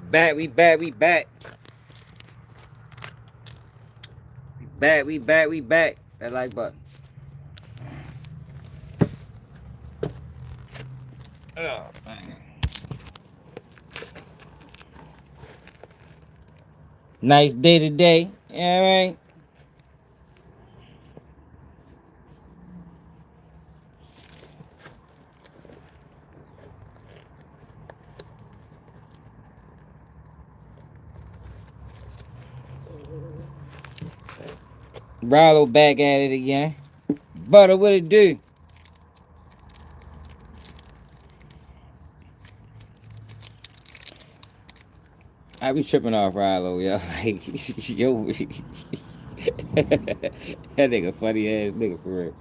back, we back, we back. We back. That like button. Oh, man. Nice day today. You know what I mean? Ralo back at it again. Butter, what it do? I be tripping off Ralo, yo. Like, yo. That nigga funny ass nigga for real.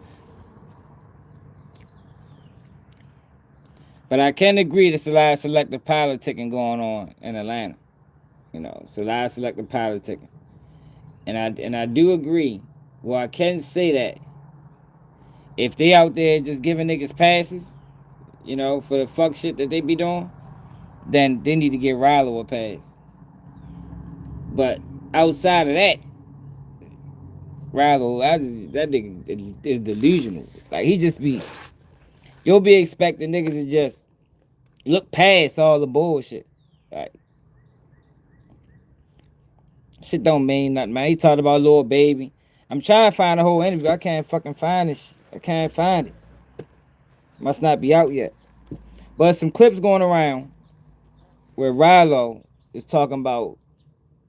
But I can agree there's a lot of selective politicking going on in Atlanta. You know, it's a lot of selective politicking. And I do agree. Well, I can say that if they out there just giving niggas passes, you know, for the fuck shit that they be doing, then they need to get Rilo a pass. But outside of that, Rilo, that nigga is delusional. Like he just be, you'll be expecting niggas to just look past all the bullshit. Like shit don't mean nothing, man. He talked about Lil Baby. I'm trying to find the whole interview. I can't fucking find this. I can't find it. Must not be out yet. But some clips going around where Ralo is talking about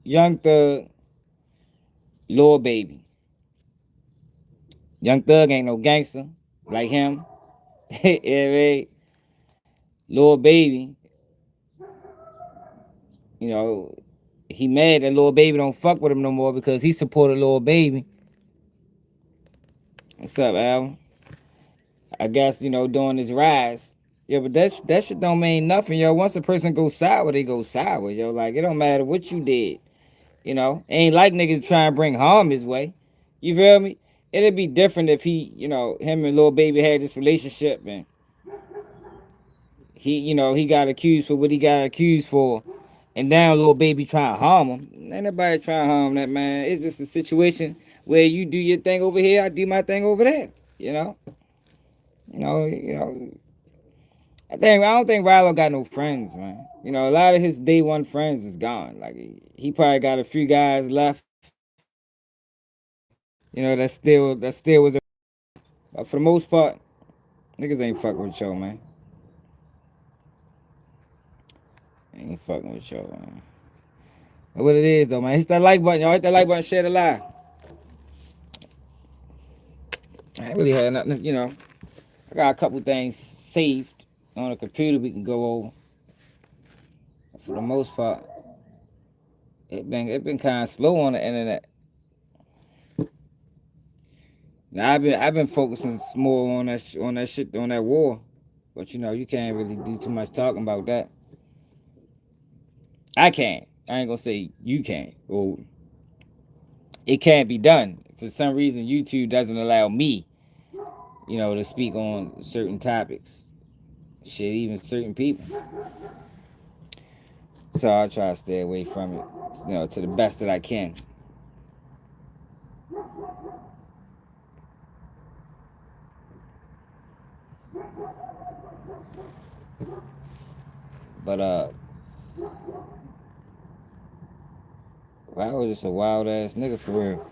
Young Thug, Lil Baby. Young Thug ain't no gangster like him. Yeah, right. Lil Baby, you know, he mad that Lil Baby don't fuck with him no more because he supported Lil Baby. What's up, Al? I guess, you know, doing his rise. Yeah, but that shit don't mean nothing, yo. Once a person goes sour, they go sour, yo. Like, it don't matter what you did. You know, ain't like niggas trying to bring harm his way. You feel me? It'd be different if he, you know, him and Lil Baby had this relationship and he, you know, he got accused for what he got accused for. And now Lil Baby trying to harm him. Ain't nobody trying to harm that man. It's just a situation where you do your thing over here, I do my thing over there. You know? You know. I don't think Ralo got no friends, man. You know, a lot of his day one friends is gone. Like he probably got a few guys left. You know, that still was. But for the most part, niggas ain't fucking with yo, man. Ain't fucking with yo, man. But what it is though, man. Hit that like button, y'all. Hit that like button, share the live. I ain't really had nothing, you know. I got a couple things saved on the computer we can go over. But for the most part, it been kind of slow on the internet. Now I've been focusing more on that shit on that war, but you know you can't really do too much talking about that. I can't. I ain't gonna say you can't. Or it can't be done. For some reason, YouTube doesn't allow me, you know, to speak on certain topics. Shit, even certain people. So I try to stay away from it, you know, to the best that I can. But I was just a wild ass nigga for real.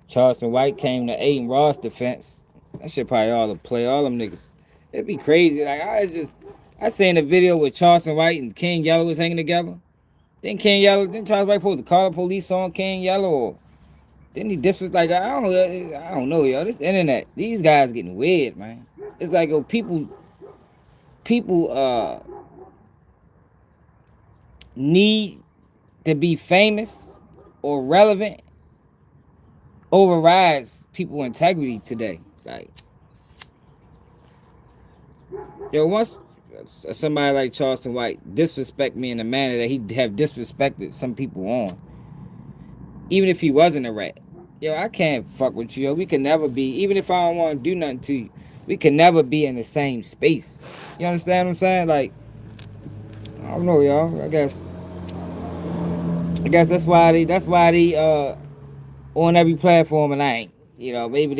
Charleston White came to Aiden Ross defense. That shit probably all to play all them niggas. It'd be crazy. Like I seen a video with Charleston White and King Yellow was hanging together. Then Charles White supposed to call the police on King Yellow or then he disrespect like I don't know, yo. This internet, these guys getting weird, man. It's like yo, people need to be famous or relevant overrides people integrity today. Like yo, once somebody like Charleston White disrespect me in a manner that he have disrespected some people on, even if he wasn't a rat, yo, I can't fuck with you. Yo. We can never be, even if I don't want to do nothing to you, we can never be in the same space. You understand what I'm saying? Like I don't know, y'all. I guess that's why they on every platform and I ain't. Maybe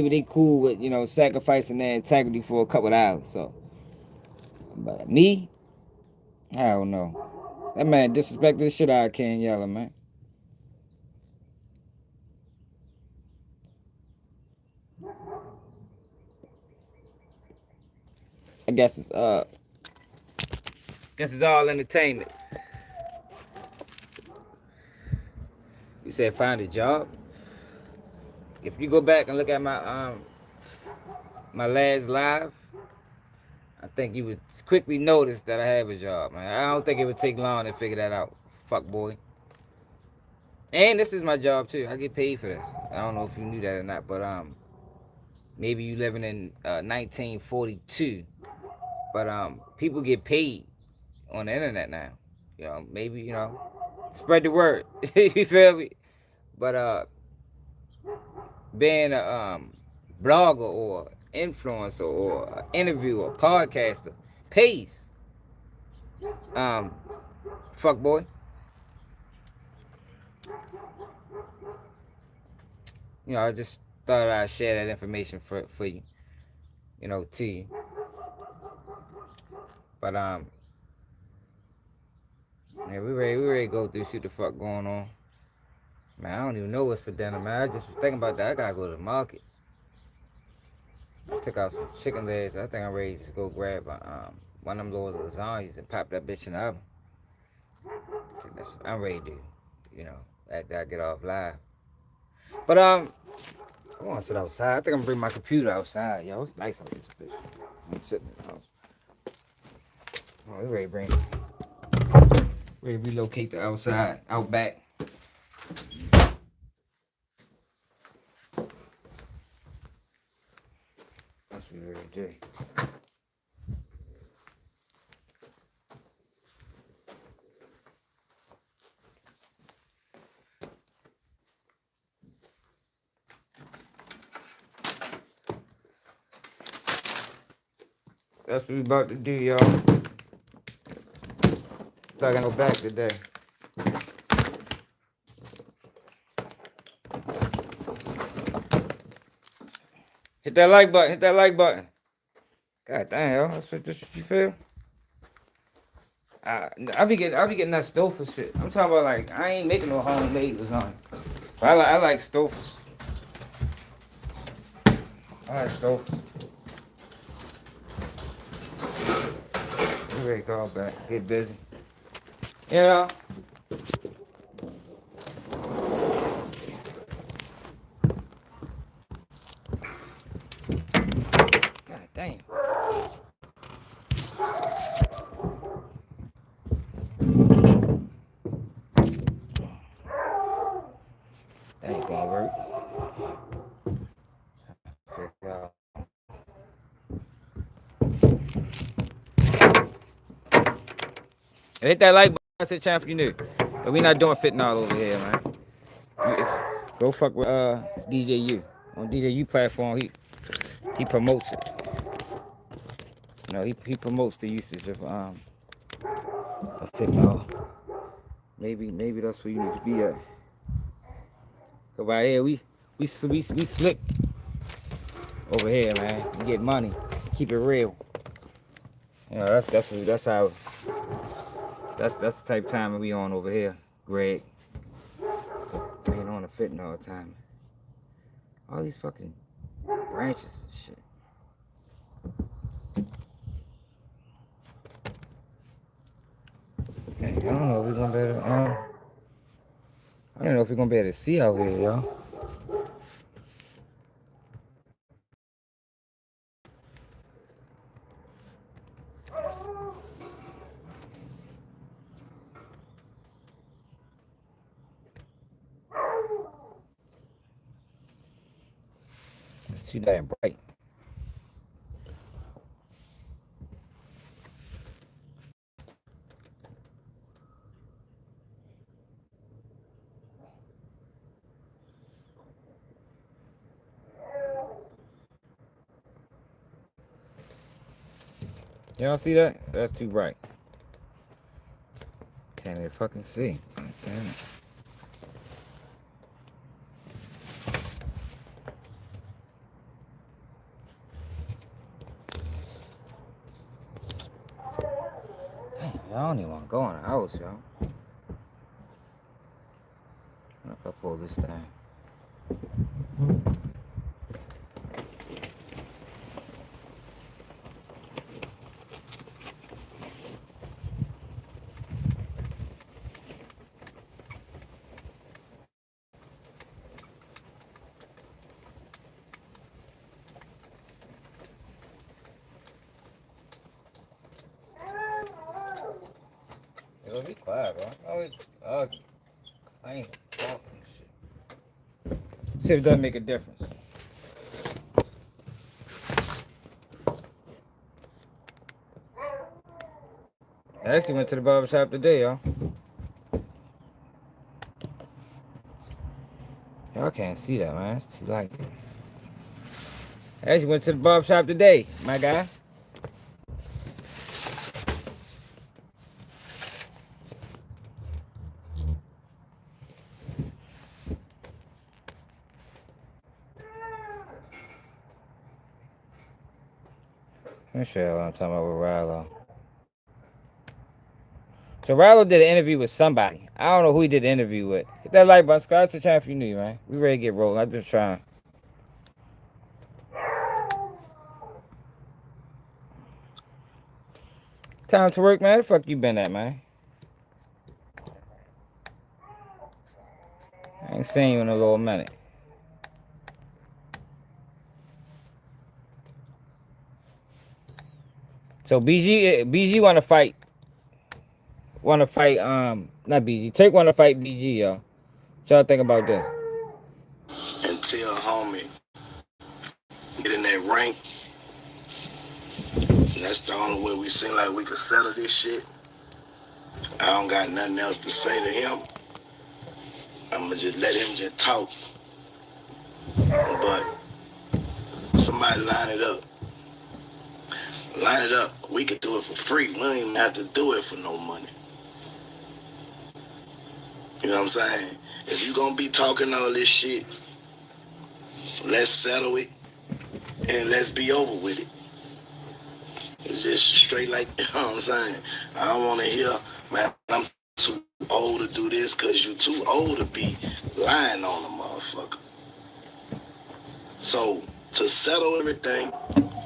they cool with sacrificing their integrity for a couple of hours. So, but me, I don't know. That man disrespected the shit out of Ken Yeller, man. I guess it's all entertainment. You said find a job. If you go back and look at my last live, I think you would quickly notice that I have a job, man. I don't think it would take long to figure that out. Fuck boy. And this is my job too. I get paid for this. I don't know if you knew that or not, but maybe you living in 1942, but people get paid on the internet now. Maybe spread the word. You feel me? But being a blogger or influencer or interviewer, podcaster pays. Fuck boy. I just thought I'd share that information for you, to you. But man, we ready to go through shit the fuck going on. Man, I don't even know what's for dinner, man. I just was thinking about that. I gotta go to the market. I took out some chicken legs. I think I'm ready to just go grab one of them little lasagnas and pop that bitch in the oven. That's what I'm ready to do, after I get off live. But I want to sit outside. I think I'm gonna bring my computer outside, yo. It's nice out this bitch. I'm sitting in the house. Oh, we ready to relocate the outside, out back. That's what we ready to do. That's what we about to do, y'all. I got no back today. Hit that like button. Hit that like button. God damn, yo. That's what you feel? I be getting that Stouffer shit. I'm talking about like I ain't making no homemade lasagna. But I like Stouffer's. I like Stouffer's. We ready to go back. Get busy. You know? God damn. That ain't gonna work. Hit that like button. I said, channel if you new. But we not doing fentanyl over here, man. Go fuck with DJU. On DJU platform, he promotes it. He promotes the usage of fentanyl. Maybe that's where you need to be at. Cause right here we slick over here, man. We get money, keep it real. That's how that's the type of time we on over here, Greg. We ain't on the fentanyl time. All these fucking branches and shit. Hey, I don't know if we're gonna be able to, I don't know if we're gonna be able to see out here, y'all. It's too damn bright. Y'all see that? That's too bright. Can't even fucking see. God damn it. Damn, y'all don't even want to go in the house, y'all. What if I pull this thing? Yo, be quiet, bro. Always ugly. I ain't talking shit. See if it doesn't make a difference. I actually went to the barber shop today, y'all. Y'all can't see that, man. It's too light. I actually went to the barber shop today, my guy. Let me show you what I'm talking about with Ralo. So Ralo did an interview with somebody. I don't know who he did the interview with. Hit that like button, subscribe to the channel if you're new, man. We ready to get rolling. I'm just trying. Time to work, man. Where the fuck you been at, man? I ain't seen you in a little minute. So BG want to fight. Not BG. Take want to fight BG, y'all. What y'all think about this? Until homie get in that rank, and that's the only way we seem like we could settle this shit. I don't got nothing else to say to him. I'ma just let him just talk. But somebody line it up. Line it up. We could do it for free. We don't even have to do it for no money. You know what I'm saying? If you gonna be talking all this shit, let's settle it and let's be over with it. It's just straight like, you know what I'm saying? I don't want to hear, man, I'm too old to do this because you too old to be lying on a motherfucker. So, to settle everything,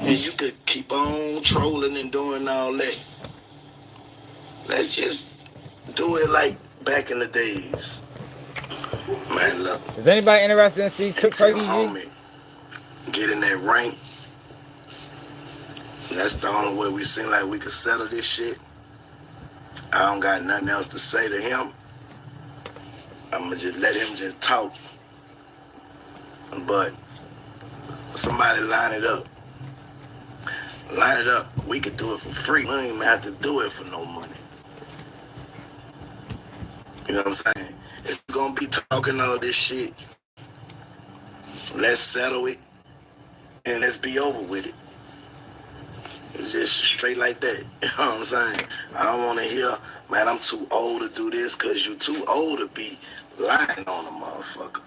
and you could keep on trolling and doing all that, let's just do it like back in the days. Man, look. Is anybody interested in see Trick Crazy homie get in that rank? And that's the only way we seem like we could settle this shit. I don't got nothing else to say to him. I'ma just let him just talk. But somebody line it up. Line it up. We could do it for free. We don't even have to do it for no money. You know what I'm saying? If you're gonna be talking all this shit, let's settle it and let's be over with it. It's just straight like that. You know what I'm saying? I don't want to hear, man, I'm too old to do this because you too old to be lying on a motherfucker.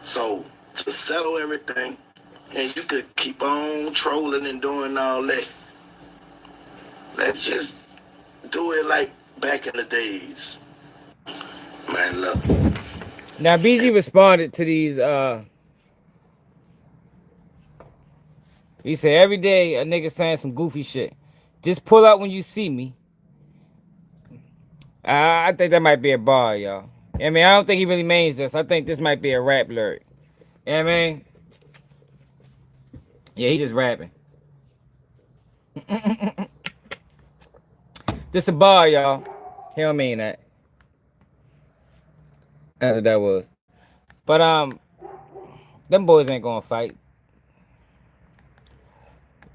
So, to settle everything, and you could keep on trolling and doing all that, let's just do it like back in the days. Man, look. Now BG responded to these he said every day a nigga saying some goofy shit. Just pull up when you see me. I think that might be a bar, y'all. I mean, I don't think he really means this. I think this might be a rap lyric. You know what I mean? Yeah, he just rapping. This a bar, y'all. He don't mean that. That's what that was. But them boys ain't gonna fight.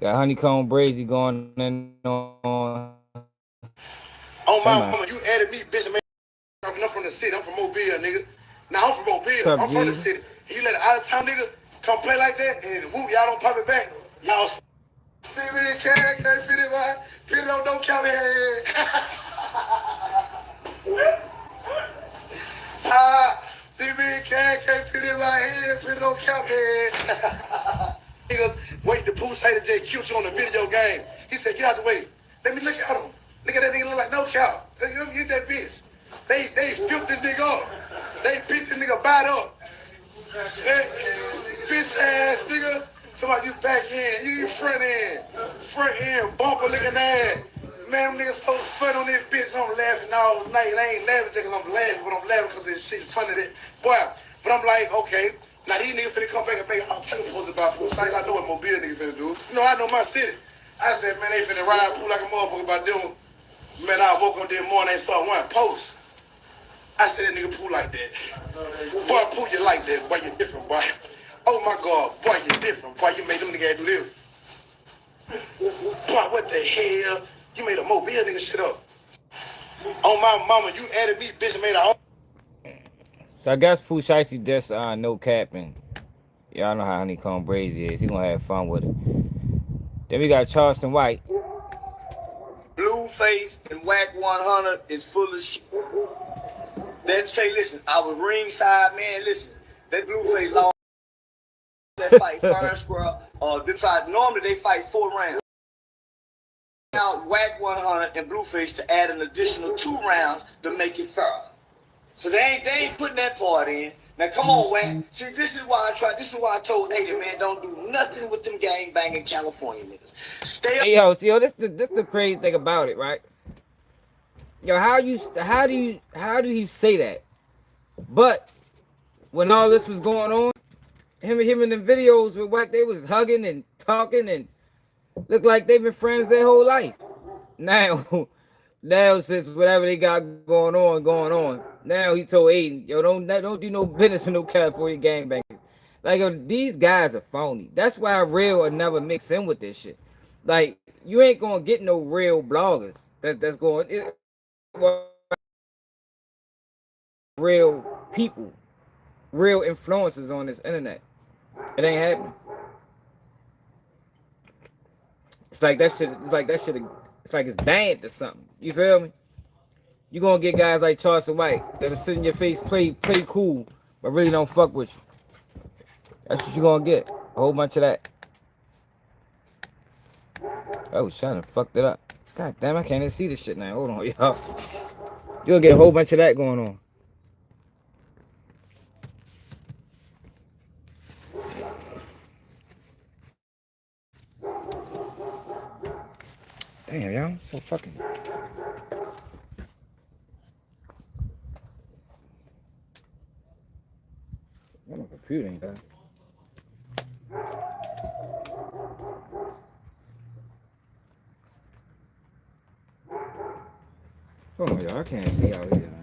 Got Honeycomb Brazy going in on. Oh my mama, you added me, bitch. Man, I'm from the city. I'm from Mobile, nigga. Now I'm from Mobile. Up, I'm from the city. And you let an out of town nigga come play like that, and whoop, y'all don't pop it back. Y'all fit it, can't fit it right. Fit it on, don't count it. say J cute you on the video game. He said, get out the way. Let me look at him. Look at that nigga look like no cow. Let me get that bitch. They flipped this nigga up. They beat this nigga bad up. Hey, bitch ass nigga. Somebody you back end, you front end, bumper looking ass. Man, them niggas so fun on this bitch. I'm laughing all night. I ain't laughing just because I'm laughing, but I'm laughing because this shit funny. Boy, but I'm like, okay. Now these niggas finna come back and make all type of posts about pool sites. I know what Mobile niggas finna do. You know, I know my city. I said, man, they finna ride pool like a motherfucker about them. Man, I woke up this morning and saw one post. I said, that nigga pool like that. Boy, pool you like that. Boy, you different, boy. Oh my God, boy, you different. Boy, you made them niggas live. Boy, what the hell? You made a Mobile nigga shit up. On my mama, you added me, bitch, and made a So I guess Pooh Shicey just no capping. Y'all know how Honeycomb Brazy is. He gonna have fun with it. Then we got Charleston White. Blueface and Whack 100 is full of shit. They say, listen, I was ringside, man. Listen, that Blueface lost that fight fair and square. Normally they fight 4 rounds. Now Whack 100 and Blueface to add an additional 2 rounds to make it fair. So they ain't putting that part in. Now come on, Whack. See, this is why I told Ada, man, don't do nothing with them gang banging California niggas. Stay up. Hey, yo, this the crazy thing about it, right? Yo, how do you say that? But when all this was going on, him in the videos with Whack, they was hugging and talking and looked like they've been friends their whole life. Now since whatever they got going on, now he told Aiden, yo, don't do no business with no California gangbangers. Like, yo, these guys are phony. That's why real will never mix in with this shit. Like, you ain't gonna get no real bloggers that's going real people, real influencers on this internet. It ain't happening. It's like that shit. It's like it's banned or something. You feel me? You gonna get guys like Charleston White that'll sit in your face, play cool, but really don't fuck with you. That's what you gonna get. A whole bunch of that. I was trying to fuck it up. God damn, I can't even see this shit now. Hold on, y'all. You'll get a whole bunch of that going on. Damn, y'all. So fucking. My computer ain't done. Hold on, y'all. I can't see out here, man.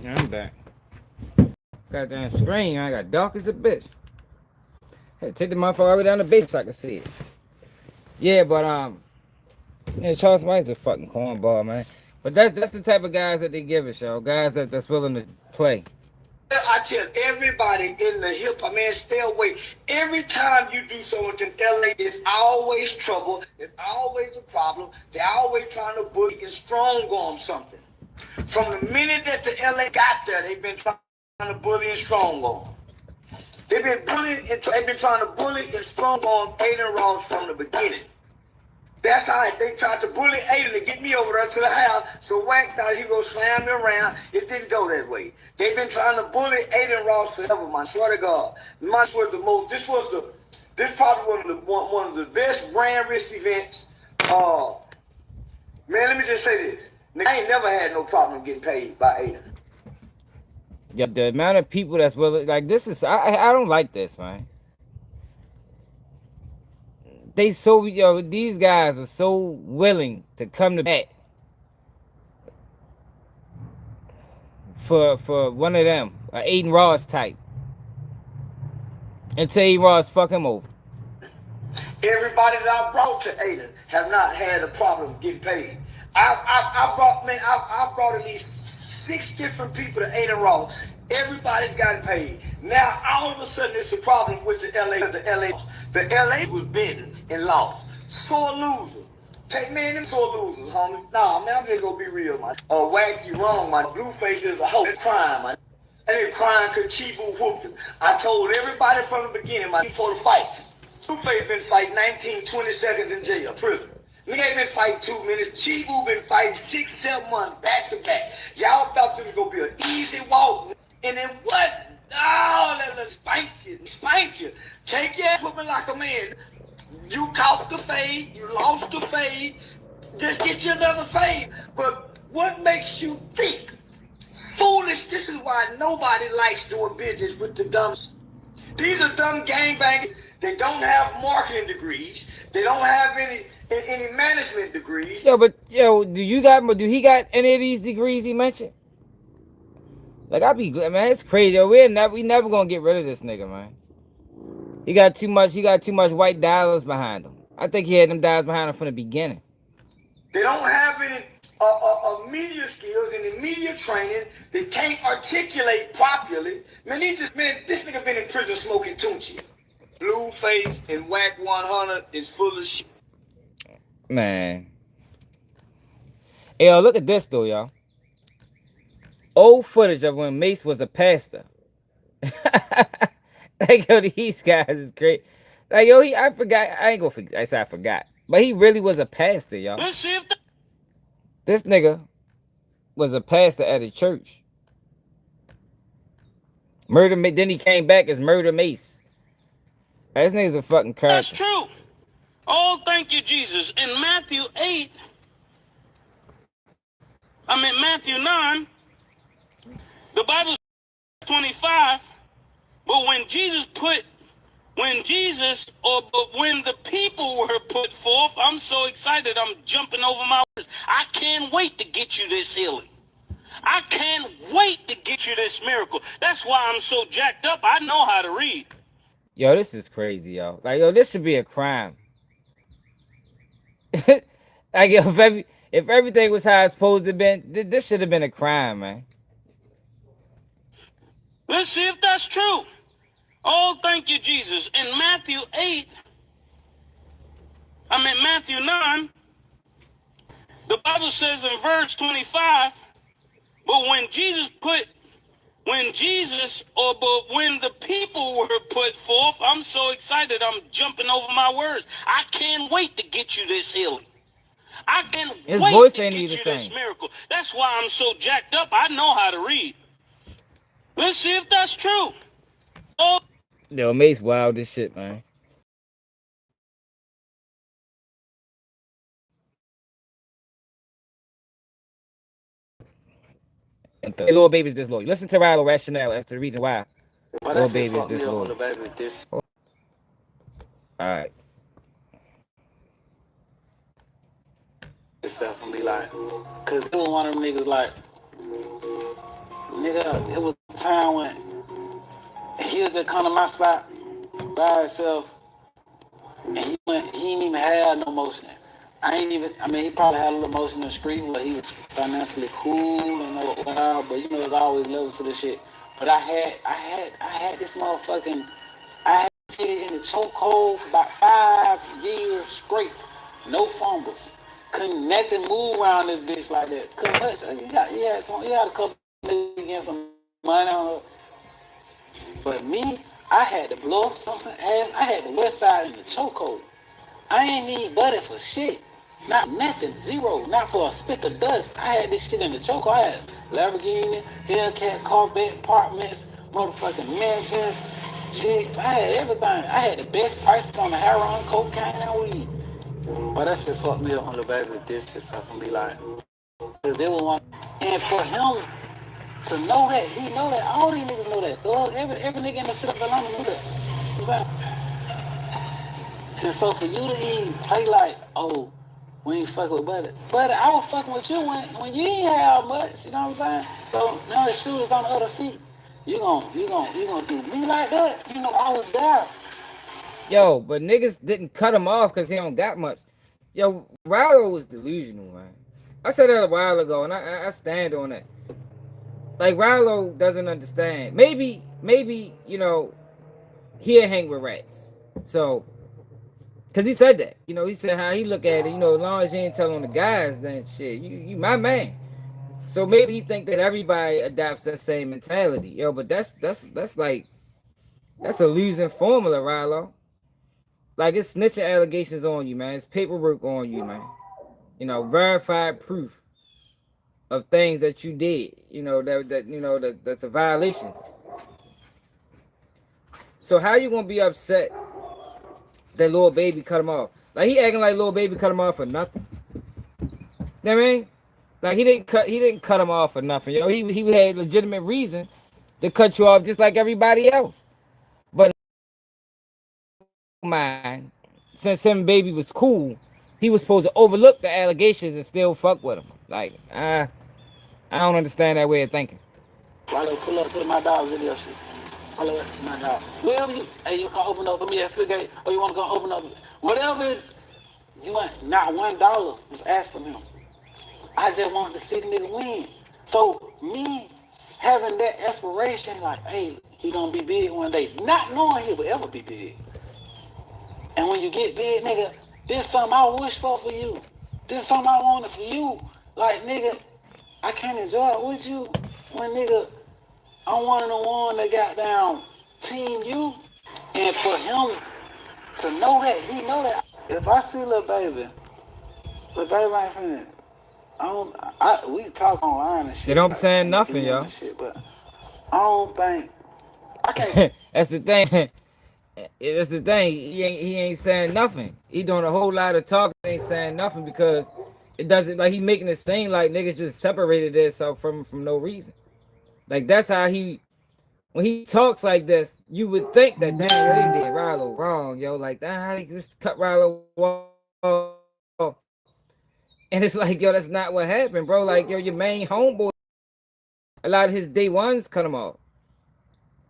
I'm back. Goddamn screen, I got dark as a bitch. Hey, take the motherfucker all the way down the base so I can see it. Yeah, but yeah, Charles White's a fucking cornball, man. But that's the type of guys that they give us, yo. Guys that's willing to play. I tell everybody in the hip hop, man, stay away. Every time you do something in LA, it's always trouble. It's always a problem. They're always trying to bully and strong on something. From the minute that the LA got there, they've been trying to bully and strong on. They've been bullying and they've been trying to bully and strong on Aiden Ross from the beginning. That's how they tried to bully Aiden to get me over there to the house. So Wack thought he go slam me around. It didn't go that way. They've been trying to bully Aiden Ross forever, man. Swear to God. This was the most. This probably one of the best brand risk events. Man, let me just say this. I ain't never had no problem getting paid by Aiden. Yeah, the amount of people that's willing, like this is, I don't like this, man. They so, yo, these guys are so willing to come to bat for one of them, a Aiden Ross type, until Aiden Ross fuck him over. Everybody that I brought to Aiden have not had a problem getting paid. I brought at least 6 different people to Aiden Ross. Everybody's gotten paid. Now all of a sudden it's a problem with the LA. The LA was bidding and lost. Sore loser. Take me in them sore losers, homie. Nah, man, I'm just gonna be real, man. Wack, you wrong, man. Blueface is a hoe. They're crying, man. And they're crying because Chibu whooped him. I told everybody from the beginning, man, before the fight. Blueface been fighting 19, 20 seconds in jail, prison. Nigga ain't been fighting 2 minutes. Chibu been fighting 6, 7 months back to back. Y'all thought this was gonna be an easy walk. And then what? Oh, let's spank you. Spank you. Take your ass whooping like a man. You caught the fade. You lost the fade. Just get you another fade. But what makes you think? Foolish. This is why nobody likes doing business with the dumbs. These are dumb gangbangers. They don't have marketing degrees. They don't have any management degrees. Yo, but yo, do he got any of these degrees he mentioned? Like, I be glad, man. It's crazy. Yo, we never gonna get rid of this nigga, man. He got too much white dollars behind him. I think he had them dollars behind him from the beginning. They don't have any media skills, any media training. They can't articulate properly. Man, this nigga been in prison smoking Tunchi. Blueface and Wack 100 is full of shit. Man. Hey, yo, look at this though, y'all. Old footage of when Mace was a pastor. Like, yo, these guys is great. Like, yo, I forgot. I ain't gonna forget. I said I forgot. But he really was a pastor, y'all. This nigga was a pastor at a church. Then he came back as Murder Mace. This nigga's a fucking character. That's true. Oh, thank you, Jesus. In Matthew 9, the Bible says 25, but when the people were put forth, I'm so excited, I'm jumping over my words. I can't wait to get you this healing. I can't wait to get you this miracle. That's why I'm so jacked up. I know how to read. Yo, this is crazy, yo. Like, yo, this should be a crime. Like, yo, if everything was how it's supposed to be, this should have been a crime, man. Let's see if that's true. Oh, thank you, Jesus. In Matthew 9, the Bible says in verse 25, but when the people were put forth, I'm so excited, I'm jumping over my words. I can't wait to get you this healing. I can't wait to get you this miracle. That's why I'm so jacked up. I know how to read. Let's see if that's true. Oh. Yo, Mace wild as shit, man. Hey, Lil Baby's disloyal. Listen to Ralo rationale. That's the reason why Lil Baby's disloyal. Alright. It's definitely like, cause it was one of them niggas like, nigga nigga, it was a time when he was just come to my spot by himself, and he didn't even have no motion. He probably had a little motion in the street where he was financially cool and whatever, but you know, there's always levels to this shit. But I had this motherfucking, I had it in the chokehold for about 5 years straight. No fumbles. Couldn't nothing move around this bitch like that. Couldn't touch. He had a couple niggas getting some money on her. But me, I had to blow up something ass. I had the west side in the chokehold. I ain't need buddy for shit. Not nothing. Zero. Not for a speck of dust. I had this shit in the chokehold. I had Lamborghini, Hellcat, Corvette, apartments, motherfucking mansions, jigs. I had everything. I had the best prices on the heroin, cocaine, and weed. But that shit fucked me up on the back with this and stuff and be like, cause they was one. And for him to know that, he know that, all these niggas know that. Thug, every nigga in the city of Atlanta knew that. You know what I'm saying? And so for you to even play like, oh, we ain't fucking with Buddy. Buddy, I was fucking with you when you ain't have much, you know what I'm saying? So now the shooters on the other feet, you gonna do me like that? You know, I was there. Yo, but niggas didn't cut him off because he don't got much. Yo, Ralo was delusional, man. I said that a while ago, and I stand on that. Like, Ralo doesn't understand. Maybe, you know, he'll hang with rats. So, because he said that. You know, he said how he look at it. You know, as long as you ain't telling the guys, then shit, you my man. So maybe he think that everybody adopts that same mentality. Yo, but that's like, that's a losing formula, Ralo. Like, it's snitching allegations on you, man. It's paperwork on you, man. You know, verified proof of things that you did. You know, that's a violation. So how you gonna be upset that Lil Baby cut him off? Like, he acting like Lil Baby cut him off for nothing. You know what I mean? Like, he didn't cut him off for nothing. Yo, he had legitimate reason to cut you off just like everybody else. But mind, since him and Baby was cool, he was supposed to overlook the allegations and still fuck with him. Like, I don't understand that way of thinking. Ralo, pull up to my dog video shit. Follow my dog. Wherever you can open up for me at the gate, or you want to go open up, whatever you want, not $1 was asked from him. I just wanted to see the nigga win. So me having that aspiration, like, hey, he gonna be big one day, not knowing he will ever be big. And when you get big, nigga, this is something I wish for you. This is something I wanted for you. Like, nigga, I can't enjoy it with you when, nigga, I'm one of the ones that got down team you. And for him to know that, he know that. If I see Lil Baby ain't finna, we talk online and shit. They don't be saying nothing, yo. Shit, but I don't think, I can't. That's the thing. That's the thing. He ain't saying nothing. He doing a whole lot of talking. Ain't saying nothing because it doesn't, like, he making it seem like niggas just separated themselves from no reason. Like, that's how when he talks like this, you would think that, damn, yo, they did Ralo wrong, yo. Like, damn, how they just cut Ralo off. And it's like, yo, that's not what happened, bro. Like, yo, your main homeboy, a lot of his day ones cut him off.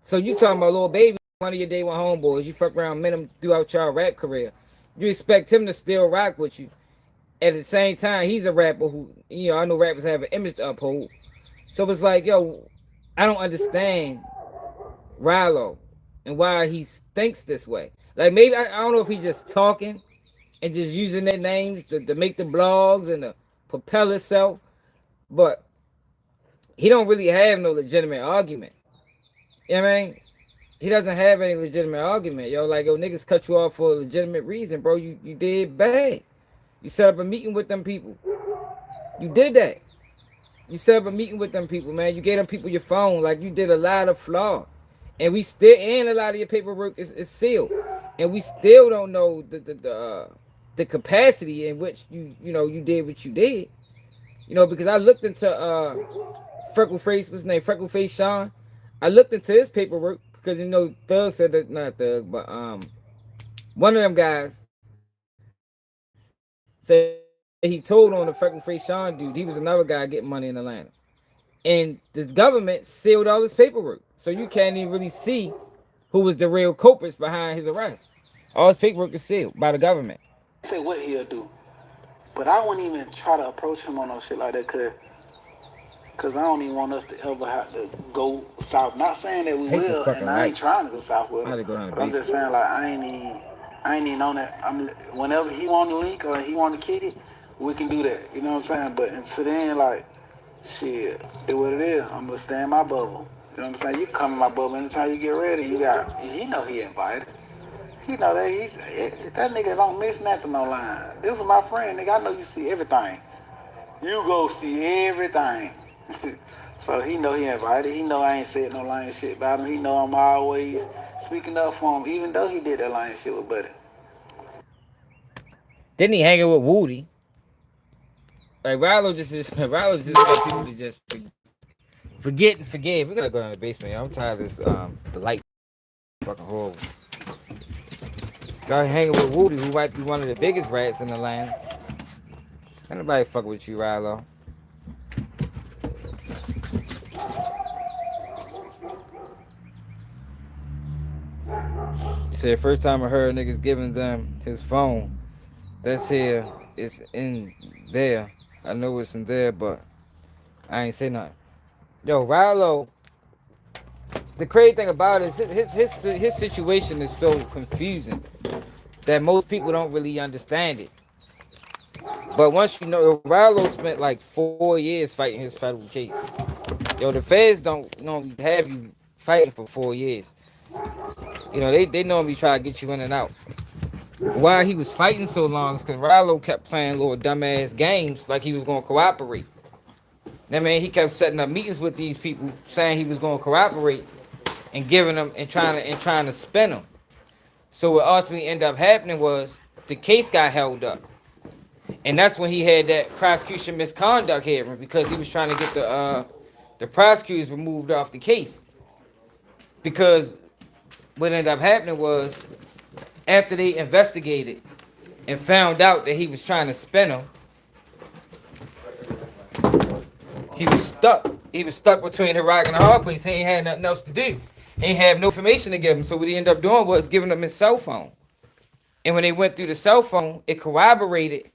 So you talking about Lil Baby, one of your day one homeboys, you fuck around, met him throughout your rap career. You expect him to still rock with you. At the same time, he's a rapper who, you know, I know rappers have an image to uphold. So it's like, yo, I don't understand Ralo and why he thinks this way. Like, maybe, I don't know if he's just talking and just using their names to make the blogs and to propel himself, but he don't really have no legitimate argument. You know what I mean? He doesn't have any legitimate argument, yo. Like, yo, niggas cut you off for a legitimate reason, bro. You did bad. You set up a meeting with them people. You did that. You set up a meeting with them people, man. You gave them people your phone. Like, you did a lot of flaw. And we still, and a lot of your paperwork is sealed. And we still don't know the capacity in which you did what you did. You know, because I looked into Freckleface, what's his name? Freckleface Sean. I looked into his paperwork because, you know, Thug said that, not Thug, but one of them guys said he told on the Freckleface Sean dude. He was another guy getting money in Atlanta. And this government sealed all his paperwork. So you can't even really see who was the real culprits behind his arrest. All his paperwork is sealed by the government. Say what he'll do. But I wouldn't even try to approach him on no shit like that, cause I don't even want us to ever have to go south. Not saying that we will, and I ain't trying to go south with him. But I'm just saying, like, I ain't even on that. Whenever he want to link or he want to kick it, we can do that. You know what I'm saying? But until then, like, shit, it what it is. I'm gonna stay in my bubble. You know what I'm saying? You can come in my bubble anytime you get ready. He know he invited. He know that that nigga don't miss nothing online. This is my friend, nigga. I know you see everything. You go see everything. So he know he invited. He know I ain't said no lying shit about him. He know I'm always speaking up for him, even though he did that lying shit with Buddy. Didn't he hang it with Woody? Like Ralo just like people to just forget and forgive. We gotta go down to the basement, yo. I'm tired of this the light fucking horrible. Got hanging with Woody, who might be one of the biggest rats in the land. Ain't nobody fucking with you, Ralo. He said first time I heard niggas giving them his phone. That's here. It's in there. I know it's in there, but I ain't say nothing. Yo, Ralo. The crazy thing about it is his situation is so confusing that most people don't really understand it. But once you know, Ralo spent like 4 years fighting his federal case. Yo, the feds don't have you fighting for 4 years. You know, they normally try to get you in and out. Why he was fighting so long is because Ralo kept playing little dumbass games like he was going to cooperate. That man, he kept setting up meetings with these people saying he was going to cooperate and giving them and trying to spin them. So what ultimately ended up happening was the case got held up. And that's when he had that prosecution misconduct hearing because he was trying to get the prosecutors removed off the case. Because what ended up happening was after they investigated and found out that he was trying to spin them, he was stuck. He was stuck between the rock and the hard place. He ain't had nothing else to do. He ain't have no information to give him. So what he ended up doing was giving him his cell phone. And when they went through the cell phone, it corroborated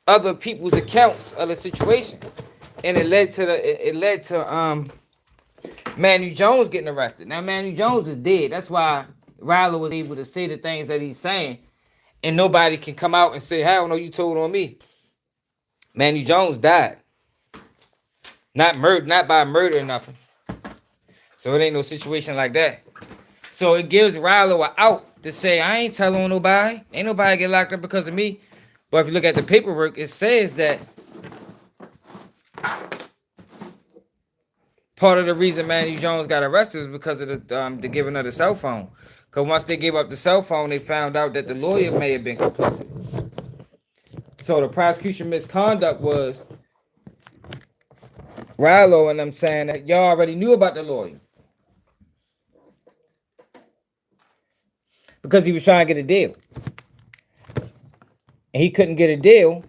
other people's accounts of the situation. And it led to Manu Jones getting arrested. Now Manu Jones is dead. That's why Ralo was able to say the things that he's saying. And nobody can come out and say, hell no, you told on me. Manu Jones died. Not by murder or nothing. So it ain't no situation like that. So it gives Ralo an out to say, I ain't telling on nobody. Ain't nobody get locked up because of me. But if you look at the paperwork, it says that part of the reason Manu Jones got arrested was because of the giving of the cell phone. Because once they gave up the cell phone, they found out that the lawyer may have been complicit. So the prosecution misconduct was Ralo and them saying that y'all already knew about the lawyer. Because he was trying to get a deal. And he couldn't get a deal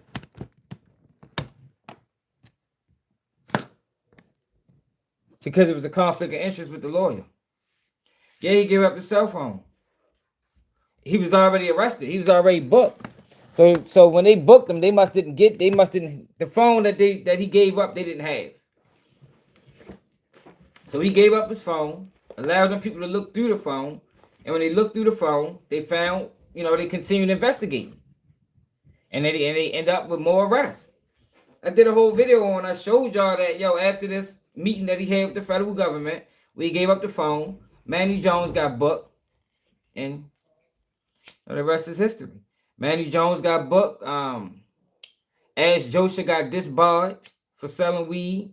because it was a conflict of interest with the lawyer. Yeah, he gave up the cell phone. He was already arrested. He was already booked. So when they booked him, the phone that he gave up, they didn't have. So he gave up his phone, allowed them people to look through the phone, and when they looked through the phone, they found, they continued investigating. And they end up with more arrests. I did a whole video on, I showed y'all that, after this meeting that he had with the federal government, where he gave up the phone, Manu Jones got booked, and the rest is history. Manu Jones got booked. Ash Josha got disbarred for selling weed.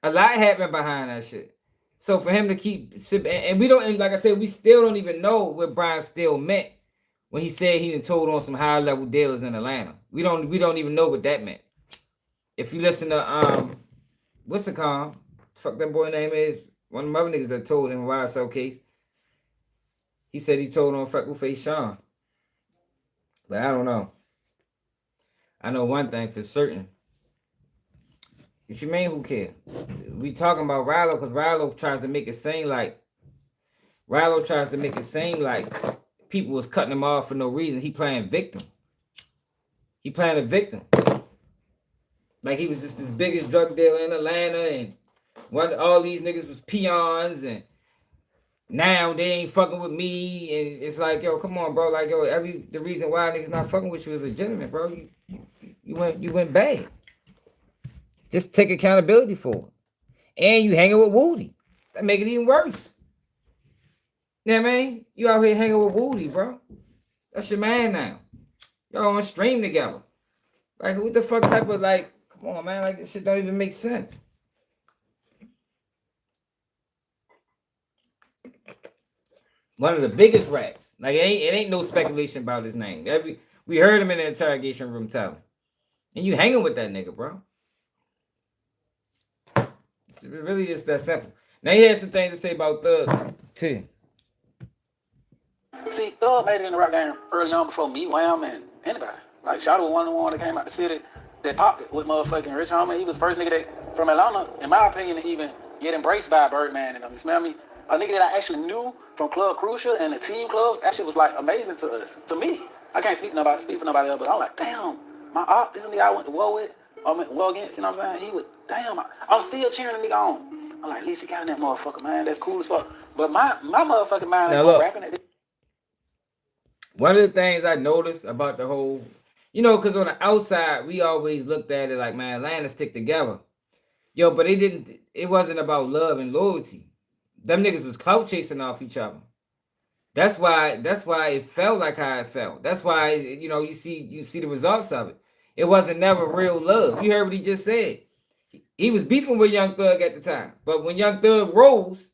A lot happened behind that shit. So for him to keep, and we don't, and like I said, we still don't even know what Brian Steele meant when he said he told on some high level dealers in Atlanta. We don't even know what that meant. If you listen to what's it called? Fuck that boy name is one of my other niggas that told him why YSL case. He said he told on Freckleface Sean. But I don't know. I know one thing for certain. What you mean, who care? We talking about Ralo because Ralo tries to make it seem like people was cutting him off for no reason. He playing victim. He playing a victim. Like he was just this biggest drug dealer in Atlanta, and all these niggas was peons, and now they ain't fucking with me. And it's like, yo, come on, bro. Like, yo, the reason why niggas not fucking with you is legitimate, bro. You went bad. Just take accountability for it. And you hanging with Woody. That make it even worse. Yeah, man. You out here hanging with Woody, bro. That's your man now. Y'all on stream together. Like, what the fuck type of, like, come on, man. Like, this shit don't even make sense. One of the biggest rats. Like, it ain't no speculation about his name. We heard him in the interrogation room telling. And you hanging with that nigga, bro. It's really just that simple. Now, he has some things to say about Thug, too. See, Thug made it in the rap game early on before me, Wham, and anybody. Like, Shawty was one of the ones that came out the city that popped it with motherfucking Rich Homie. He was the first nigga that, from Atlanta, in my opinion, to even get embraced by Birdman and them. You smell me? A nigga that I actually knew from Club Crucial and the team clubs, that shit was, like, amazing to us. To me. I can't speak for nobody else, but I'm like, damn, my op, this nigga I went to war with, I went to war against, you know what I'm saying? He was, damn, I'm still cheering the nigga on. I'm like, at least he got in that motherfucker, man. That's cool as fuck. But my motherfucking mind Now, look, rapping at one of the things I noticed about the whole, you know, because on the outside, we always looked at it like, man, Atlanta stick together. Yo, but it wasn't about love and loyalty. Them niggas was clout chasing off each other. That's why it felt like how it felt. That's why, you know, you see the results of it. It wasn't never real love. You heard what he just said. He was beefing with Young Thug at the time. But when Young Thug rose,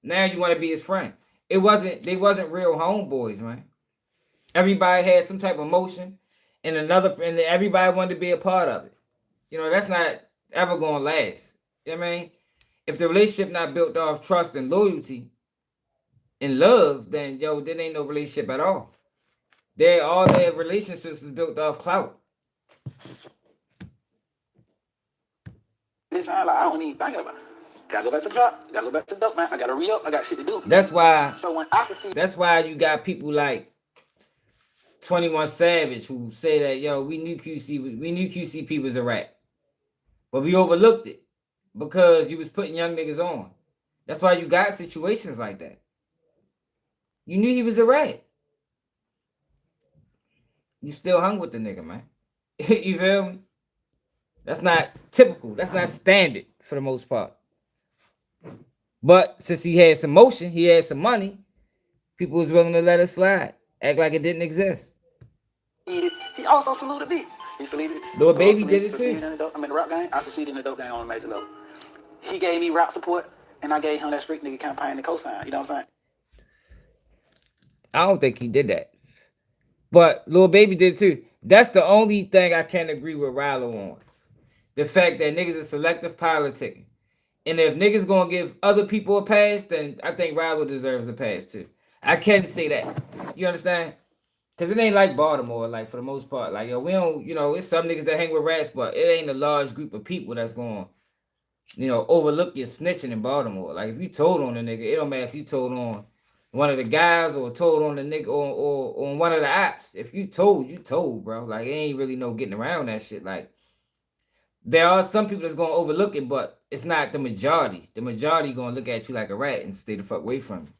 now you want to be his friend. They wasn't real homeboys, man. Everybody had some type of emotion, and everybody wanted to be a part of it. You know, that's not ever gonna last. You know what I mean? If the relationship not built off trust and loyalty and love, then there ain't no relationship at all. All their relationships is built off clout. this time, like, I don't even think about it. Gotta go back to the shop. Gotta go back to the dope, man. I gotta re-up. I got shit to do. That's why. So when I see, that's why you got people like 21 Savage who say that, yo, we knew QCP was a rat, but we overlooked it because you was putting young niggas on. That's why you got situations like that. You knew he was a rat. You still hung with the nigga, man. You feel me? That's not typical. That's not standard for the most part. But since he had some motion, he had some money, people was willing to let it slide. Act like it didn't exist. he also saluted me. He saluted. Lil Baby did it too. In the rap game. I succeeded in the dope game on a major level. He gave me rap support, and I gave him that street nigga campaign to co-sign. You know what I'm saying? I don't think he did that. But Lil Baby did too. That's the only thing I can't agree with Ralo on. The fact that niggas are selective politicking. And if niggas gonna give other people a pass, then I think Ralo deserves a pass too. I can't say that. You understand? Because it ain't like Baltimore, like, for the most part. Like, yo, we don't, you know, it's some niggas that hang with rats, but it ain't a large group of people that's going, you know, overlook your snitching in Baltimore. Like, if you told on a nigga, it don't matter if you told on one of the guys or told on the nigga or on one of the ops. If you told, you told, bro. Like, it ain't really no getting around that shit. Like, there are some people that's gonna overlook it, but it's not the majority. The majority gonna look at you like a rat and stay the fuck away from you.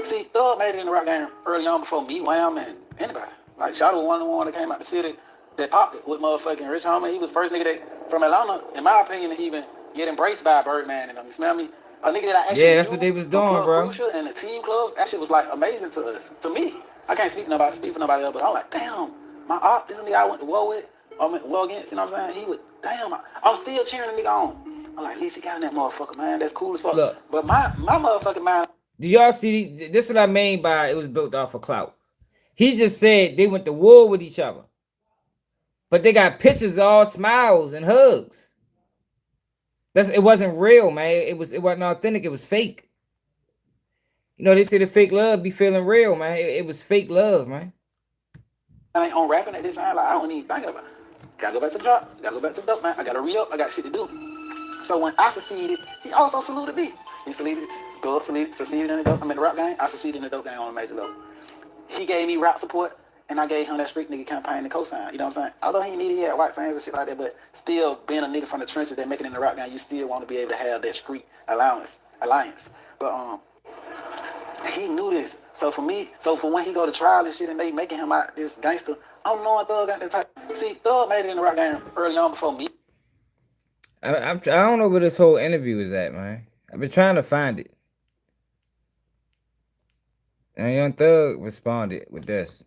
See, Thug made it in the rap game early on before me, Wham, and anybody. Like, Shawty was one of the ones that came out the city that popped it with motherfucking Rich Homie. He was the first nigga that, from Atlanta, in my opinion, to even get embraced by Birdman and them. You smell me? A nigga that I actually that's what they was doing, bro. Crucial and the team clubs, that shit was, like, amazing to us. To me. I can't speak for nobody else, but I'm like, damn, my op, this nigga I went to war with, I went to war against, you know what I'm saying? He was, damn, I'm still cheering the nigga on. I'm like, at least he got in that motherfucker, man. That's cool as fuck. Look, but my motherfucking mind. Do y'all see? This is what I mean by it was built off of clout. He just said they went to war with each other, but they got pictures all smiles and hugs. It wasn't real, man. It wasn't authentic. It was fake. You know, they say the fake love be feeling real, man. It was fake love, man. I ain't on rapping at this time. Like, I don't even think about it. Gotta go back to the drop. Gotta go back to the dope, man. I gotta re-up. I got shit to do. So when I succeeded, he also saluted me. He succeeded in the dope. I'm in the rap game. I succeeded in the dope game on a major level. He gave me rap support, and I gave him that street nigga campaign to co-sign. You know what I'm saying? Although he needed, he had white fans and shit like that, but still being a nigga from the trenches that make it in the rap game, you still want to be able to have that street alliance. But he knew this. So for when he go to trial and shit and they making him out this gangster, I'm knowing Thug got that type. See, Thug made it in the rap game early on before me. I don't know where this whole interview is at, man. I've been trying to find it. And Young Thug responded with this.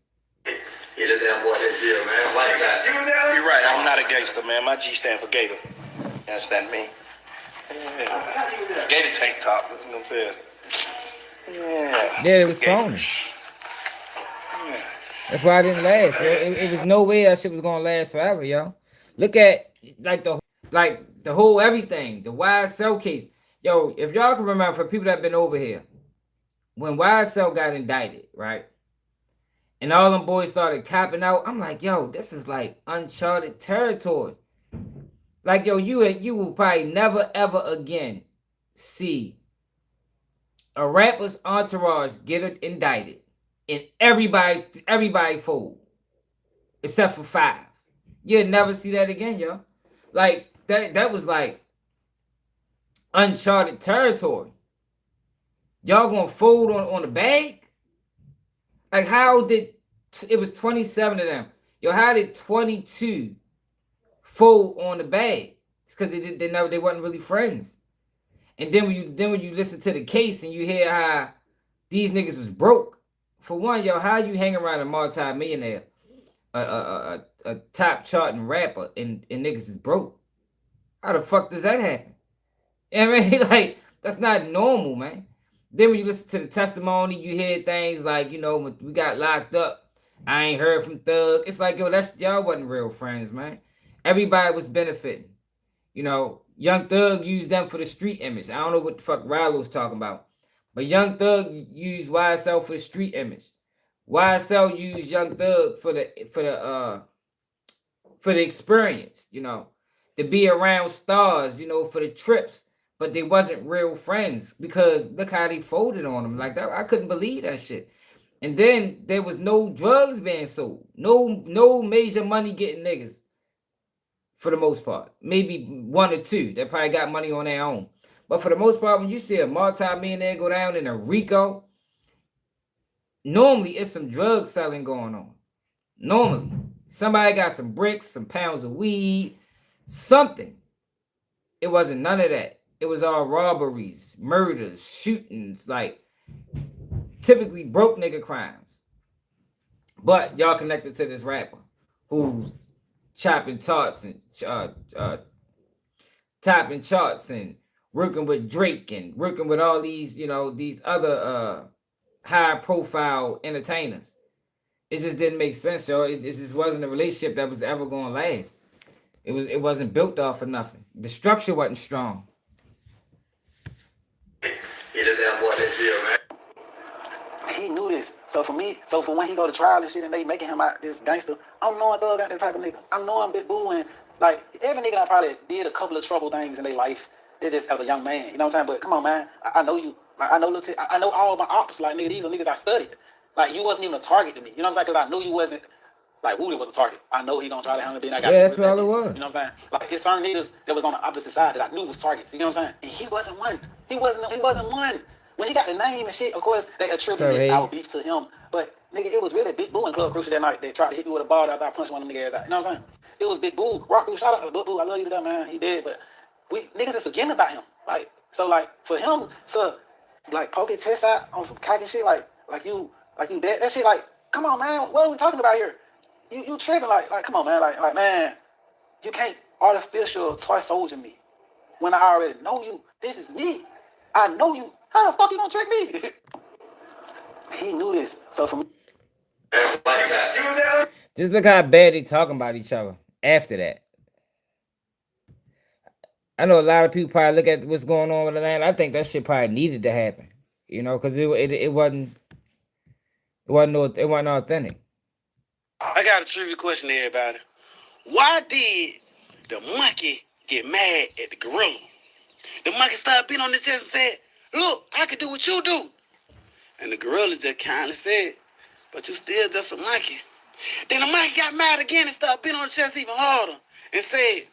You're the damn boy this year, man. Like that. You're right. I'm not a gangster, man. My G stand for Gator. You understand me? Yeah. Gator tank top. You know what I'm saying? Yeah. It was phony. Yeah. That's why I didn't last. It was no way that shit was gonna last forever, yo. Look at the whole everything, the YSL case. Yo, if y'all can remember, for people that have been over here, when YSL got indicted, right? And all them boys started copping out, I'm like, yo, this is like uncharted territory. Like, yo, you will probably never ever again see a rapper's entourage get indicted and everybody fold. Except for 5. You'll never see that again, yo. Like, that was like uncharted territory. Y'all gonna fold on the bag? Like, how did it was 27 of them? Yo, how did 22 fold on the bag? It's because they wasn't really friends. And then when you listen to the case and you hear how these niggas was broke. For one, yo, how you hang around a multi-millionaire, a top charting rapper, and niggas is broke? How the fuck does that happen? You know what I mean? Like, that's not normal, man. Then when you listen to the testimony, you hear things like, you know, when we got locked up, I ain't heard from Thug. It's like, yo, y'all wasn't real friends, man. Everybody was benefiting. You know, Young Thug used them for the street image. I don't know what the fuck Ralo was talking about. But Young Thug used YSL for the street image. YSL used Young Thug for the experience, you know, to be around stars, you know, for the trips. But they wasn't real friends because look how they folded on them like that. I couldn't believe that shit. And then there was no drugs being sold. No major money getting niggas for the most part. Maybe 1 or 2 that probably got money on their own. But for the most part, when you see a multi-millionaire go down in a RICO, normally it's some drug selling going on. Normally. Somebody got some bricks, some pounds of weed, something. It wasn't none of that. It was all robberies, murders, shootings, like typically broke nigga crimes. But y'all connected to this rapper who's chopping charts and topping charts and working with Drake and working with all these, you know, these other high profile entertainers. It just didn't make sense, yo. It just wasn't a relationship that was ever going to last. It wasn't built off of nothing. The structure wasn't strong. You're the damn boy this year, man. He knew this. So for when he go to trial and shit and they making him out this gangster, I'm knowing Thug got that type of nigga. I'm knowing Big Boo and like every nigga I probably did a couple of trouble things in their life. They just as a young man, you know what I'm saying? But come on, man, I know you. I know all of my ops. Like nigga, these are niggas I studied. Like you wasn't even a target to me. You know what I'm saying? Because I knew you wasn't. Like Woody was a target. I know he gonna try to handle me. Yeah, that's what it was. You know what I'm saying? Like it's certain niggas that was on the opposite side that I knew was targets. You know what I'm saying? And he wasn't one. He wasn't one. When he got the name and shit, of course they attributed our beef to him. But nigga, it was really Big Boo and Club Crucial that night. They tried to hit me with a ball after I punched one of them niggas out. You know what I'm saying? It was Big Boo. Rock Boo, shout out to Big Boo. I love you to that, man. He did, but we niggas is forgetting about him. Like so, like for him to like poke his chest out on some cocky shit, like you dead. That shit, like, come on, man. What are we talking about here? You tripping? Like, come on, man. Like, man. You can't artificial toy soldier me when I already know you. This is me. I know you. How the fuck you gonna trick me? He knew this. So for me, just look how bad they talking about each other after that. I know a lot of people probably look at what's going on with Atlanta. I think that shit probably needed to happen. You know, because it wasn't authentic. I got a trivia question to everybody. Why did the monkey get mad at the gorilla? The monkey started beating on the chest and said, "Look, I can do what you do." And the gorilla just kindly said, "But you still just a monkey." Then the monkey got mad again and started beating on the chest even harder and said,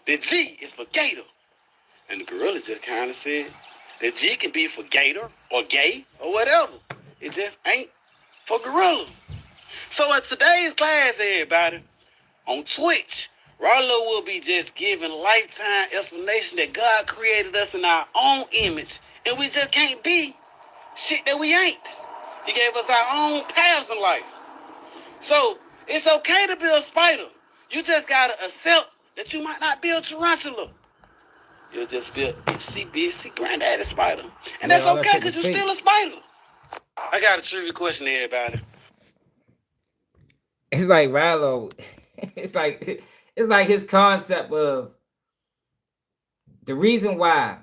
"The G is for gator." And the gorilla just kind of said, "The G can be for gator or gay or whatever. It just ain't for gorilla." So in today's class, everybody, on Twitch, Ralo will be just giving lifetime explanation that God created us in our own image, and we just can't be shit that we ain't. He gave us our own paths in life. So it's okay to be a spider. You just gotta accept that you might not be a tarantula. You'll just be a itsy bitsy granddaddy spider. And Yeah, that's all that okay shit because was you're fake. still a spider. I got a trivia question to everybody. It's like Ralo. It's like his concept of the reason why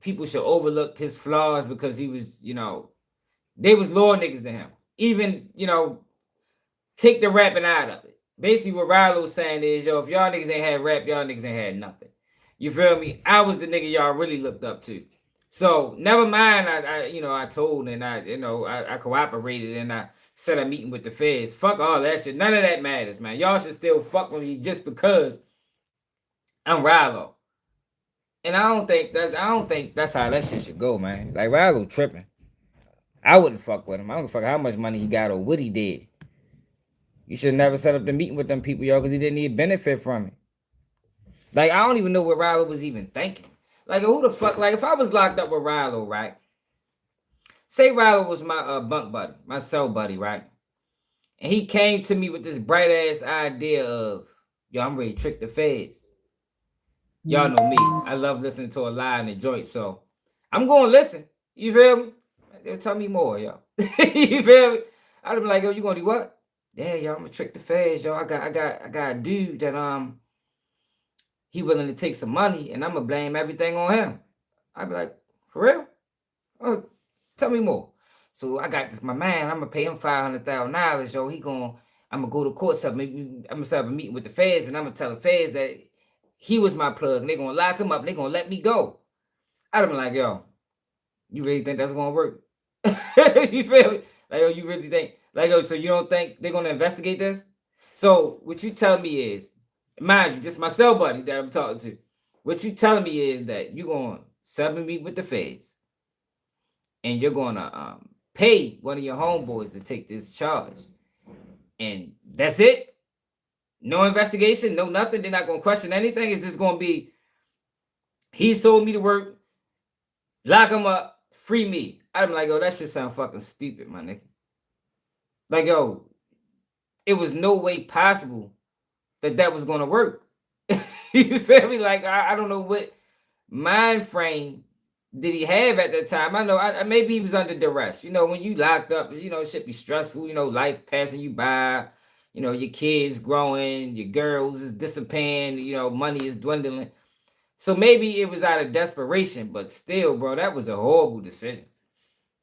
people should overlook his flaws because he was, they was low niggas to him. Even, take the rapping out of it. Basically, what Ralo's saying is, yo, if y'all niggas ain't had rap, y'all niggas ain't had nothing. You feel me? I was the nigga y'all really looked up to. So never mind. I told and I cooperated and I set a meeting with the feds. Fuck all that shit. None of that matters, man. Y'all should still fuck with me just because I'm Ralo. And I don't think that's how that shit should go, man. Like Ralo tripping. I wouldn't fuck with him. I don't fuck how much money he got or what he did. You should never set up the meeting with them people, y'all, because he didn't even benefit from it. Like, I don't even know what Ralo was even thinking. Like, who the fuck, like, if I was locked up with Ralo, right? Say Ralo was my bunk buddy, my cell buddy, right? And he came to me with this bright ass idea of, yo, I'm ready to trick the feds. Y'all know me. I love listening to a lie in the joint, so I'm going to listen. You feel me? They'll tell me more, yo. You feel me? I'd be like, yo, you going to do what? Yeah, yo, I'm gonna trick the feds, yo. I got a dude that he willing to take some money, and I'm gonna blame everything on him. I'd be like, for real? Oh, tell me more. So I got this my man. I'm gonna pay him $500,000, yo. I'm gonna go to court. Maybe I'm gonna set up a meeting with the feds, and I'm gonna tell the feds that he was my plug, and they're gonna lock him up. And they're gonna let me go. I'd be like, yo, you really think that's gonna work? You feel me? Like, yo, you really think? Like, yo, so you don't think they're gonna investigate this? So what you tell me is, mind you, just my cell buddy that I'm talking to. What you telling me is that you're gonna sub me with the feds, and you're gonna pay one of your homeboys to take this charge, and that's it. No investigation, no nothing. They're not gonna question anything. It's just gonna be he sold me to work, lock him up, free me. I'm like, yo, that shit sound fucking stupid, my nigga. Like, yo, it was no way possible that was gonna work. You feel me? Like, I don't know what mind frame did he have at that time. I know maybe he was under duress. When you locked up, it should be stressful. Life passing you by. Your kids growing, your girls is dissipating. Money is dwindling. So maybe it was out of desperation, but still, bro, that was a horrible decision.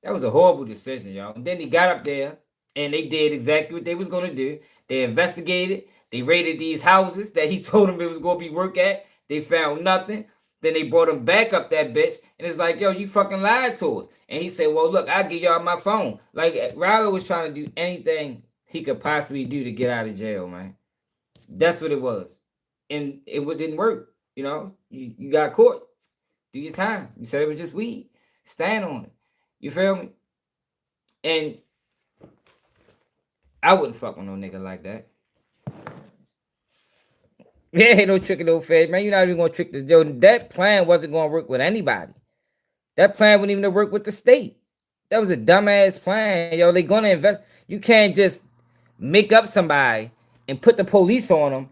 That was a horrible decision, y'all. And then he got up there and they did exactly what they was gonna do. They investigated. They raided these houses that he told them it was gonna be work at. They found nothing. Then they brought him back up that bitch, and it's like, yo, you fucking lied to us. And he said, well, look, I'll give y'all my phone. Like, Ralo was trying to do anything he could possibly do to get out of jail, man. That's what it was. And it didn't work. You got caught. Do your time. You said it was just weed. Stand on it. You feel me? And I wouldn't fuck with no nigga like that. Yeah, ain't no tricking no feds, man. You're not even gonna trick this Joe. That plan wasn't gonna work with anybody. That plan wouldn't even work with the state. That was a dumbass plan, yo. They gonna invest. You can't just make up somebody and put the police on them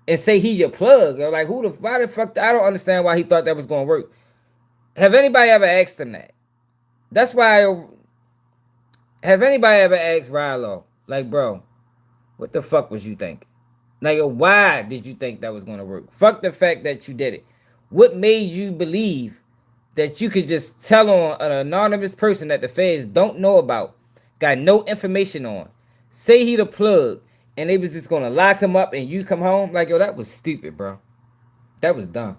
and say he your plug. Yo. Like, why the fuck? I don't understand why he thought that was gonna work. Have anybody ever asked him that? That's why. Have anybody ever asked Ralo, like, bro, what the fuck was you thinking? Like, why did you think that was gonna work? Fuck the fact that you did it. What made you believe that you could just tell on an anonymous person that the feds don't know about, got no information on. Say he the plug, and they was just gonna lock him up and you come home? Like, yo, that was stupid, bro. That was dumb.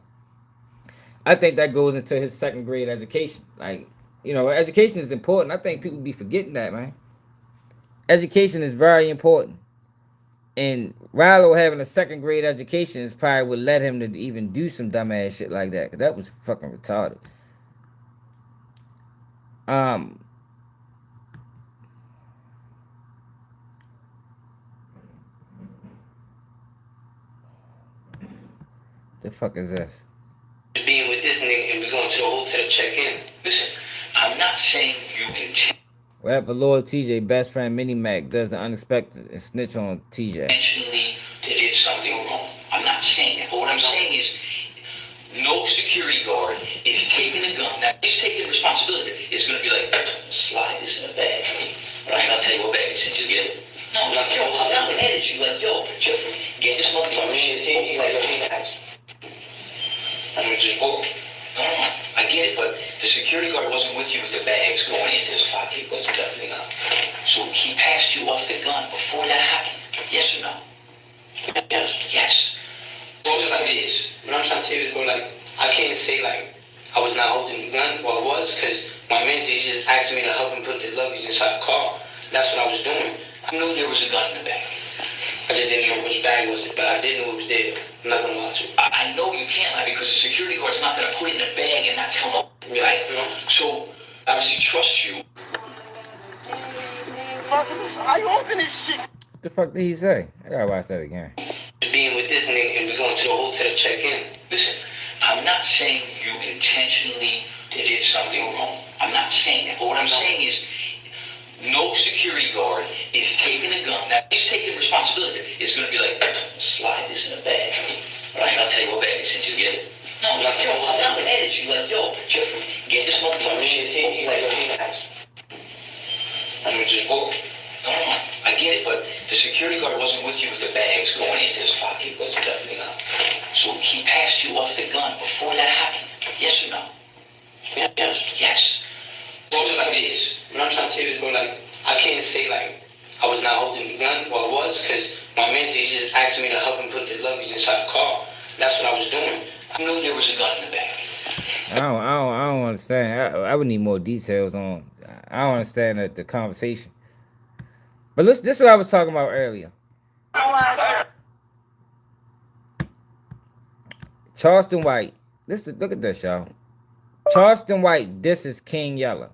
I think that goes into his second grade education. Like, you know, education is important. I think people be forgetting that, man. Education is very important. And Ralo having a second grade education is probably what led him to even do some dumbass shit like that. Cause that was fucking retarded. The fuck is this? Being with this nigga and we going to the hotel check in. Listen, I'm not saying you can Rapper Lord TJ, best friend Mini Mac, does the unexpected and snitch on TJ. intentionally did something wrong. I'm not saying that. But what I'm saying is no security guard is taking a gun. Now, he's taking responsibility. It's going to be like, slide this in a bag. Right? I'll tell you what bag it is. Just get it. No, like, yo, I'm not going to edit you. Like, yo, Jeffrey, get this motherfucker. He's like, yo, he has. I'm going to just go. No, I get it, but the security guard wasn't with you with the bags going into his pocket. Was definitely not. So he passed you off the gun before that happened. Yes or no? Yes. Yes. Well, just like this. What I'm trying to say is, bro, like, I can't say, like, I was not holding the gun. Well, I was, because my mentee just asked me to help him put the luggage inside the car. That's what I was doing. I knew there was a gun in the bag. I just didn't know which bag was it, but I did know it was there. I'm not gonna lie to you. I know you can't lie because the security guard's not gonna put it in the bag and not tell them. Right? So, obviously, trust you. How you open this shit? What the fuck did he say? I gotta watch that again. Being with this nigga and we going to the hotel check in. Listen, I'm not saying you intentionally did something wrong. I'm not saying that. But what I'm saying is no security guard is taking a gun. Now, he's taking responsibility. It's going to be like, slide this in a bag. Right? I'll tell you what bag it is. Just get it. No, like, yo, I'm not going to edit you. Like, yo, Jeffrey, get this motherfucker. He's like, yo, he has. I'm going to just go. No, I get it, but the security guard wasn't with you with the bags going into his pocket. Was definitely not. So he passed you off the gun before that happened. Yes or no? Yes. Yes. Well, just like this. What I'm trying to say is, bro, like, I can't say, like, I was not holding the gun. Well, I was, because my mentee just asked me to help him put the luggage inside the car. That's what I was doing. I knew there was a gun in the bag. I don't understand. I would need more details on. I don't understand the conversation. But this is what I was talking about earlier. Charleston White. Look at this, y'all. Charleston White, this is King Yellow.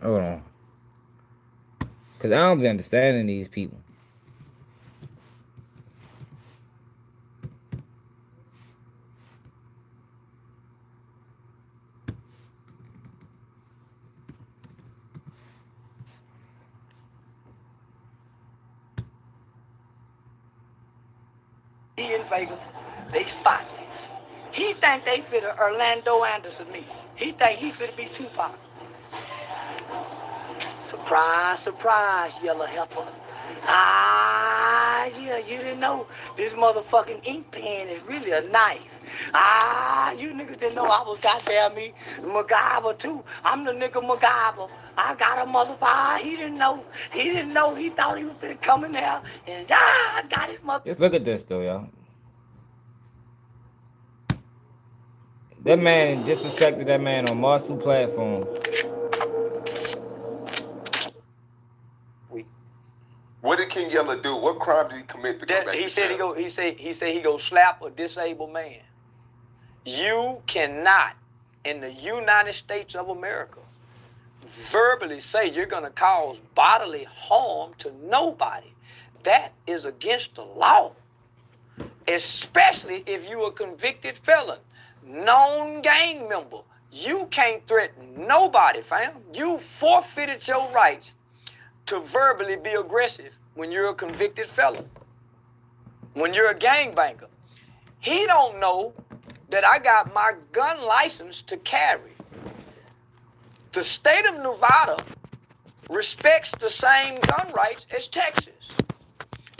Hold on. Because I don't be understanding these people. He in Vegas, they spot him. He think they fit Orlando Anderson me. He think he fit be Tupac. Surprise, surprise, yellow heifer. Ah, yeah, you didn't know this motherfucking ink pen is really a knife. Ah, you niggas didn't know I was goddamn me MacGyver too. I'm the nigga MacGyver. I got a motherfucker. He didn't know. He thought he was finna come in there and I got his mother. Just look at this though, y'all. That man disrespected that man on multiple platforms. What did King Yella do? What crime did he commit to come back? He said he go slap a disabled man. You cannot, in the United States of America, verbally say you're gonna cause bodily harm to nobody. That is against the law. Especially if you're a convicted felon, known gang member. You can't threaten nobody, fam. You forfeited your rights to verbally be aggressive when you're a convicted felon. When you're a gangbanger. He don't know that I got my gun license to carry. The state of Nevada respects the same gun rights as Texas.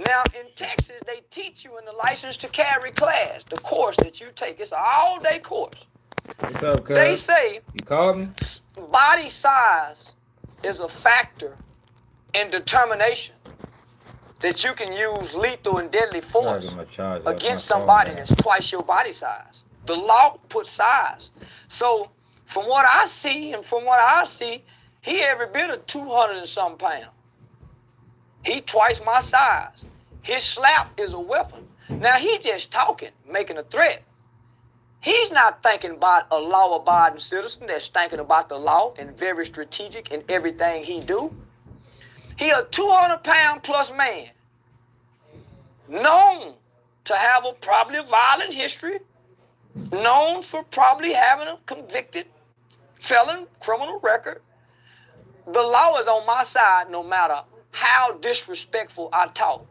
Now, in Texas, they teach you in the license to carry class, the course that you take. It's an all-day course. What's up, cuz? They say you called me? Body size is a factor in determination that you can use lethal and deadly force against somebody that's twice your body size. The law puts size. So from what I see, he every bit of 200 and something pounds. He twice my size. His slap is a weapon. Now he just talking, making a threat. He's not thinking about a law-abiding citizen that's thinking about the law and very strategic in everything he do. He a 200-pound plus man, known to have a probably violent history, known for probably having a convicted felon criminal record. The law is on my side no matter how disrespectful I talk.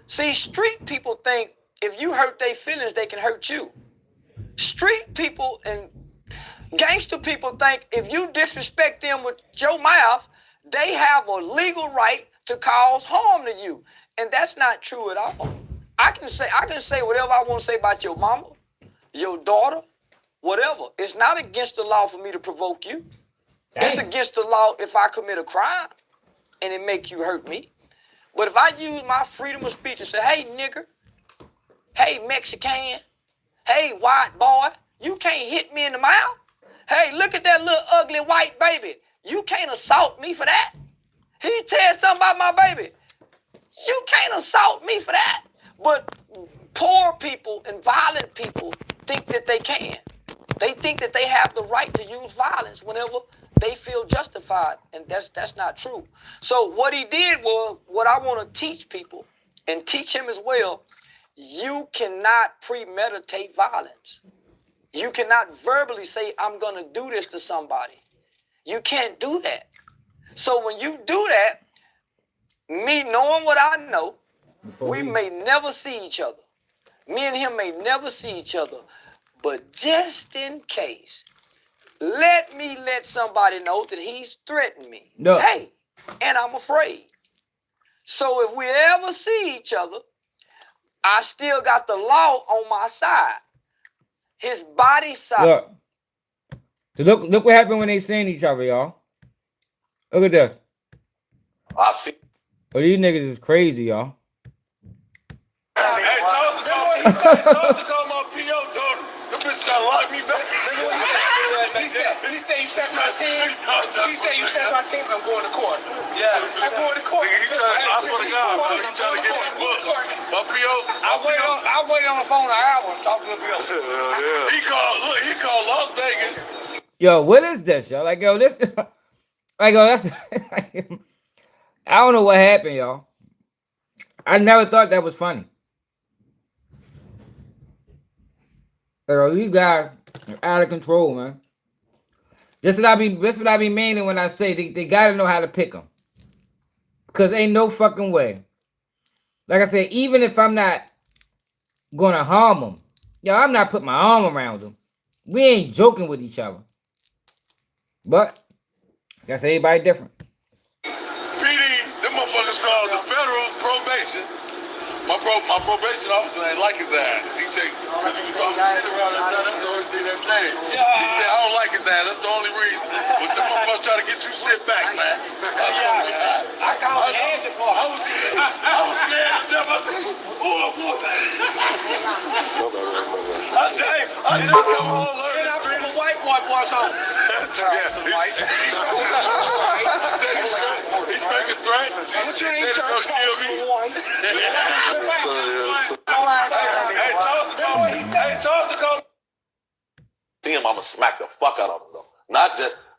See, street people think if you hurt their feelings, they can hurt you. Street people and gangster people think if you disrespect them with your mouth, they have a legal right to cause harm to you. And that's not true at all. I can say whatever I want to say about your mama, your daughter, whatever. It's not against the law for me to provoke you. Dang. It's against the law if I commit a crime and it make you hurt me. But if I use my freedom of speech and say, hey, nigger, hey, Mexican, hey, white boy, you can't hit me in the mouth. Hey, look at that little ugly white baby. You can't assault me for that. He said something about my baby. You can't assault me for that. But poor people and violent people think that they can. They think that they have the right to use violence whenever they feel justified, and that's not true. So what he did was what I want to teach people and teach him as well. You cannot premeditate violence. You cannot verbally say, I'm going to do this to somebody. You can't do that. So when you do that, me knowing what I know, we may never see each other. Me and him may never see each other. But just in case, let me let somebody know that he's threatened me. No. Hey, and I'm afraid. So if we ever see each other, I still got the law on my side. His body side. Look. So look what happened when they seen each other, y'all. Look at this. I see. Oh, these niggas is crazy, y'all. Hey, Charles to call my P.O. told him. The bitch trying to lock me back. He said you stepped my team. He said you stepped my team. I'm going to court. Yeah, I'm going to court. I swear to God, bro, he trying to get me booked. My P.O. I waited on the phone an hour and talked to the P.O. Yeah. He called Las Vegas. Yo, what is this, y'all? Like, yo, this, like, yo, that's, I don't know what happened, y'all. I never thought that was funny. Yo, these guys are out of control, man. This what I be meaning when I say they gotta know how to pick them. Because ain't no fucking way. Like I said, even if I'm not gonna harm them, yo, I'm not putting my arm around them. We ain't joking with each other. But that's everybody different. PD, them motherfuckers called the federal probation. My probation officer ain't like his ass. He said, because he was talking shit around his ass, that's the only thing they're saying. He said, I don't like his ass, that's the only reason. But them motherfuckers trying to get you sit back, man. I called Andy for I was scared to death. I said, oh, boy. I just come home, learn I bring a white boy voice on. He's making threats. He said he's gonna kill me. Hey, Charles to call. See him, I'ma smack the fuck out of him though.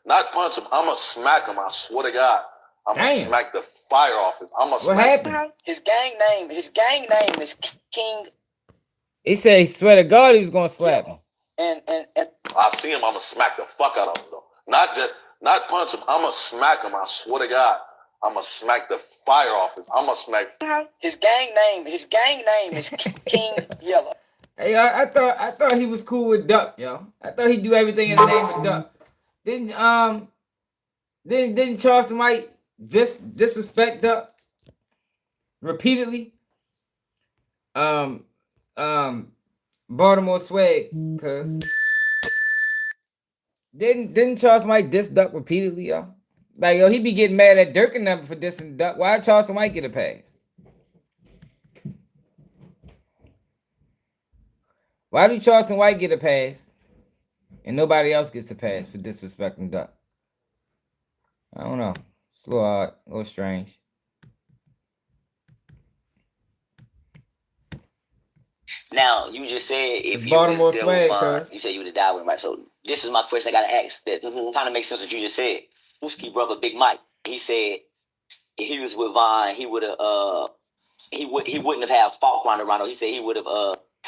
Not punch him. I'ma smack him. I swear to God. I'ma smack the fire off him. What happened? His gang name is King. He said he swear to God he was gonna slap him. And I see him, I'ma smack the fuck out of him though. Not punch him. I'ma smack him. I swear to God. I'ma smack the fire off him. I'ma smack. His gang name is King Yellow. Hey, I thought he was cool with Duck, yo. I thought he'd do everything in the name of Duck. Didn't Charleston White disrespect Duck repeatedly? Baltimore swag, cause didn't Charleston White diss Duck repeatedly, yo? Like, yo, he be getting mad at Dirk and them for dissing Duck. Why did Charleston White get a pass? Why do Charleston White get a pass and nobody else gets a pass for disrespecting Duck? I don't know. It's a little odd, a little strange. Now, you just said if It's you Baltimore was dealing with swag, Vaughn, cuz. you said you would have died with him, right? So this is my question I gotta ask that kind of makes sense what you just said. Wooski brother Big Mike, he said if he was with Vaughn, he would have he wouldn't have had fault Ronda Rondo. He said he would have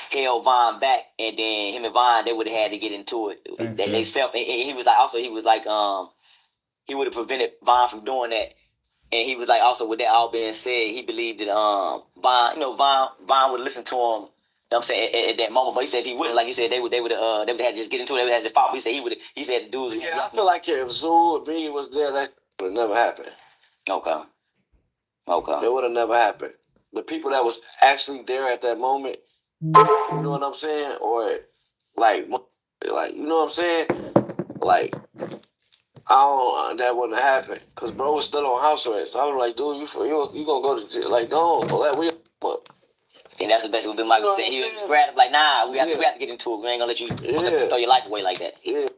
held Vaughn back, and then him and Vaughn, they would have had to get into it. They self, and he was like he would have prevented Vaughn from doing that. And he was like, also with that all being said, he believed that Vaughn would listen to him. You know what I'm saying at that moment, but he said he wouldn't. Like he said, they would have had to just get into it. They would have had to fight. But he said he said the dudes. Yeah, I feel like if Zoo or B was there, that would have never happened. Okay. It would have never happened. The people that was actually there at that moment, you know what I'm saying, or like you know what I'm saying, like. That wouldn't have happened because bro was still on house arrest. I was like, dude, you gonna go to jail? Like, don't let we up. And that's the best what Big Mike was saying. He was grabbed him like, nah, we have to get into it. We ain't gonna let you throw your life away like that. Yeah.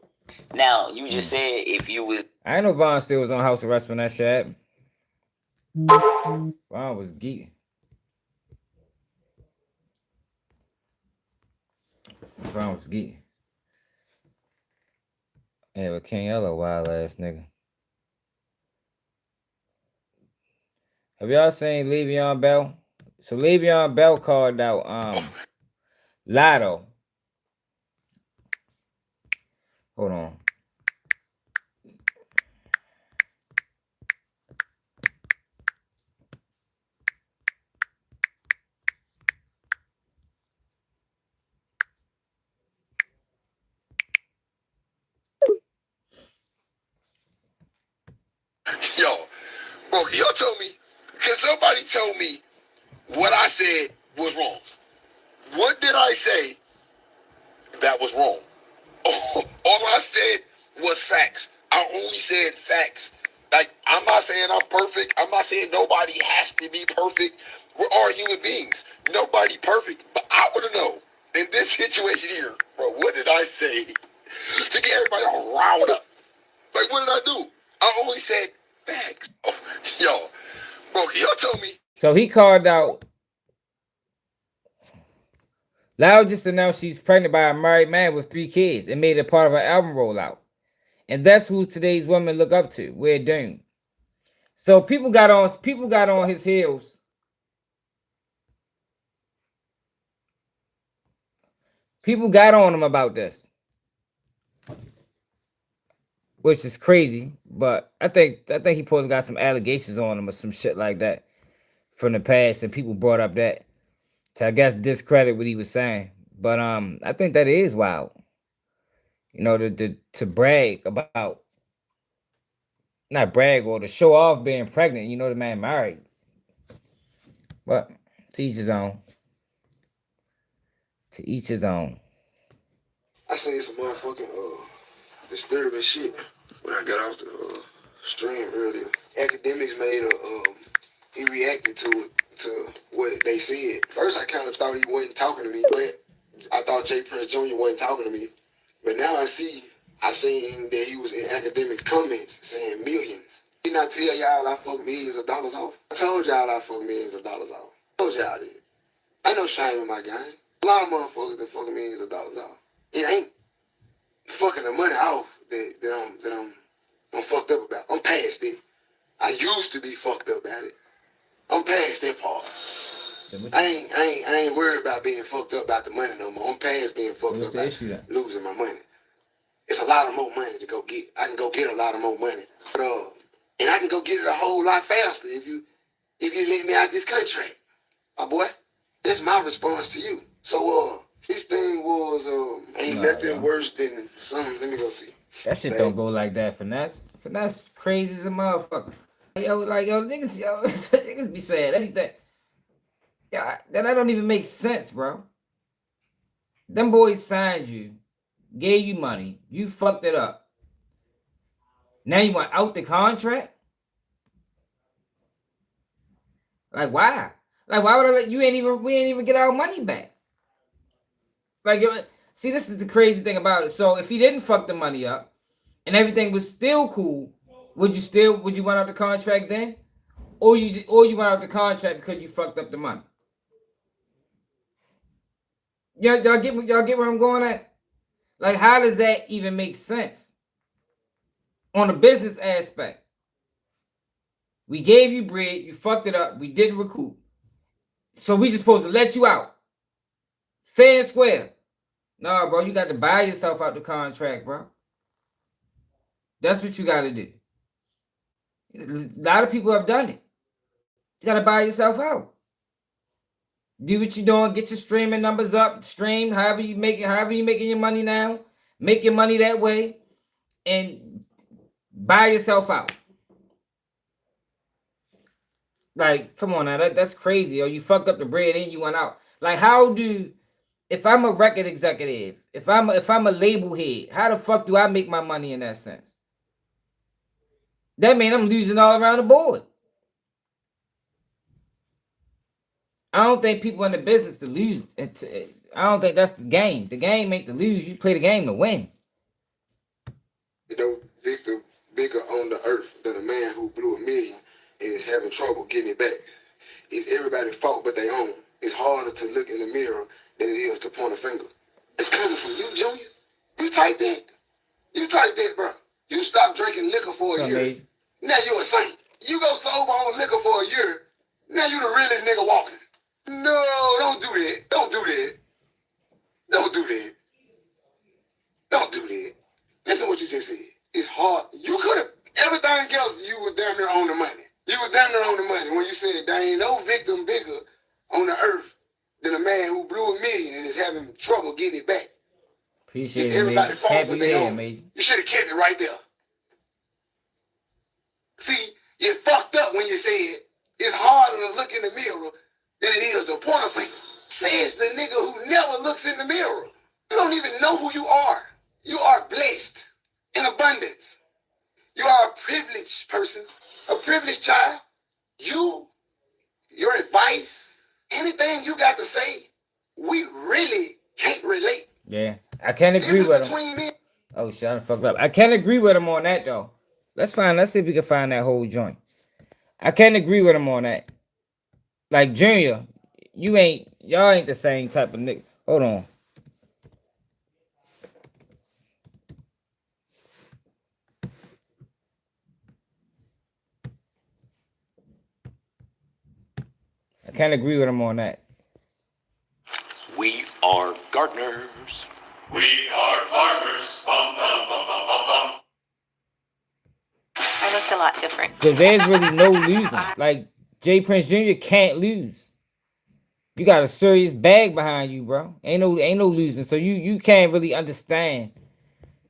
Now you just said if you was. I know Vaughn still was on house arrest when that shit happened. Vaughn was geeking. Vaughn was geeking. Yeah, but King Yellow, wild ass nigga. Have y'all seen Le'Veon Bell? So Le'Veon Bell called out Ralo. Hold on. Yo, bro, can y'all tell me? Can somebody tell me what I said was wrong? What did I say that was wrong? All I said was facts. I only said facts. Like, I'm not saying I'm perfect. I'm not saying nobody has to be perfect. We're all human beings. Nobody perfect. But I want to know, in this situation here, bro, what did I say to get everybody all riled up? Like, what did I do? I only said facts. Oh, yo, bro, can y'all tell me? So he called out. Loud just announced she's pregnant by a married man with 3 kids and made it part of her album rollout. And that's who today's women look up to. We're doomed. So people got on his heels. People got on him about this. Which is crazy. But I think he probably got some allegations on him or some shit like that from the past, and people brought up that to, I guess, discredit what he was saying. But I think that is wild. You know, to brag about, not brag or to show off being pregnant. You know, the man married. But to each his own. To each his own. I seen some motherfucking disturbing shit when I got off the stream earlier. Academics made he reacted to it, to what they said. First, I kind of thought he wasn't talking to me, but I thought Jay Prince Jr. wasn't talking to me. But now I seen that he was in academic comments saying millions. Didn't I tell y'all I fuck millions of dollars off? I told y'all I fuck millions of dollars off. I told y'all that. Ain't no shame in my game. A lot of motherfuckers that fuck millions of dollars off. It ain't fucking the money off that I'm fucked up about. I'm past it. I used to be fucked up about it. I'm past that part. I ain't worried about being fucked up about the money no more. I'm past being fucked up about losing my money. It's a lot of more money to go get. I can go get a lot of more money. But, and I can go get it a whole lot faster if you let me out this contract. My boy, that's my response to you. So His thing was ain't nothing worse than some. Let me go see. That shit don't go like that, Finesse. Finesse crazy as a motherfucker. Yo, niggas, niggas be saying anything. Yeah, that don't even make sense, bro. Them boys signed you, gave you money, you fucked it up. Now you want out the contract? Like why? Like why would I let you? We ain't even get our money back. Like, see, this is the crazy thing about it. So if he didn't fuck the money up and everything was still cool, would you want out the contract then? Or you want out the contract because you fucked up the money? Y'all get where I'm going at? Like, how does that even make sense? On a business aspect. We gave you bread, you fucked it up, we didn't recoup. So we just supposed to let you out. Fair and square. Nah, bro, you got to buy yourself out the contract, bro. That's what you got to do. A lot of people have done it. You got to buy yourself out. Do what you're doing. Get your streaming numbers up. Stream however you making your money now. Make your money that way. And buy yourself out. Like, come on now. That's crazy. Or you fucked up the bread and you went out. Like, if I'm a record executive, if I'm a label head, how the fuck do I make my money in that sense? That means I'm losing all around the board. I don't think people in the business to lose. I don't think that's the game. The game ain't to lose. You play the game to win. Victor bigger on the earth than a man who blew $1 million and is having trouble getting it back. It's everybody's fault but their own. It's harder to look in the mirror than it is to point a finger. It's coming from you, Junior. You type that. You type that, bro. You stop drinking liquor for a year. Now you a saint. You go sober on liquor for a year. Now you the realest nigga walking. No, don't do that. Don't do that. Don't do that. Don't do that. Listen what you just said. It's hard. You could have, everything else, you were damn near on the money. You were damn near on the money when you said there ain't no victim bigger on the earth than a man who blew $1 million and is having trouble getting it back. Appreciate it, man. Happy to hear, man. You should have kept it right there. See, you fucked up when you said it's harder to look in the mirror than it is to point a finger. Says the nigga who never looks in the mirror. You don't even know who you are. You are blessed in abundance. You are a privileged person, a privileged child. Your advice, anything you got to say, we really can't relate. Yeah, I can't agree with him. Oh, shit, I fucked up. I can't agree with him on that, though. Let's see if we can find that whole joint. I can't agree with him on that. Like, Junior, y'all ain't the same type of nigga. Hold on. I can't agree with him on that. We are gardeners. We are farmers. Bum, bum, bum, bum, bum, bum. I looked a lot different. Because there's really no losing. Like, J. Prince Jr. can't lose. You got a serious bag behind you, bro. Ain't no losing. So you can't really understand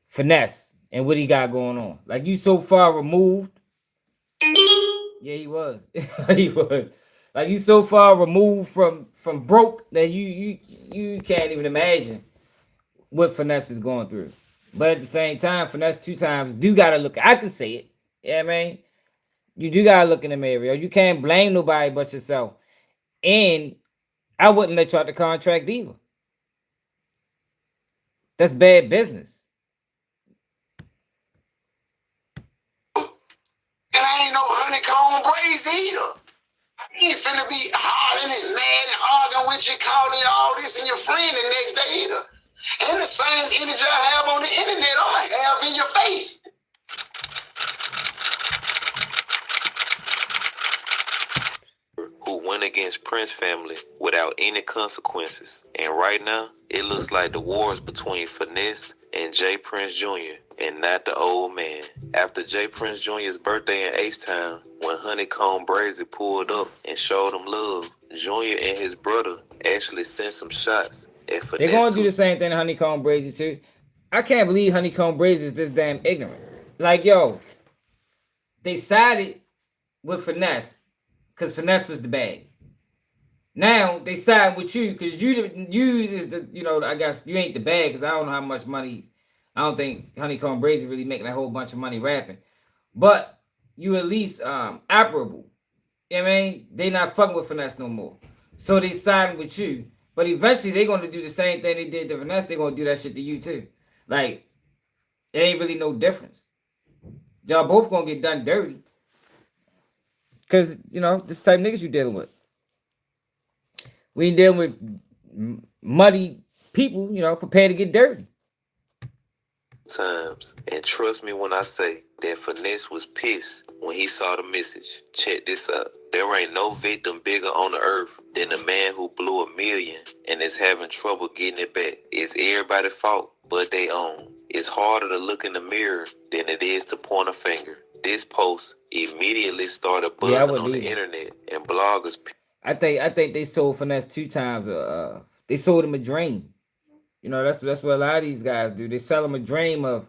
Finesse and what he got going on. Like, you so far removed. Yeah, he was. He was. Like, you so far removed from broke that you can't even imagine what Finesse is going through. But at the same time, Finesse 2 times do gotta look. I can say it. Yeah, man. You do gotta look in the mirror. You can't blame nobody but yourself. And I wouldn't let you out the contract either. That's bad business. And I ain't no honeycomb braids either. You ain't finna be hollering and mad and arguing with you, calling all this and your friend the next day either. And the same energy I have on the internet, I'm gonna have in your face. Who went against Prince family without any consequences. And right now, it looks like the war is between Finesse and J. Prince Jr. and not the old man. After J. Prince Jr.'s birthday in H-Town, when Honeycomb Brazy pulled up and showed him love, Jr. and his brother actually sent some shots that They're gonna Finesse do the same thing to Honeycomb Brazy too. I can't believe Honeycomb Brazy is this damn ignorant. Like, yo, they sided with Finesse because Finesse was the bag. Now they side with you because you is the, you know, I guess you ain't the bag because I don't know how much money. I don't think Honeycomb Brazy really making a whole bunch of money rapping, but you at least operable. You know what I mean? They not fucking with Finesse no more, so they siding with you. But eventually they gonna do the same thing they did to Finesse. They gonna do that shit to you too. Like, it ain't really no difference. Y'all both gonna get done dirty. Cause you know this type of niggas you dealing with. We ain't dealing with muddy people, you know, prepared to get dirty. times. And trust me when I say that Finesse was pissed when he saw the message. Check this out. There ain't no victim bigger on the earth than the man who blew $1 million and is having trouble getting it back. It's everybody's fault but they own. It's harder to look in the mirror than it is to point a finger. This post immediately started buzzing on the internet and bloggers. I think they sold Finesse 2 times. They sold him a dream. You know, that's what a lot of these guys do. They sell him a dream of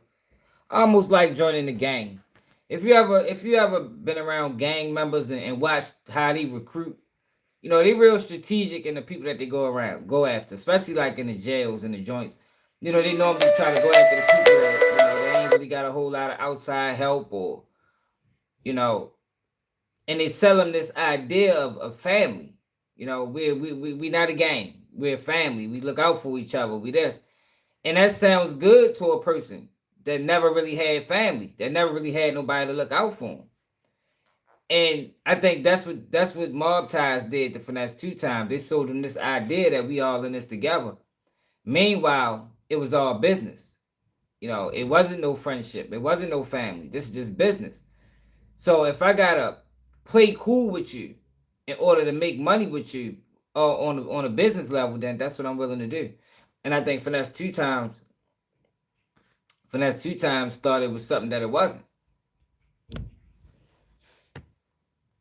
almost like joining the gang. If you ever been around gang members and watched how they recruit, you know, they real strategic in the people that they go after, especially like in the jails and the joints. You know, they normally try to go after the people that, you know, they ain't really got a whole lot of outside help, or, you know, and they sell them this idea of family. You know, we not a gang. We're a family. We look out for each other. We this. And that sounds good to a person that never really had family, that never really had nobody to look out for them. And I think that's what Mob Ties did to Finesse 2 times. They sold them this idea that we all in this together. Meanwhile, it was all business. You know, it wasn't no friendship. It wasn't no family. This is just business. So if I gotta play cool with you in order to make money with you on a business level, then that's what I'm willing to do. And I think Finesse 2 times started with something that it wasn't.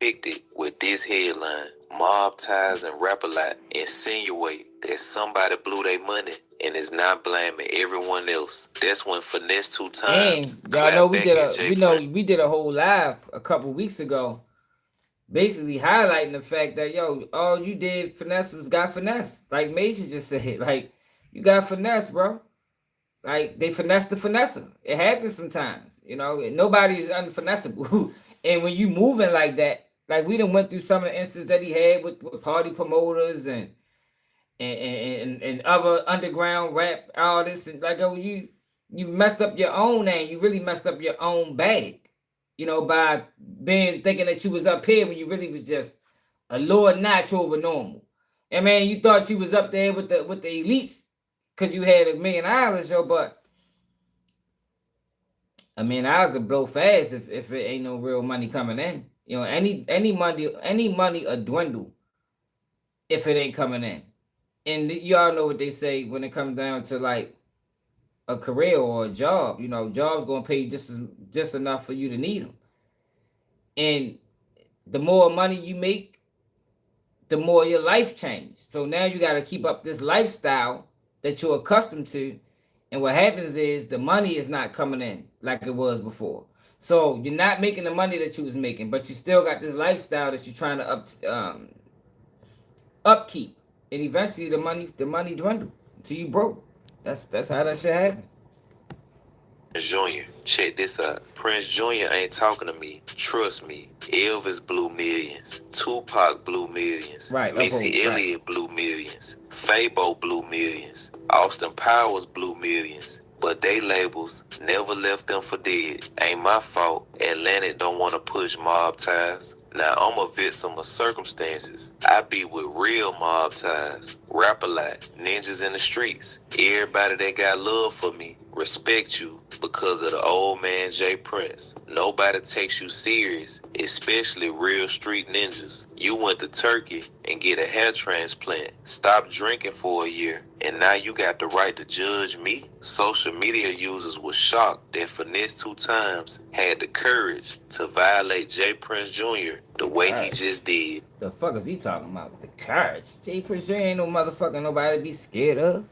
Depicted with this headline: Mob Ties and Rap-A-Lot insinuate that somebody blew their money and is not blaming everyone else. That's when Finesse 2 times. And y'all know we did a whole live a couple weeks ago, basically highlighting the fact that, yo, all you did, Finesse, was got finesse. Like Major just said, like, you got finesse, bro. Like, they finesse the finesser. It happens sometimes, you know. Nobody is unfinessable. And when you moving like that, like we done went through some of the instances that he had with party promoters and other underground rap artists, and like, oh, you messed up your own name. You really messed up your own bag, you know, by thinking that you was up here when you really was just a lower notch over normal. And man, you thought you was up there with the elites because you had $1 million, yo, but $1 million will blow fast if it ain't no real money coming in. You know, any money will dwindle if it ain't coming in. And y'all know what they say when it comes down to like a career or a job. You know, jobs gonna pay you just enough for you to need them. And the more money you make, the more your life changes. So now you got to keep up this lifestyle that you're accustomed to. And what happens is the money is not coming in like it was before. So you're not making the money that you was making, but you still got this lifestyle that you're trying to upkeep. And eventually the money dwindle until you broke. That's how that shit happen. Jr. Check this out. Prince Jr. ain't talking to me. Trust me. Elvis blew millions. Tupac blew millions. Right. Missy Elliott blew millions. Fabo blew millions. Austin Powers blew millions. But they labels never left them for dead. Ain't my fault Atlantic don't want to push Mob Ties. Now I'm a victim of circumstances. I be with real Mob Ties. Rap-A-Lot. Ninjas in the streets. Everybody that got love for me respect you because of the old man Jay Prince. Nobody takes you serious, especially real street ninjas. You went to Turkey and get a hair transplant, stopped drinking for a year, and now you got the right to judge me? Social media users were shocked that Finesse 2 times had the courage to violate Jay Prince Jr. the way he just did. The fuck is he talking about? The courage? Jay Prince Jr. ain't no motherfucker nobody to be scared of.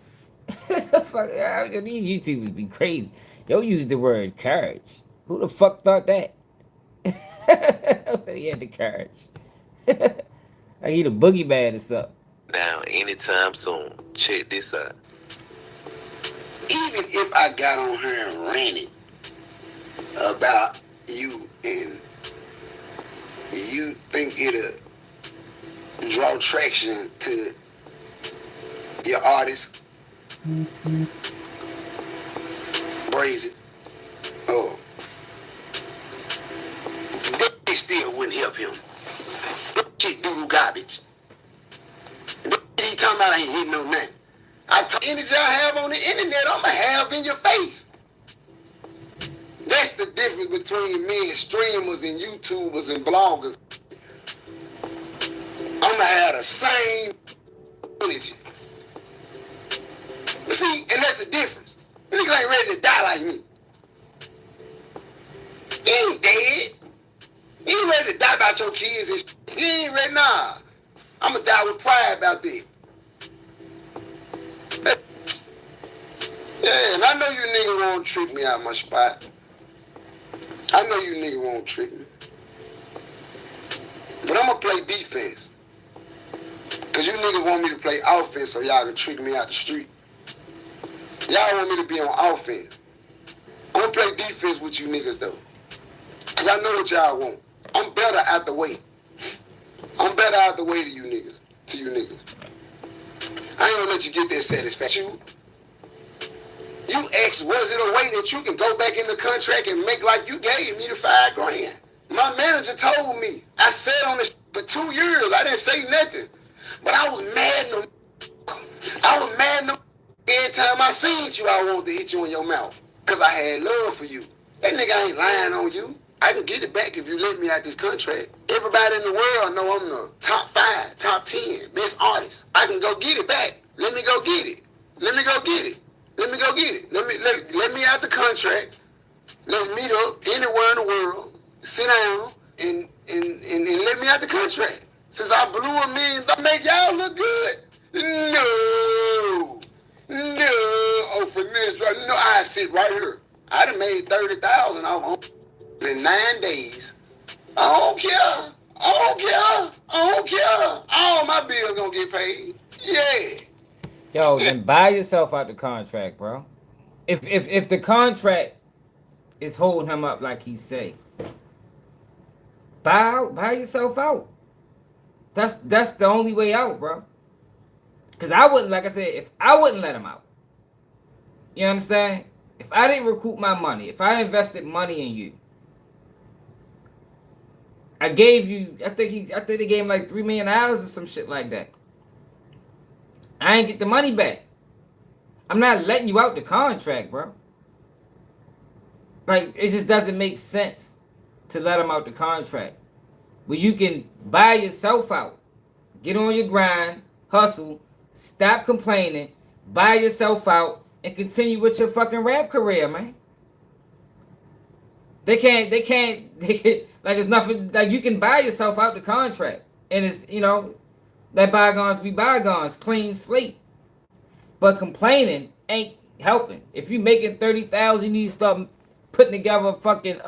These YouTubers be crazy. Yo, use the word courage. Who the fuck thought that? I said he had the courage. Like he the boogeyman or something. Now, anytime soon. Check this out. Even if I got on her and ranted about you and you think it'll draw traction to your artist, Braze it. Oh. They still wouldn't help him. That shit doo-doo garbage. He talking about I ain't hitting no nothing. The energy I have on the internet, I'ma have in your face. That's the difference between me and streamers and YouTubers and bloggers. I'ma have the same energy. See, and that's the difference. Niggas ain't ready to die like me. He ain't dead. He ain't ready to die about your kids and shit. He ain't ready, nah. I'ma die with pride about that. Yeah, and I know you niggas won't trick me out my spot. I know you niggas won't trick me. But I'ma play defense. Cause you niggas want me to play offense so y'all can trick me out the street. Y'all want me to be on offense. I'm gonna play defense with you niggas though. Cause I know what y'all want. I'm better out the way. I'm better out the way to you niggas. I ain't gonna let you get that satisfaction. You asked, was it a way that you can go back in the contract and make like you gave me the $5 grand? My manager told me. I sat on this for 2 years. I didn't say nothing. But I was mad at them. Every time I seen you, I wanted to hit you in your mouth. Cause I had love for you. That nigga ain't lying on you. I can get it back if you let me out this contract. Everybody in the world know I'm the top 5, top 10 best artist. I can go get it back. Let me go get it. Let me go get it. Let me out the contract. Let's meet up anywhere in the world. Sit down and let me out the contract. Since I blew $1 million, make y'all look good. No. Oh, for this, right? No, I sit right here. I done made 30,000 off in 9 days. I don't care. All my bills gonna get paid. Yeah. Yo, then buy yourself out the contract, bro. If the contract is holding him up like he say, buy yourself out. That's the only way out, bro. Cause I wouldn't, like I said, if I wouldn't let him out. You understand? If I didn't recoup my money, if I invested money in you, I gave you, I think they gave him like $3 million or some shit like that. I ain't get the money back. I'm not letting you out the contract, bro. Like, it just doesn't make sense to let him out the contract. Where you can buy yourself out. Get on your grind, hustle, stop complaining, buy yourself out, and continue with your fucking rap career, man. They can't, like it's nothing, like you can buy yourself out the contract. And it's, let bygones be bygones, clean slate. But complaining ain't helping. If you making 30,000, you need to start putting together a fucking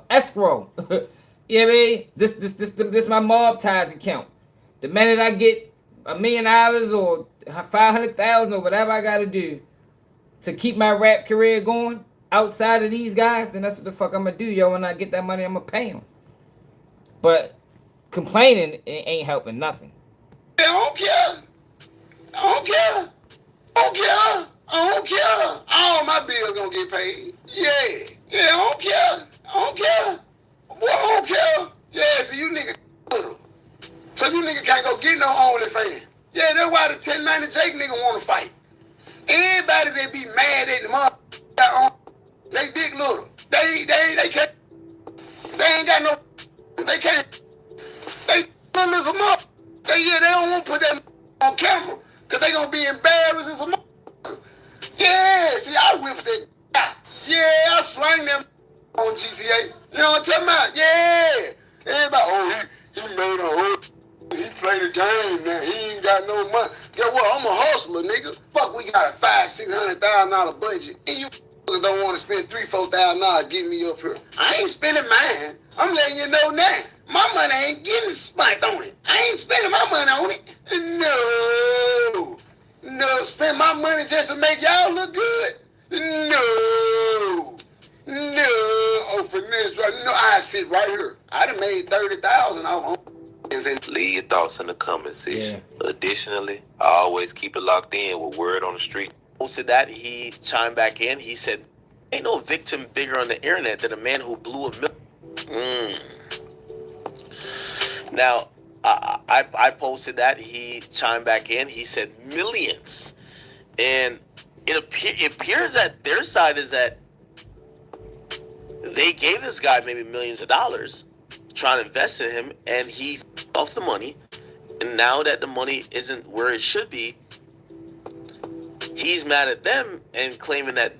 escrow. You know what I mean? This my mob ties account. The minute I get $1 million or 500,000 or whatever I gotta do to keep my rap career going outside of these guys, then that's what the fuck I'm gonna do, yo. When I get that money, I'm gonna pay them. But complaining ain't helping nothing. I don't care. All my bills gonna get paid. Yeah, I don't care. Boy, I don't care. Yeah, so you niggas little. So you niggas can't go get no OnlyFans. Yeah, that's why the 1090 Jake nigga wanna fight. Anybody that be mad at the mother, they dick little. They can't. They ain't got no. They can't. They little as a mother. They don't want to put that on camera because they gonna be embarrassed as a mother. Yeah, see, I whipped that. Yeah, I slang them on GTA. You know what I'm talking about? Yeah. Everybody, he made a whole He play the game now. He ain't got no money. Guess what? I'm a hustler, nigga. Fuck, we got a $500,000-$600,000 budget, and you don't want to spend $3,000-$4,000 getting me up here. I ain't spending mine. I'm letting you know now. My money ain't getting spent on it. I ain't spending my money on it. No, spend my money just to make y'all look good. No. Oh, finesse, no, I sit right here. I done made 30,000 off. Leave your thoughts in the comment section. Yeah. Additionally, I always keep it locked in with word on the street. Posted that, he chimed back in. He said, "Ain't no victim bigger on the internet than a man who blew a million." Now, I posted that. He chimed back in. He said millions. And it appears that their side is that they gave this guy maybe millions of dollars trying to invest in him, and he off the money. And now that the money isn't where it should be, he's mad at them and claiming that,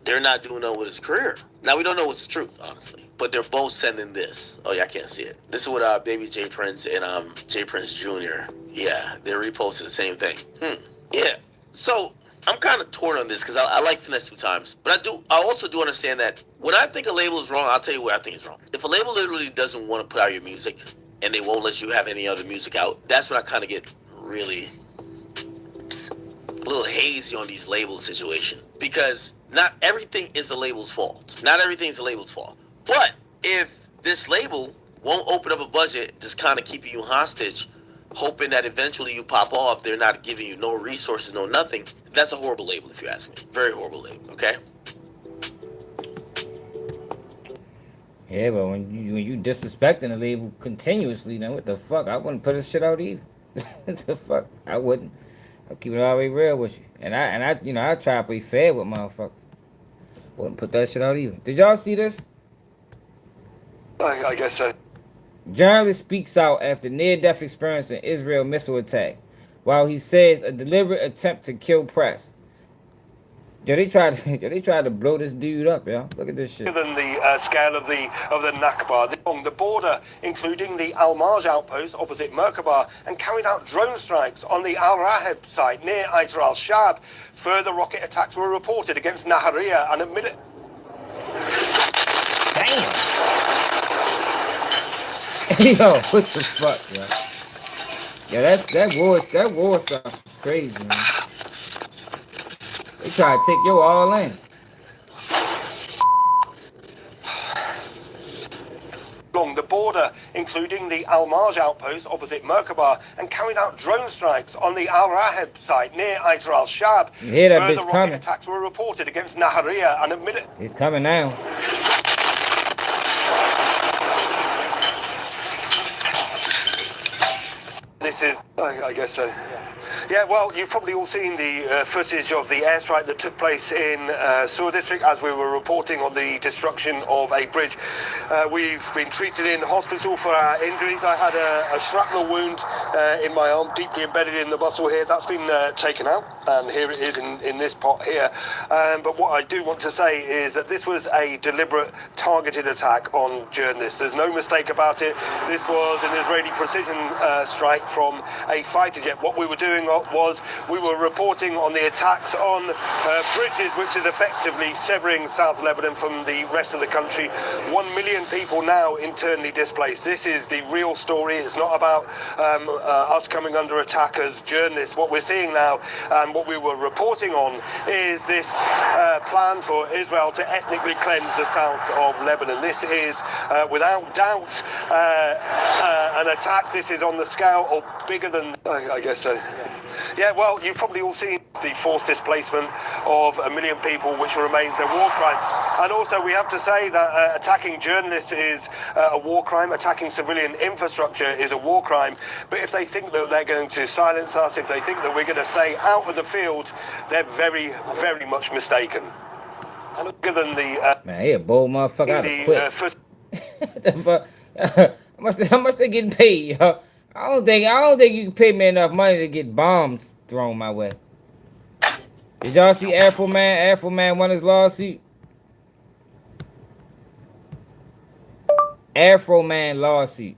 they're not doing well with his career. Now, we don't know what's the truth, honestly, but they're both sending this. Oh, yeah, I can't see it. This is what Baby J Prince and J Prince Jr. Yeah, they reposted the same thing. Yeah, so I'm kind of torn on this because I like Finesse 2 Times, but I also do understand that when I think a label is wrong, I'll tell you what I think is wrong. If a label literally doesn't want to put out your music and they won't let you have any other music out, that's when I kind of get really a little hazy on these label situation, because not everything is the label's fault. Not everything is the label's fault. But if this label won't open up a budget, just kind of keeping you hostage, hoping that eventually you pop off, they're not giving you no resources, no nothing, that's a horrible label if you ask me. Very horrible label, okay? Yeah, but when you disrespecting the label continuously, then what the fuck? I wouldn't put this shit out either. What the fuck? I wouldn't. I'll keep it all the way real with you. And I try to be fair with motherfuckers. Wouldn't put that shit out either. Did y'all see this? I guess so. Journalist speaks out after near-death experience in Israel missile attack, while he says a deliberate attempt to kill press. Yo, they tried to blow this dude up, yo. Look at this shit. Than the scale of the Nakba, along the border, including the Al-Marj outpost opposite Merkaba, and carried out drone strikes on the Al-Raheb site near Aitar al-Shab. Further rocket attacks were reported against Nahariya and a minute. Damn. Yo, what the fuck, yo? Yo, that war stuff is crazy, man. They try to take you all in. Along the border, including the Al-Marj outpost opposite Merkaba, and carried out drone strikes on the Al-Raheb site near Aitar al-Shab. You hear that Further bitch rocket coming. attacks were reported against Nahariya and a minute. He's coming now. This is, I guess so. Yeah, well, you've probably all seen the footage of the airstrike that took place in Sur District as we were reporting on the destruction of a bridge. We've been treated in hospital for our injuries. I had a shrapnel wound in my arm, deeply embedded in the muscle here. That's been taken out, and here it is in this pot here. But what I do want to say is that this was a deliberate, targeted attack on journalists. There's no mistake about it. This was an Israeli precision strike from a fighter jet. What we were doing was we were reporting on the attacks on bridges, which is effectively severing South Lebanon from the rest of the country. 1 million people now internally displaced. This is the real story. It's not about us coming under attack as journalists. What we're seeing now and what we were reporting on is this plan for Israel to ethnically cleanse the south of Lebanon. This is without doubt an attack. This is on the scale of bigger than, I guess so. Yeah, well, you've probably all seen the forced displacement of 1 million people, which remains a war crime. And also, we have to say that attacking journalists is a war crime. Attacking civilian infrastructure is a war crime. But if they think that they're going to silence us, if they think that we're going to stay out of the field, they're very, very much mistaken. And other than the man, he a bold motherfucker. I'd quit. What the fuck? How much they getting paid, yo? I don't think you can pay me enough money to get bombs thrown my way. Did y'all see Afro Man? Afro Man won his lawsuit. Afro Man lawsuit.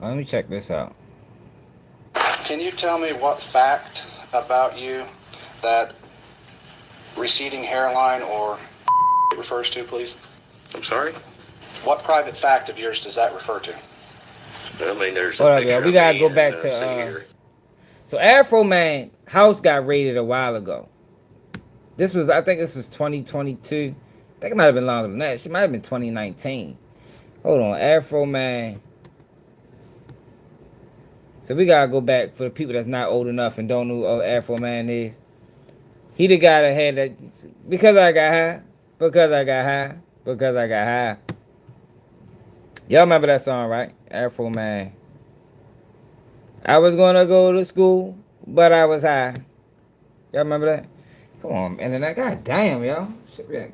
Let me check this out. Can you tell me what fact about you that receding hairline or refers to, please? I'm sorry? What private fact of yours does that refer to? I mean, there's a Hold up, picture y'all. We of gotta me go and, back to Senator. so Afro Man house got raided a while ago. I think this was 2022. I think it might have been longer than that. She might have been 2019. Hold on, Afro Man. So we gotta go back for the people that's not old enough and don't know who Afro Man is. He the guy that had that because I got high, because I got high, because I got high. Y'all remember that song, right? Afro Man. I was gonna go to school, but I was high. Y'all remember that? Come on, man. And that god damn, y'all. Shit be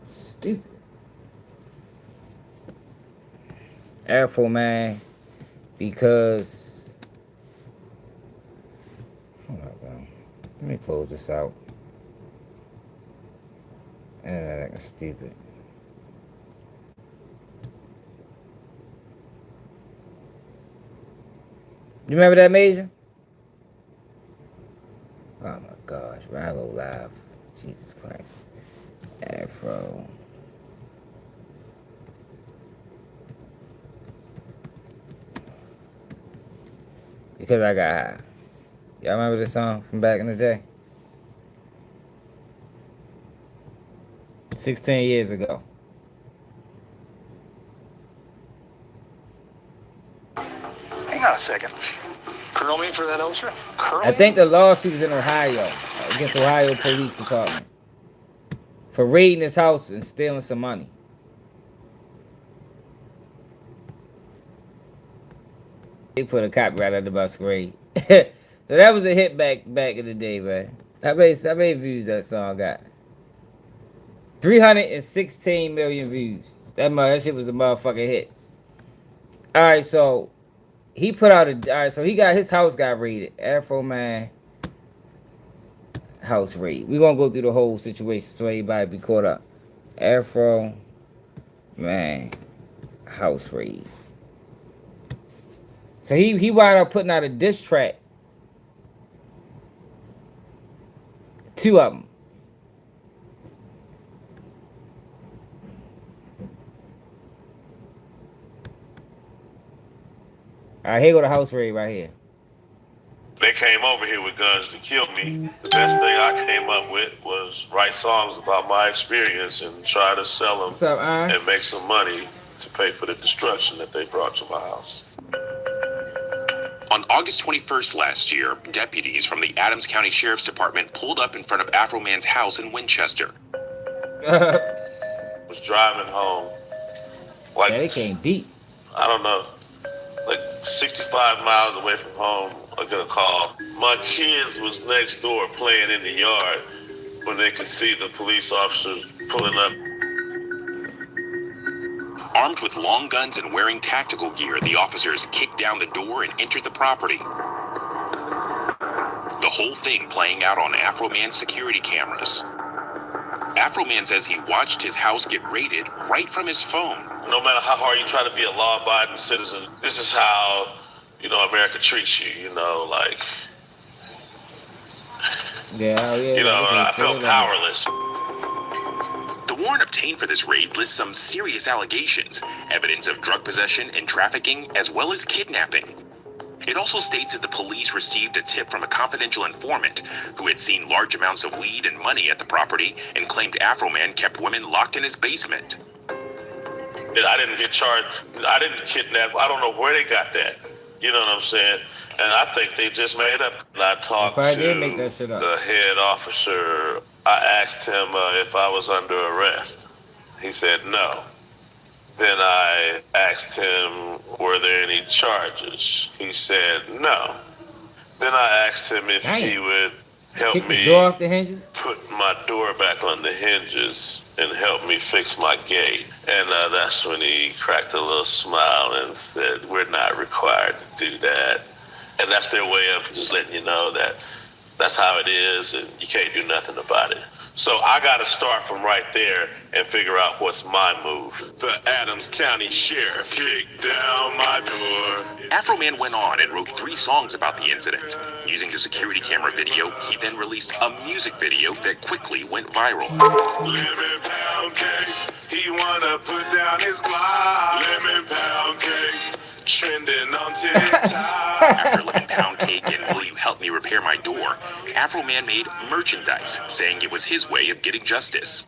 stupid. Afro Man. Because hold up, bro. Let me close this out. And that's stupid. You remember that, Major? Oh my gosh, Ralo live. Jesus Christ. Afro. Because I got high. Y'all remember this song from back in the day? 16 years ago. Hang on a second. Curl me for that ultra? Curl I me? think the lawsuit was in Ohio against Ohio Police Department for raiding his house and stealing some money. They put a copyright on the masquerade. So that was a hit back in the day, man. How many views that song got? 316 million views. That shit was a motherfucking hit. All right, so he put out so he got his house got raided. Afro Man house raid. We're gonna go through the whole situation so everybody be caught up. Afro Man house raid. So he wound up putting out a diss track. 2 of them. All right, here go the house raid right here. They came over here with guns to kill me. The best thing I came up with was write songs about my experience and try to sell them What's up, and make some money to pay for the destruction that they brought to my house. On August 21st last year, deputies from the Adams County Sheriff's Department pulled up in front of Afro Man's house in Winchester. Was driving home. Like, they came deep. I don't know, like 65 miles away from home, I got a call. My kids was next door playing in the yard when they could see the police officers pulling up. Armed with long guns and wearing tactical gear, the officers kicked down the door and entered the property. The whole thing playing out on Afro Man's security cameras. Afro Man says he watched his house get raided right from his phone. No matter how hard you try to be a law-abiding citizen, this is how, America treats you, like... Yeah. I felt powerless. The warrant obtained for this raid lists some serious allegations, evidence of drug possession and trafficking, as well as kidnapping. It also states that the police received a tip from a confidential informant who had seen large amounts of weed and money at the property and claimed Afro Man kept women locked in his basement. I didn't get charged. I didn't kidnap. I don't know where they got that. You know what I'm saying? And I think they just made up. And I talked to the head officer. I asked him if I was under arrest. He said no. Then I asked him, were there any charges? He said no. Then I asked him if he would help me put my door back on the hinges and help me fix my gate. And that's when he cracked a little smile and said, we're not required to do that. And that's their way of just letting you know that that's how it is and you can't do nothing about it. So I got to start from right there and figure out what's my move. The Adams County Sheriff kicked down my door. Afro Man went on and wrote 3 songs about the incident. Using the security camera video, he then released a music video that quickly went viral. Lemon pound cake, he wanna put down his Glock. Lemon pound cake, trending on TikTok. After Lemon Pound Cake and Will You Help Me Repair My Door, Afro Man made merchandise, saying it was his way of getting justice.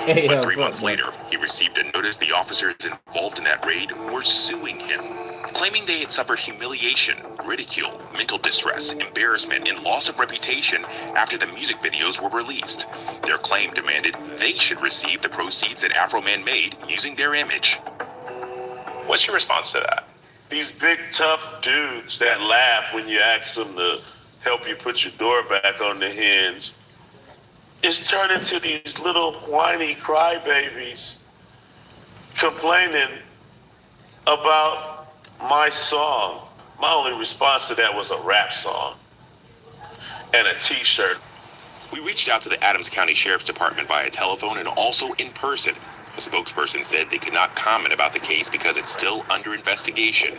But 3 months later, he received a notice the officers involved in that raid were suing him, claiming they had suffered humiliation, ridicule, mental distress, embarrassment, and loss of reputation after the music videos were released. Their claim demanded they should receive the proceeds that Afro Man made using their image. What's your response to that? These big, tough dudes that laugh when you ask them to help you put your door back on the hinge, it's turned into these little whiny crybabies complaining about my song. My only response to that was a rap song and a t-shirt. We reached out to the Adams County Sheriff's Department via telephone and also in person. A spokesperson said they could not comment about the case because it's still under investigation.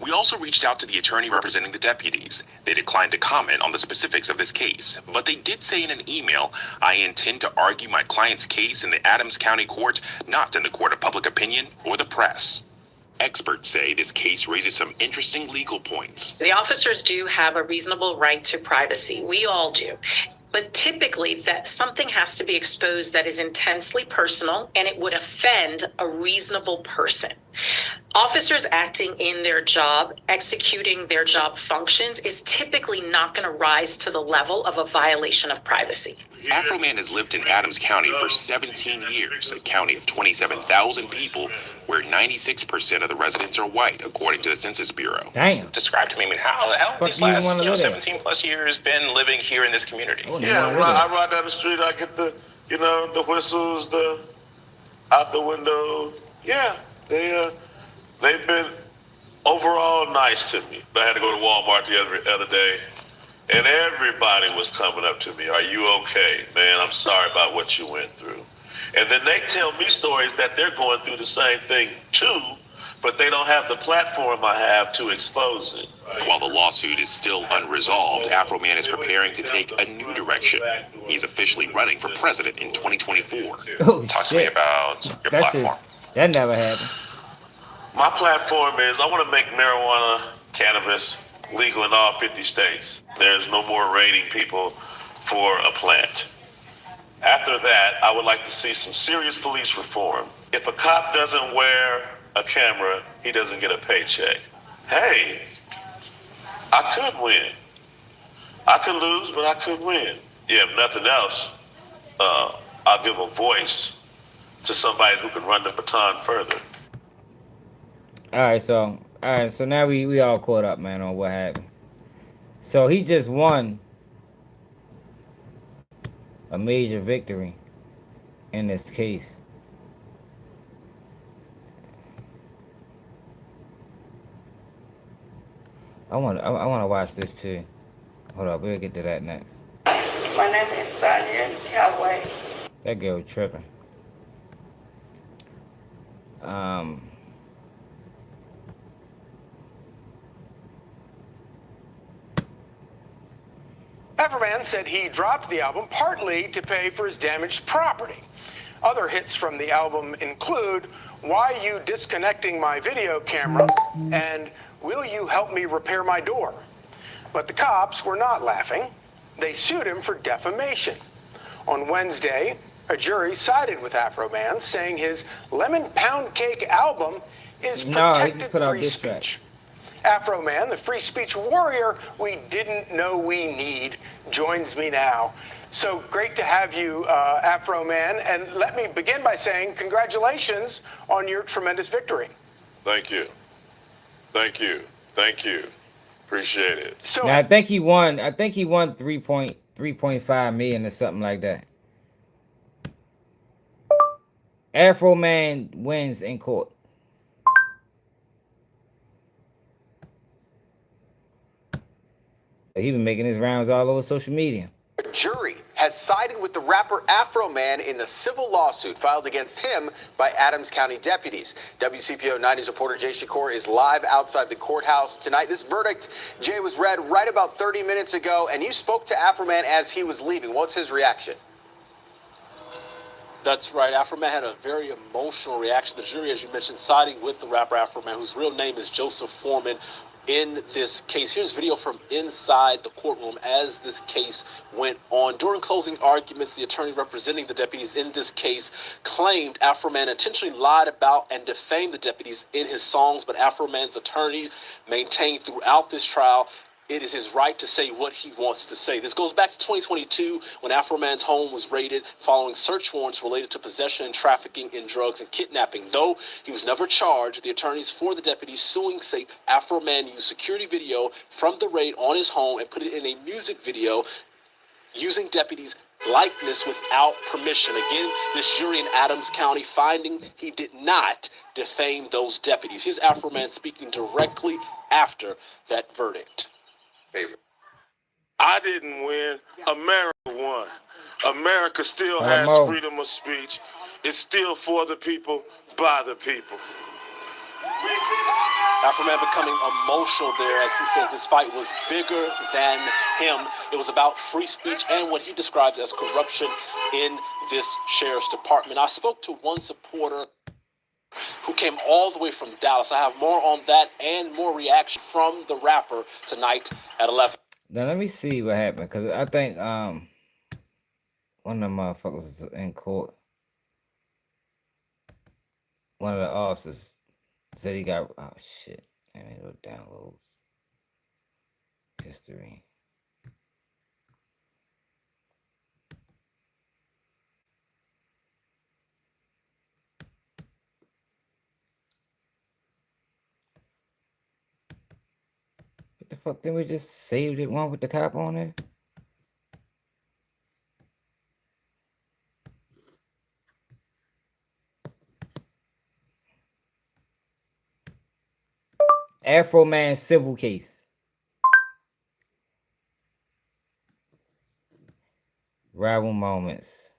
We also reached out to the attorney representing the deputies. They declined to comment on the specifics of this case, but they did say in an email, "I intend to argue my client's case in the Adams County Court, not in the court of public opinion or the press." Experts say this case raises some interesting legal points. The officers do have a reasonable right to privacy. We all do. But typically that something has to be exposed that is intensely personal and it would offend a reasonable person. Officers acting in their job, executing their job functions is typically not going to rise to the level of a violation of privacy. Afro Man has lived in Adams County for 17 years, a county of 27,000 people where 96% of the residents are white, according to the Census Bureau. Damn. Describe to me, how these last 17 plus years been living here in this community? Yeah, I ride down the street, I get the whistles, the out the window. Yeah, they've been overall nice to me. I had to go to Walmart the other day, and everybody was coming up to me. "Are you okay, man? I'm sorry about what you went through." And then they tell me stories that they're going through the same thing too, but they don't have the platform I have to expose it. While the lawsuit is still unresolved, Afro Man is preparing to take a new direction. He's officially running for president in 2024. Talk to me about your platform. That never happened. My platform is I want to make marijuana, cannabis, legal in all 50 states. There's no more raiding people for a plant. After that, I would like to see some serious police reform. If a cop doesn't wear a camera, he doesn't get a paycheck. Hey, I could win. I could lose, but I could win. Yeah, if nothing else, I'll give a voice to somebody who can run the baton further. All right, so now we all caught up, man, on what happened. So he just won a major victory in this case. I want to watch this too. Hold up, we'll get to that next. My name is Sonia Calloway. That girl tripping. Afro Man said he dropped the album partly to pay for his damaged property. Other hits from the album include "Why You Disconnecting My Video Camera" and "Will You Help Me Repair My Door?" But the cops were not laughing. They sued him for defamation. On Wednesday, a jury sided with Afro Man, saying his Lemon Pound Cake album is protected free speech. Afro Man, the free speech warrior we didn't know we need, joins me now. So great to have you, Afro Man. And let me begin by saying congratulations on your tremendous victory. Thank you. Thank you. Thank you. Appreciate it. So now, I think he won 3.5 million or something like that. Afro Man wins in court. He been making his rounds all over social media. A jury has sided with the rapper Afro Man in a civil lawsuit filed against him by Adams County deputies. WCPO 90's reporter Jay Shakur is live outside the courthouse tonight. This verdict, Jay, was read right about 30 minutes ago, and you spoke to Afro Man as he was leaving. What's his reaction? That's right. Afro Man had a very emotional reaction. The jury, as you mentioned, siding with the rapper Afro Man, whose real name is Joseph Foreman, in this case. Here's video from inside the courtroom as this case went on. During closing arguments, the attorney representing the deputies in this case claimed Afro Man intentionally lied about and defamed the deputies in his songs, but Afro Man's attorneys maintained throughout this trial it is his right to say what he wants to say. This goes back to 2022 when Afro Man's home was raided following search warrants related to possession and trafficking in drugs and kidnapping. Though he was never charged, the attorneys for the deputies suing say Afro Man used security video from the raid on his home and put it in a music video using deputies' likeness without permission. Again, this jury in Adams County finding he did not defame those deputies. Here's Afro Man speaking directly after that verdict. I didn't win. America won. America still has freedom of speech. It's still for the people, by the people. Afro Man becoming emotional there as he says this fight was bigger than him. It was about free speech and what he describes as corruption in this sheriff's department. I spoke to one supporter who came all the way from Dallas. I have more on that and more reaction from the rapper tonight at 11. Now let me see what happened, because I think one of the motherfuckers was in court. One of the officers said he got, oh shit, and they go download history. The fuck, didn't we just save it one with the cop on it? Afro Man civil case. Rival moments.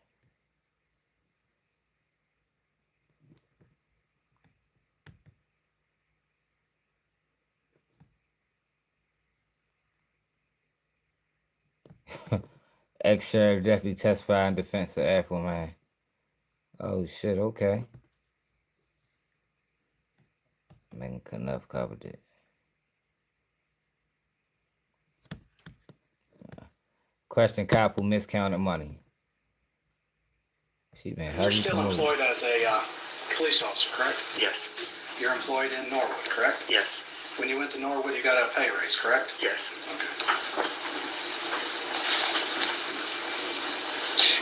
Ex-sheriff deputy testified in defense of Afro Man. Oh shit, okay. Megan Knuff covered it. Question cop who miscounted money. She been You're still employed as a police officer, correct? Yes. You're employed in Norwood, correct? Yes. When you went to Norwood, you got a pay raise, correct? Yes. Okay.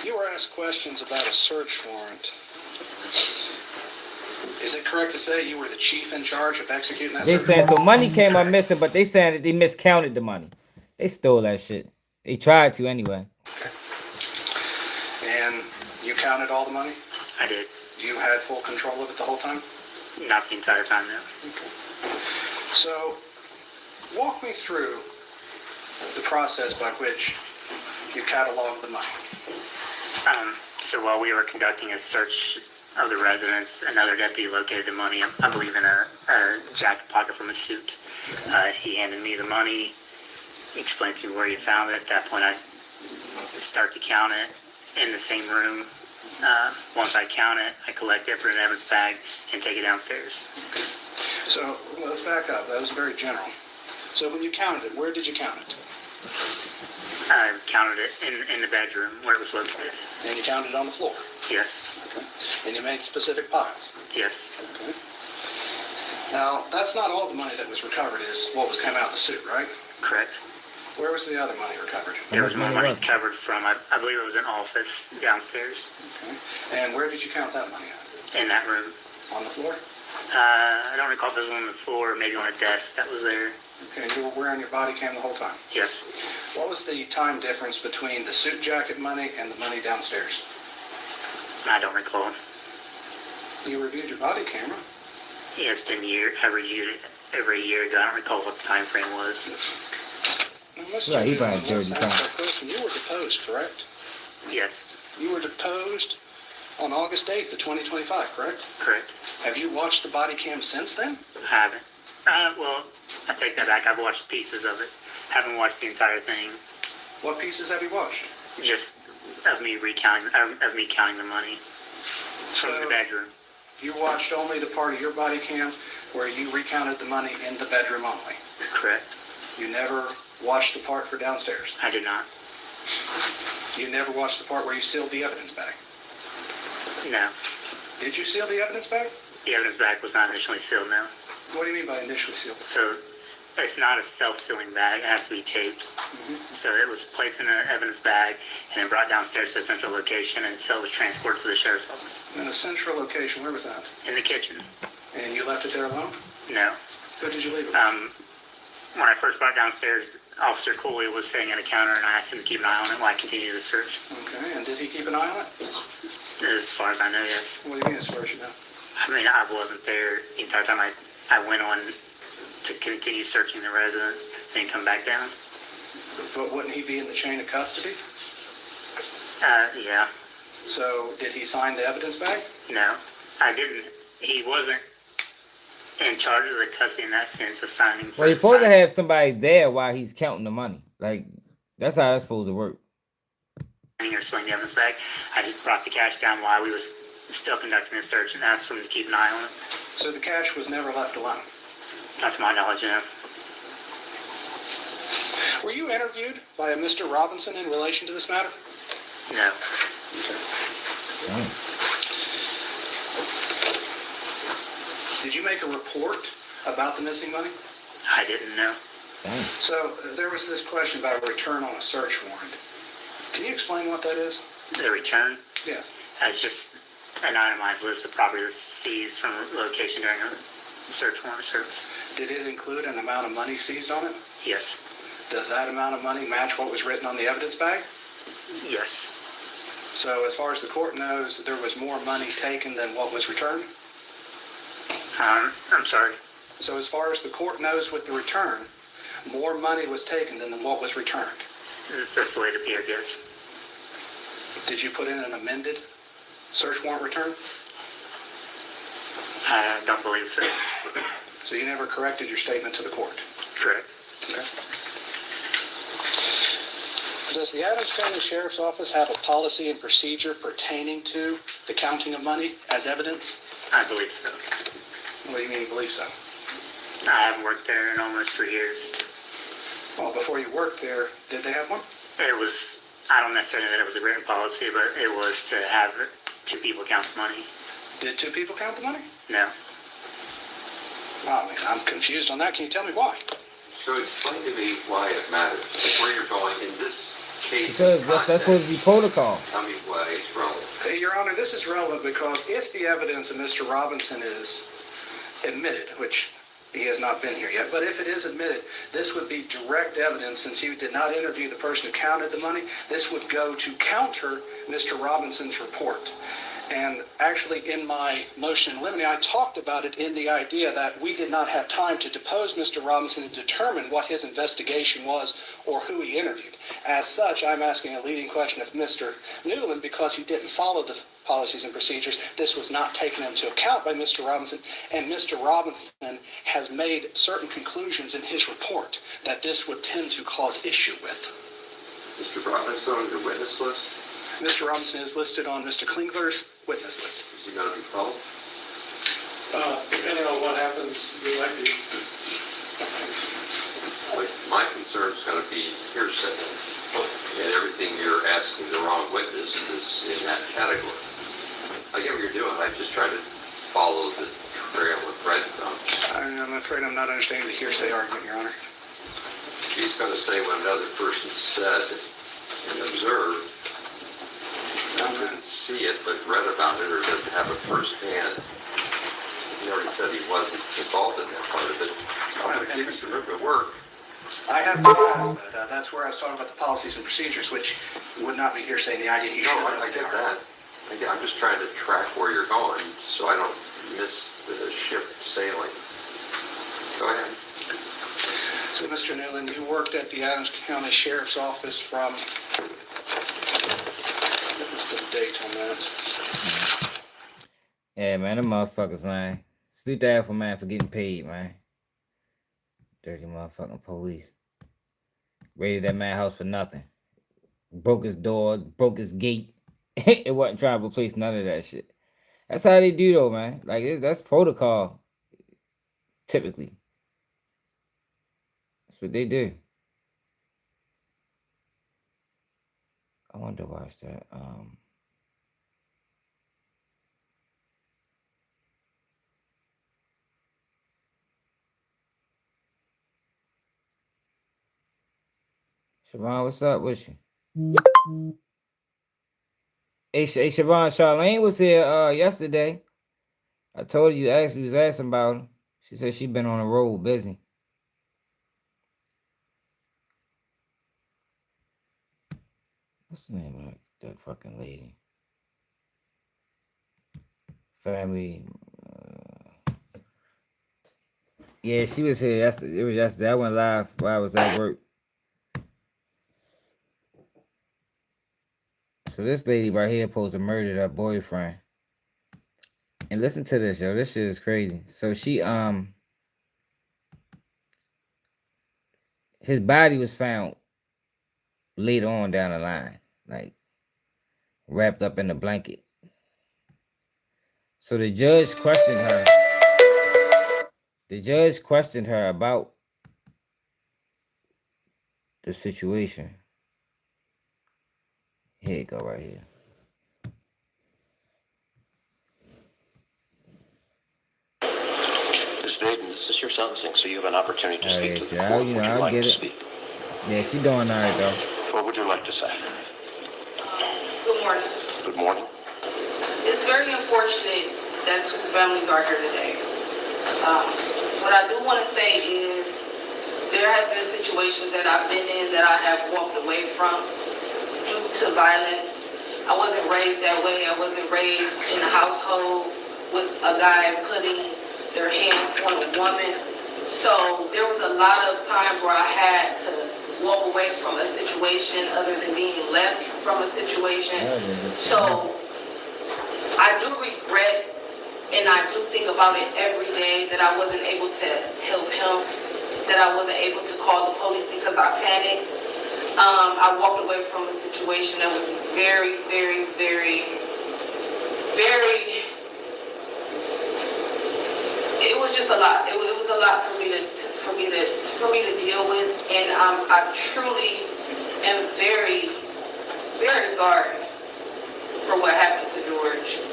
You were asked questions about a search warrant. Is it correct to say you were the chief in charge of executing that search saying warrant? so money came up missing, but they saying that they miscounted the money. They stole that shit. They tried to anyway. Okay. And you counted all the money? I did. You had full control of it the whole time? Not the entire time, no. Okay. So, walk me through the process by which you cataloged the money. So while we were conducting a search of the residence, another deputy located the money, I believe in a jacket pocket from a suit. He handed me the money, explained to me where he found it. At that point, I start to count it in the same room. Once I count it, I collect it, put it in Evan's bag, and take it downstairs. So, let's back up. That was very general. So when you counted it, where did you count it? I counted it in the bedroom where it was located. And you counted it on the floor? Yes. Okay. And you made specific piles? Yes. Okay. Now, that's not all the money that was recovered is what was come out of the suit, right? Correct. Where was the other money recovered? There was more money recovered from, I believe it was an office downstairs. Okay. And where did you count that money at? In that room. On the floor? I don't recall if it was on the floor or maybe on a desk that was there. Okay, and you were wearing your body cam the whole time? Yes. What was the time difference between the suit jacket money and the money downstairs? I don't recall. You reviewed your body camera? Yeah, it's been I reviewed it every year ago. I don't recall what the time frame was. Now, Mr. Right, he Dillon, buying let's dirty ask time. that question. You were deposed, correct? Yes. You were deposed on August 8th of 2025, correct? Correct. Have you watched the body cam since then? I haven't. Well, I take that back. I've watched pieces of it. Haven't watched the entire thing. What pieces have you watched? Just of me counting the money from the bedroom. You watched only the part of your body cam where you recounted the money in the bedroom only? Correct. You never watched the part for downstairs? I did not. You never watched the part where you sealed the evidence bag? No. Did you seal the evidence bag? The evidence bag was not initially sealed, no. What do you mean by initially sealed? So it's not a self-sealing bag. It has to be taped. So it was placed in an evidence bag and then brought downstairs to a central location until it was transported to the sheriff's office. In a central location, where was that? In the kitchen. And you left it there alone? No. Who did you leave it? When I first brought downstairs, Officer Cooley was sitting at a counter and I asked him to keep an eye on it while I continued the search. Okay, and did he keep an eye on it? As far as I know, yes. What do you mean as far as you know? I mean, I wasn't there the entire time. I went on to continue searching the residence, then come back down. But wouldn't he be in the chain of custody? Yeah. So, did he sign the evidence bag? No, I didn't. He wasn't in charge of the custody in that sense of signing. Well, you're supposed to have somebody there while he's counting the money. Like, that's how that's supposed to work. Or sealing the evidence bag. I just brought the cash down while we was still conducting the search and asked for him to keep an eye on it. So the cash was never left alone? That's my knowledge, yeah. Were you interviewed by a Mr. Robinson in relation to this matter? No. Did you make a report about the missing money? I didn't know. So there was this question about a return on a search warrant. Can you explain what that is? The return? Yes. It's just an itemized list of property seized from a location during a search warrant service. Did it include an amount of money seized on it? Yes. Does that amount of money match what was written on the evidence bag? Yes. So as far as the court knows, there was more money taken than what was returned? I'm sorry? So as far as the court knows with the return, more money was taken than what was returned? That's the way it appeared, yes. Did you put in an amended search warrant return? I don't believe so. So you never corrected your statement to the court? Correct. Okay. Does the Adams County Sheriff's Office have a policy and procedure pertaining to the counting of money as evidence? I believe so. What do you mean you believe so? I haven't worked there in almost 3 years. Well, before you worked there, did they have one? It was, I don't necessarily know that it was a written policy, but it was to have 2 people count the money. Did 2 people count the money? No. Well, I mean, I'm confused on that. Can you tell me why? So explain to me why it matters, where you're going in this case. Because that's supposed to be protocol. Tell me why it's relevant. Your Honor, this is relevant because if the evidence of Mr. Robinson is admitted, which he has not been here yet, but if it is admitted, this would be direct evidence since you did not interview the person who counted the money. This would go to counter Mr. Robinson's report. And actually in my motion in limine, I talked about it in the idea that we did not have time to depose Mr. Robinson and determine what his investigation was or who he interviewed. As such, I'm asking a leading question of Mr. Newland because he didn't follow the policies and procedures. This was not taken into account by Mr. Robinson, and Mr. Robinson has made certain conclusions in his report that this would tend to cause issue with. Mr. Robinson on your witness list? Mr. Robinson is listed on Mr. Klingler's witness list. Is he going to be called? Depending on what happens, we might be. My concern is going to be hearsay, and everything you're asking the wrong witness is in that category. I get what you're doing. I'm just trying to follow the trail of breadcrumbs. I'm afraid I'm not understanding the hearsay argument, Your Honor. He's going to say what another person said and observed. Didn't see it, but read about it, or doesn't have it firsthand. He already said he wasn't involved in that part of it. I'm going to give you some room to work. I have to ask that. That's where I was talking about the policies and procedures, which would not be hearsay in the idea he should have. I get that. I'm just trying to track where you're going so I don't miss the ship sailing. Go ahead. So, Mr. Newland, you worked at the Adams County Sheriff's Office from minutes. Yeah, man, them motherfuckers, man. Sue that for man for getting paid, man. Dirty motherfucking police. Raided that man house for nothing. Broke his door, broke his gate. It wasn't trying to replace none of that shit. That's how they do though, man. Like that's protocol. Typically. That's what they do. I want to watch that. Siobhan, what's up with you? Hey, Siobhan, Charlene was here yesterday. I told you, you was asking about her. She said she been on the road busy. What's the name of that fucking lady? Family. Yeah, she was here yesterday. It was yesterday. I went live while I was at work. So this lady right here supposed to murder her boyfriend. And listen to this, yo. This shit is crazy. So she his body was found later on down the line, like wrapped up in a blanket. So the judge questioned her. The judge questioned her about the situation. Here you go, right here. Ms. Vaden, this is your sentencing, so you have an opportunity to speak to the Yeah, court. you Would know, you I like get to it. speak? Yeah, she doing all right though. What would you like to say? Good morning. Good morning. It's very unfortunate that two families are here today. What I do want to say is there have been situations that I've been in that I have walked away from due to violence. I wasn't raised that way. I wasn't raised in a household with a guy putting their hands on a woman. So there was a lot of times where I had to walk away from a situation other than being left from a situation. So I do regret, and I do think about it every day, that I wasn't able to help him, that I wasn't able to call the police because I panicked. I walked away from a situation that was very, very, very, very, it was just a lot. It was a lot for me to deal with, and I truly am very, very sorry for what happened to George.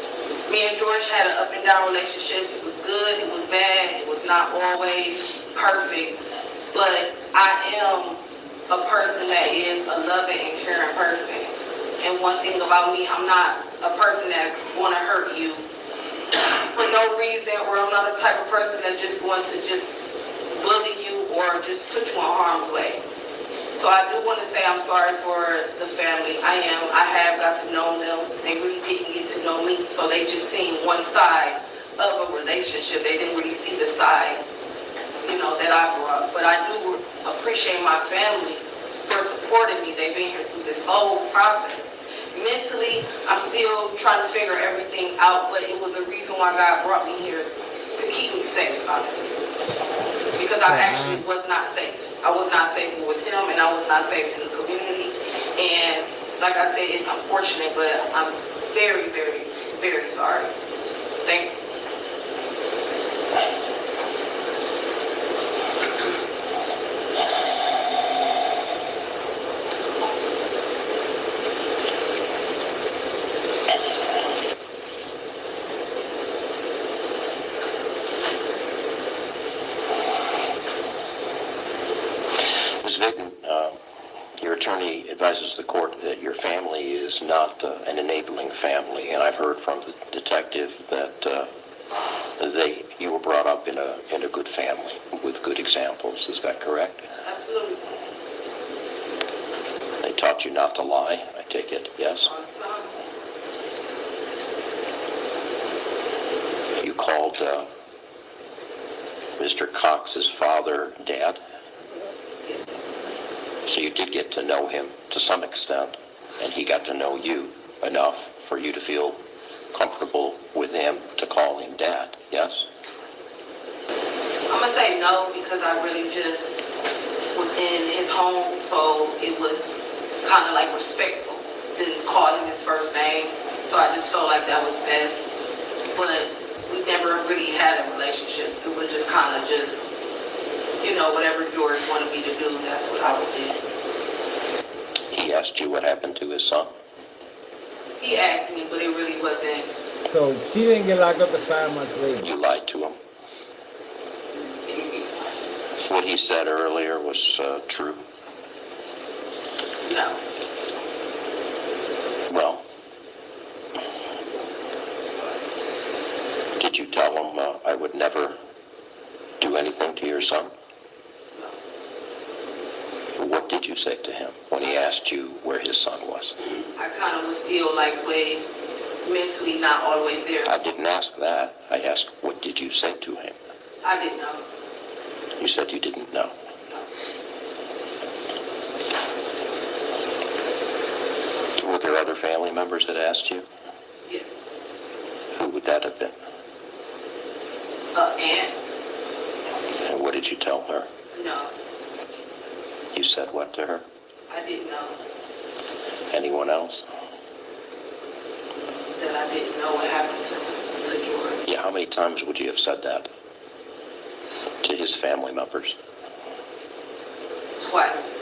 Me and George had an up and down relationship. It was good, it was bad, it was not always perfect, but I am a person that is a loving and caring person. And one thing about me, I'm not a person that's going to hurt you for no reason, or I'm not a type of person that's just going to just bully you or just put you in harm's way. So I do want to say I'm sorry for the family. I have got to know them. They really didn't get to know me, so they just seen one side of a relationship. They didn't really see the side, that I brought. But I do appreciate my family for supporting me. They've been here through this whole process. Mentally, I'm still trying to figure everything out, but it was the reason why God brought me here, to keep me safe, honestly. Because I actually was not safe. I was not safe with him, and I was not safe in the community. And like I said, it's unfortunate, but I'm very, very, very sorry. Thank you. Ms. Vaden, your attorney advises the court that your family is not an enabling family, and I've heard from the detective that you were brought up in a good family with good examples. Is that correct? Absolutely. They taught you not to lie, I take it, yes? You called Mr. Cox's father Dad? So you did get to know him to some extent, and he got to know you enough for you to feel comfortable with him to call him dad, yes? I'm gonna say no because I really just was in his home, so it was kind of like respectful. Didn't call him his first name, so I just felt like that was best. But we never really had a relationship. It was just kind of just, whatever George wanted me to do, that's what I would do. He asked you what happened to his son? He asked me, but it really wasn't. So she didn't get locked up to 5 months later. You lied to him. What he said earlier was true? No. Well, did you tell him I would never do anything to your son? What did you say to him when he asked you where his son was? I kind of was still like way mentally not all the way there. I didn't ask that. I asked, what did you say to him? I didn't know. You said you didn't know. Were there other family members that asked you? Yes. Who would that have been? Aunt. And what did you tell her? No. You said what to her? I didn't know. Anyone else? That I didn't know what happened to George. Yeah, how many times would you have said that to his family members? Twice.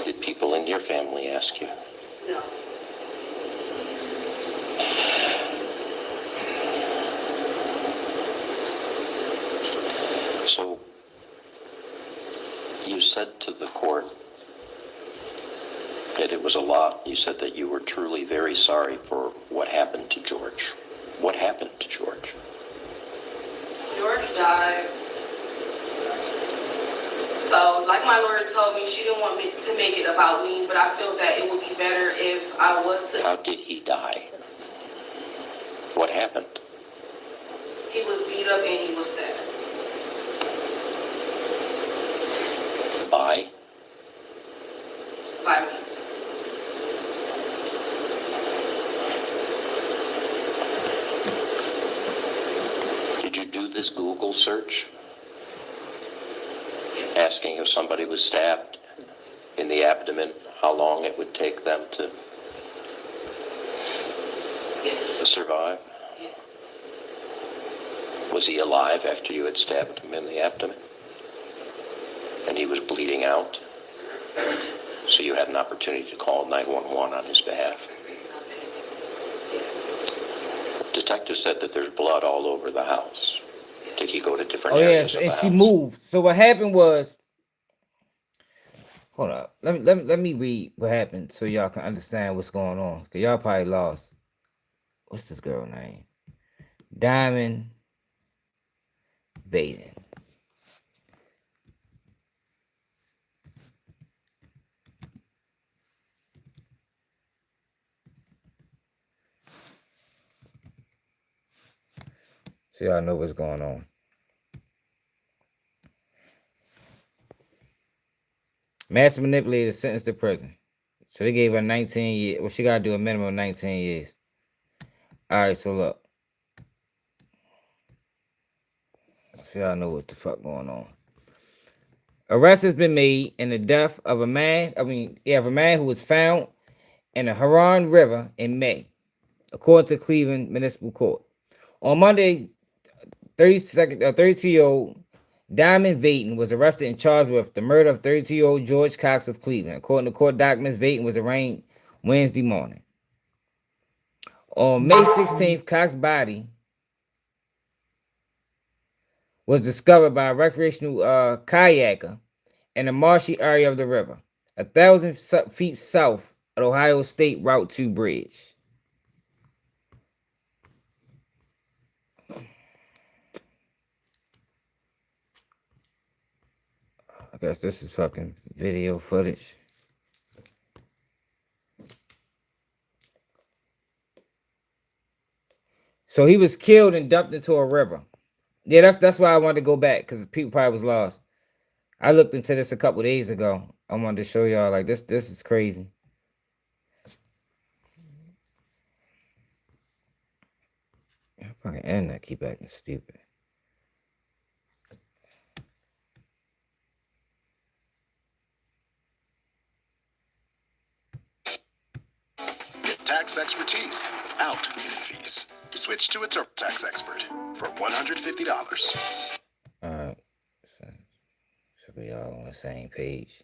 Did people in your family ask you? No. So, you said to the court that it was a lot. You said that you were truly very sorry for what happened to George. What happened to George? George died. So, like my lawyer told me, she didn't want me to make it about me, but I felt that it would be better if I was to. How did he die? What happened? He was beat up and he was stabbed. By? By me. Did you do this Google search? Asking if somebody was stabbed in the abdomen, how long it would take them to survive? Was he alive after you had stabbed him in the abdomen? And he was bleeding out? So you had an opportunity to call 911 on his behalf. The detective said that there's blood all over the house. Did he go to different areas of the and house? she moved. So what happened was, hold up, let me read what happened so y'all can understand what's going on. Cause y'all probably lost. What's this girl name? Diamond Baden. So y'all know what's going on. Master manipulator sentenced to prison. So they gave her 19 years. Well, she got to do a minimum of 19 years. All right, so look. So y'all know what the fuck going on. Arrest has been made in the death of a man. of a man who was found in the Huron River in May, according to Cleveland Municipal Court. On Monday, 32-year-old Diamond Vaden was arrested and charged with the murder of 32-year-old George Cox of Cleveland. According to court documents, Vaden was arraigned Wednesday morning. On May 16th, Cox's body was discovered by a recreational kayaker in a marshy area of the river, 1,000 feet south of the Ohio State Route 2 bridge. I guess this is fucking video footage. So he was killed and dumped into a river. Yeah, that's why I wanted to go back, because people probably was lost. I looked into this a couple days ago. I wanted to show y'all, like, this is crazy. Fucking internet keep acting stupid. Get tax expertise without hidden fees. Switch to a TurboTax expert for $150. Alright. Should be all on the same page.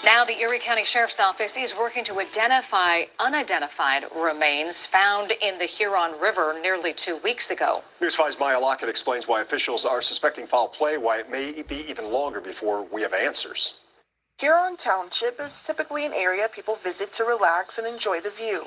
Now, the Erie County Sheriff's Office is working to identify unidentified remains found in the Huron River nearly 2 weeks ago. News 5's Maya Lockett explains why officials are suspecting foul play, why it may be even longer before we have answers. Huron Township is typically an area people visit to relax and enjoy the view.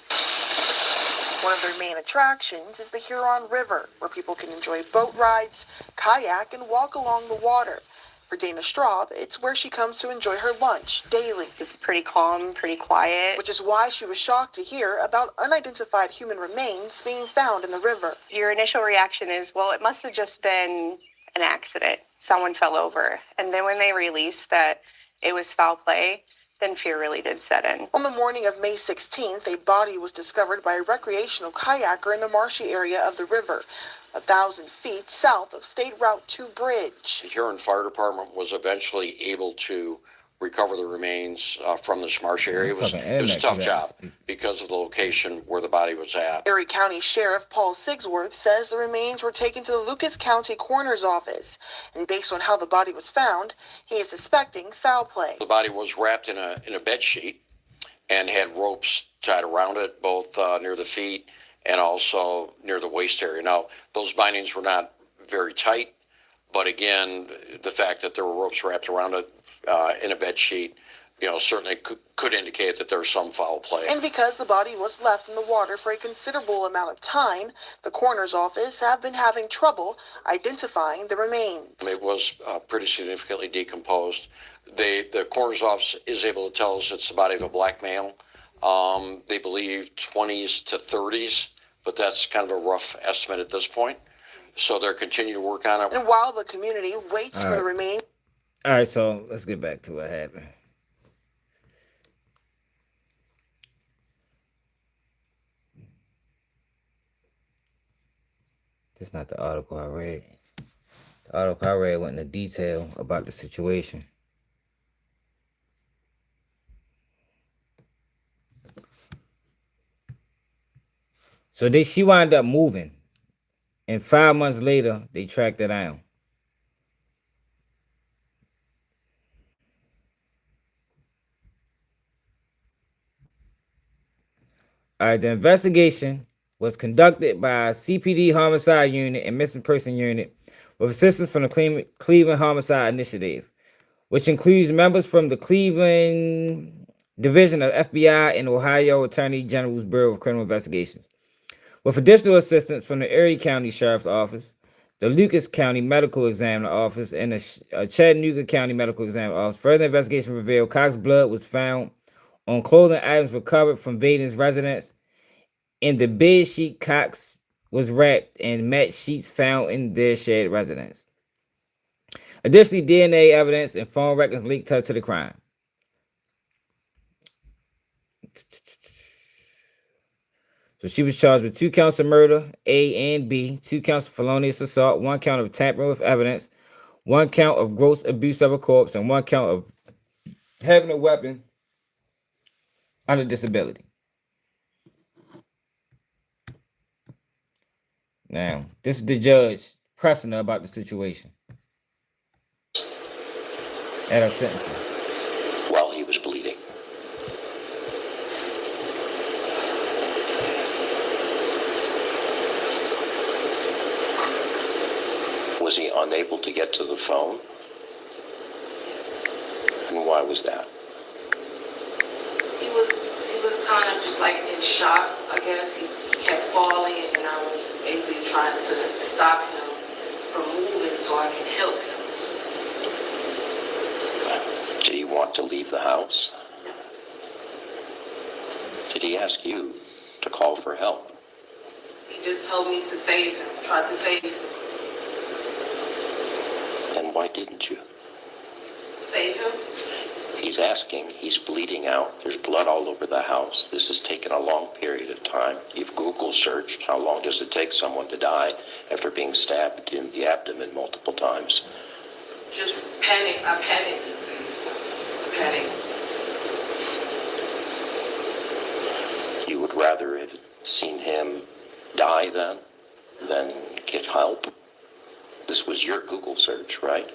One of their main attractions is the Huron River, where people can enjoy boat rides, kayak, and walk along the water. For Dana Straub, it's where she comes to enjoy her lunch daily. It's pretty calm, pretty quiet. Which is why she was shocked to hear about unidentified human remains being found in the river. Your initial reaction is, well, it must have just been an accident. Someone fell over. And then when they released that it was foul play, then fear really did set in. On the morning of May 16th, a body was discovered by a recreational kayaker in the marshy area of the river, 1,000 feet south of State Route 2 bridge. The Huron Fire Department was eventually able to recover the remains from this marsh area. It was a tough job because of the location where the body was at. Erie County Sheriff Paul Sigsworth says the remains were taken to the Lucas County Coroner's Office, and based on how the body was found, he is suspecting foul play. The body was wrapped in a bed sheet and had ropes tied around it, both near the feet and also near the waist area. Now, those bindings were not very tight, but again, the fact that there were ropes wrapped around it in a bed sheet, certainly could indicate that there's some foul play. And because the body was left in the water for a considerable amount of time, the coroner's office have been having trouble identifying the remains. It was pretty significantly decomposed. The coroner's office is able to tell us it's the body of a black male. They believe 20s to 30s, but that's kind of a rough estimate at this point. So they're continuing to work on it. And while the community waits for the remains. All right, so let's get back to what happened. This is not the article I read. The article I read went into detail about the situation. So she wound up moving. And 5 months later, they tracked her down. All right, the investigation was conducted by CPD Homicide Unit and Missing Person Unit with assistance from the Cleveland Homicide Initiative, which includes members from the Cleveland Division of FBI and Ohio Attorney General's Bureau of Criminal Investigations, with additional assistance from the Erie County Sheriff's Office, the Lucas County Medical Examiner Office, and the Chattanooga County Medical Examiner Office. Further investigation revealed Cox's blood was found on clothing items recovered from Vaden's residence. In the bed sheet, Cox was wrapped and matched sheets found in their shared residence. Additionally, DNA evidence and phone records linked her to the crime. So she was charged with 2 counts of murder, A and B, 2 counts of felonious assault, 1 count of tampering with evidence, 1 count of gross abuse of a corpse, and 1 count of having a weapon under disability. Now, this is the judge pressing her about the situation at her sentencing. While he was bleeding. Was he unable to get to the phone? And why was that? He was kind of just like in shock, I guess. He kept falling, and I was basically trying to stop him from moving so I can help him. Did he want to leave the house? Did he ask you to call for help? He just told me to save him, try to save him. And why didn't you? Save him? He's asking, he's bleeding out, there's blood all over the house. This has taken a long period of time. You've Google searched, how long does it take someone to die after being stabbed in the abdomen multiple times? Just panic, I panicked. You would rather have seen him die then than get help? This was your Google search, right?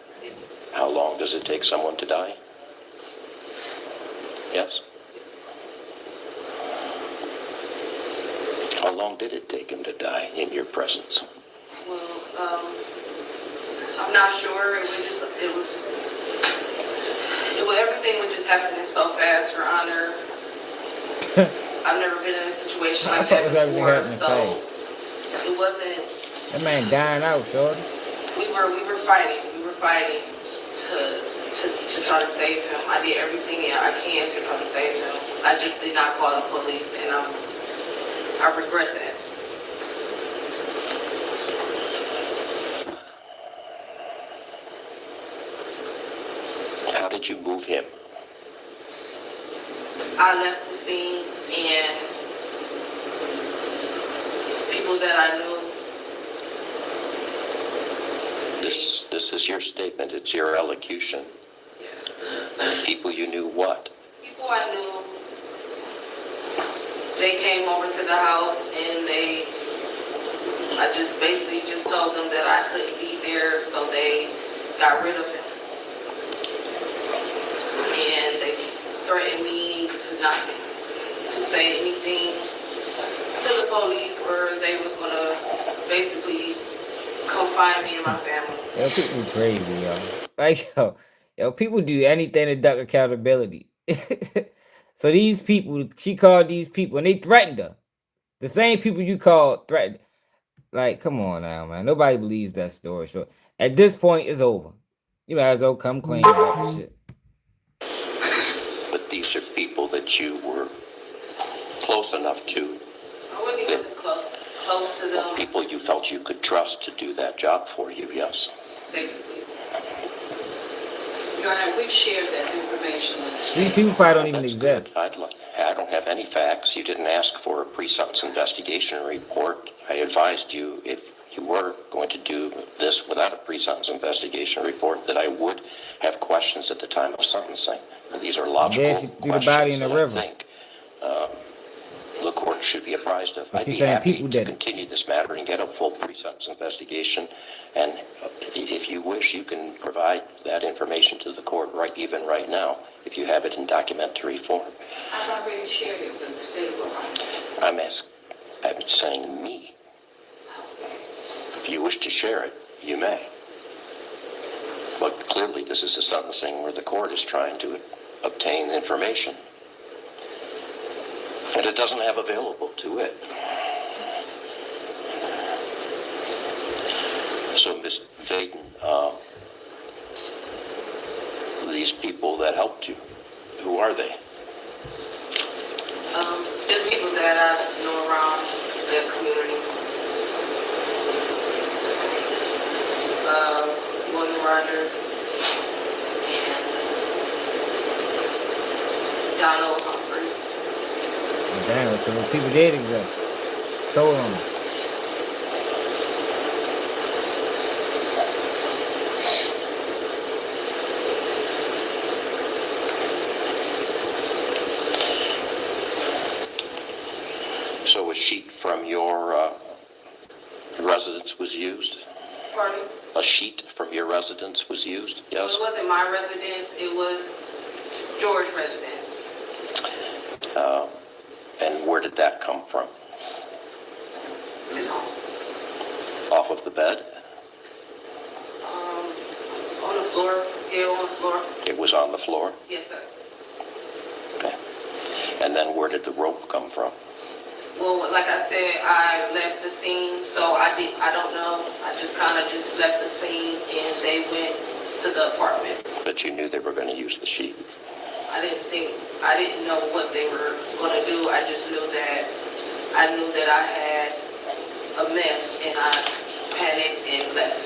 How long does it take someone to die? Yes? How long did it take him to die in your presence? Well, I'm not sure. Everything was just happening so fast, Your Honor. I've never been in a situation like that before, so it wasn't. That man dying out, shorty. We were fighting. We were fighting to try to save him. I did everything I can to try to save him. I just did not call the police, and I regret that. How did you move him? I left the scene, and people that I knew. This is your statement. It's your elocution. People you knew what? People I knew, they came over to the house, and I just basically just told them that I couldn't be there, so they got rid of him. And they threatened me to say anything to the police, or they was gonna basically come find me and my family. Yo, people crazy, yo. Like, yo, people do anything to duck accountability. So these people, she called these people, and they threatened her. The same people you called threatened. Like, come on now, man. Nobody believes that story. So at this point, it's over. You might as well come clean about the shit. But these are people that you were close enough to. I wasn't even close to them. People you felt you could trust to do that job for you, yes. Basically. Your Honor, we've shared that information with the These state. people probably don't even exist. I don't have any facts. You didn't ask for a pre-sentence investigation report. I advised you if you were going to do this without a pre-sentence investigation report, that I would have questions at the time of sentencing. And these are logical She threw the questions body in the that river. I think the court should be apprised of. But I'd she's be saying happy people to did it. continue this matter and get a full pre-sentence investigation. And if you wish, you can provide that information to the court even right now, if you have it in documentary form. I've already shared it with the state of Ohio. I'm saying me. If you wish to share it, you may. But clearly, this is a sentencing where the court is trying to obtain information. And it doesn't have available to it. So, Ms. Vaden, these people that helped you, who are they? Just people that I know around that community. William Rogers and Donald Humphrey. Damn, so those people did exist. So long. So a sheet from your residence was used? Pardon? A sheet from your residence was used, Well, yes? it wasn't my residence, it was George's residence. And where did that come from? His home. Off of the bed? On the floor. Yeah, on the floor. It was on the floor? Yes, sir. Okay. And then where did the rope come from? Well, like I said, I left the scene, so I don't know. I just kind of just left the scene, and they went to the apartment. But you knew they were going to use the sheet? I I didn't know what they were going to do. I just knew that I had a mess, and I panicked and left.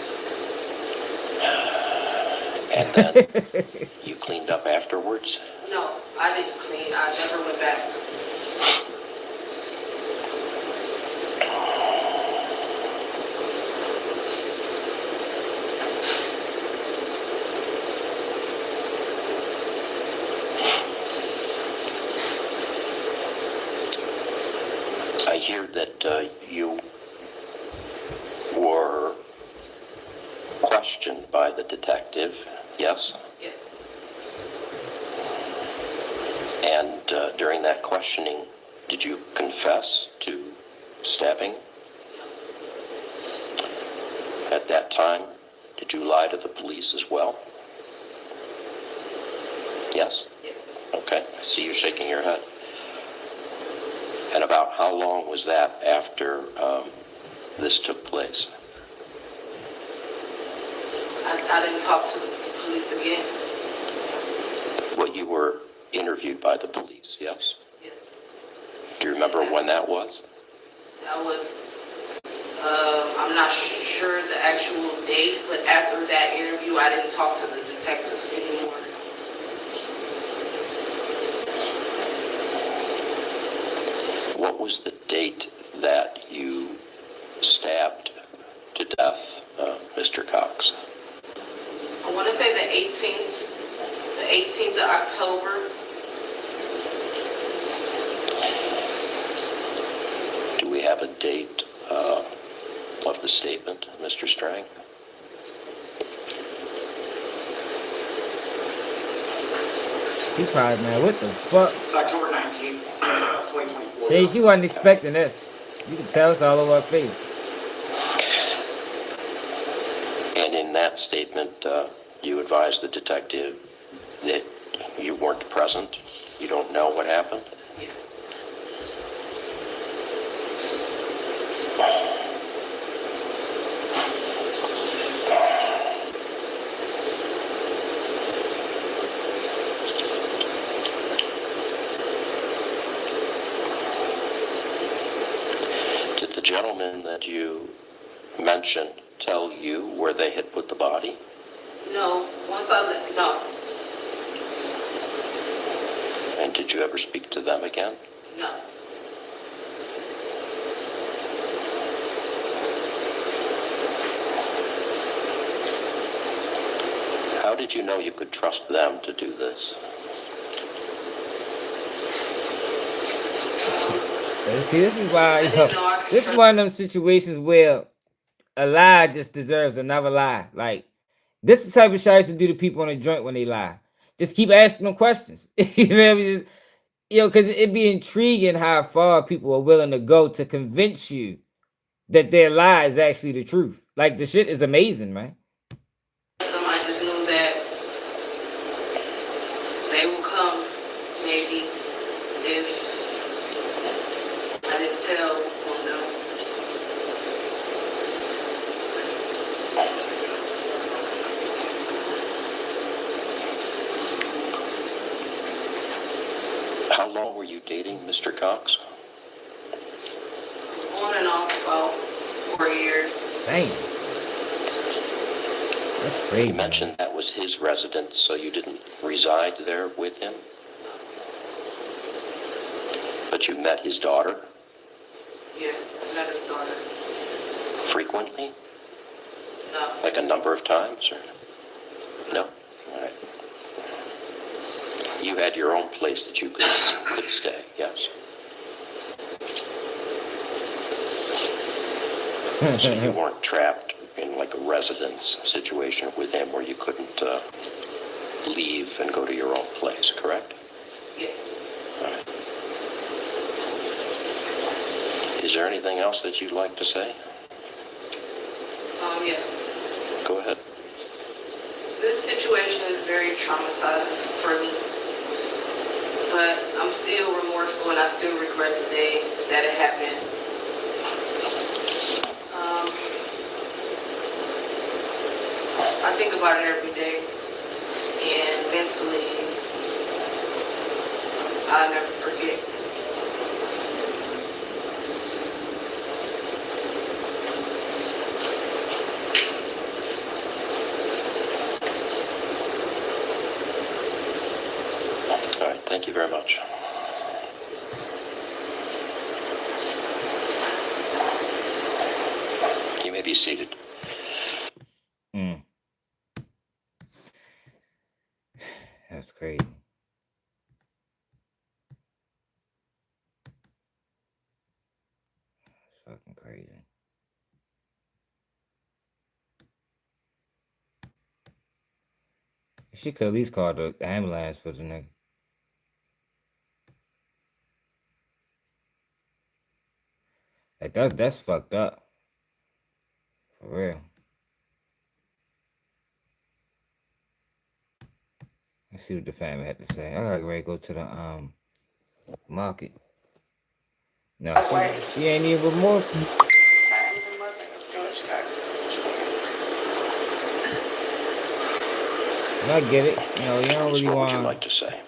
And then you cleaned up afterwards? No, I didn't clean. I never went back. I hear that you were questioned by the detective, yes? Yes. And during that questioning, did you confess to stabbing? At that time, did you lie to the police as well? Yes? Yes. Okay, I see you shaking your head. And about how long was that after this took place? I didn't talk to the police again. Well, you were interviewed by the police, yes? Yes. Do you remember when that was? That was, I'm not sure the actual date, but after that interview, I didn't talk to the detectives anymore. What was the date that you stabbed to death Mr. Cox? I want to say the 18th of October. Do we have a date of the statement, Mr. Strang? She probably, man, what the fuck? It's October 19th, 2024. See, she wasn't expecting this. You can tell us all over her face. And in that statement, you advised the detective that you weren't present. You don't know what happened? Yeah. Did the gentleman that you mentioned tell you where they had put the body? No, no, And did you ever speak to them again? no. How did you know you could trust them to do this? See, this is why, this is one of them situations where a lie just deserves another lie. Like, this is the type of shit I used to do to people on a joint when they lie. Just keep asking them questions. You feel me? Just, because it'd be intriguing how far people are willing to go to convince you that their lie is actually the truth. Like, the shit is amazing, man. I just knew that they will come, maybe, if I didn't tell on them. How long were you dating Mr. Cox? On and off about 4 years. Damn. That's crazy. You mentioned that was his residence, so you didn't reside there with him? But you met his daughter? Yeah, I met his daughter. Frequently? No. Like a number of times, or? No? All right. You had your own place that you could stay, yes? So you weren't trapped in like a residence situation with him where you couldn't leave and go to your own place, correct? Yeah. All right. Is there anything else that you'd like to say? Yeah. Go ahead. This situation is very traumatizing for me. But I'm still remorseful and I still regret the day that it happened. I think about it every day, and mentally, I'll never forget. All right, thank you very much. You may be seated. That's crazy. That's fucking crazy. She could at least call the ambulance for the nigga. Like that's fucked up. For real. Let's see what the family had to say. I gotta ready to go to the market. No, she ain't even remorseful. I am the mother of George Cox. And I get it. You know, you don't really What want. would you like to say?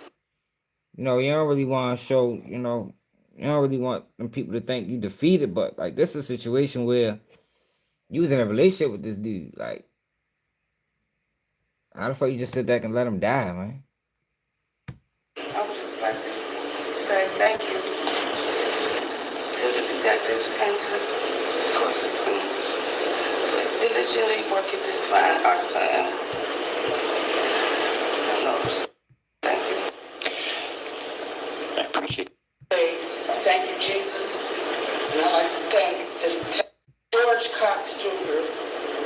You know, you don't really want to show. You know, you don't really want them people to think you defeated. But like, this is a situation where you was in a relationship with this dude. Like, how the fuck you just sit back and let him die, man? I would just like to say thank you to the detectives and to the court system for diligently working to find our son. Thank you. I appreciate it. Thank you, Jesus. And I'd like to thank the detective. George Cox Jr.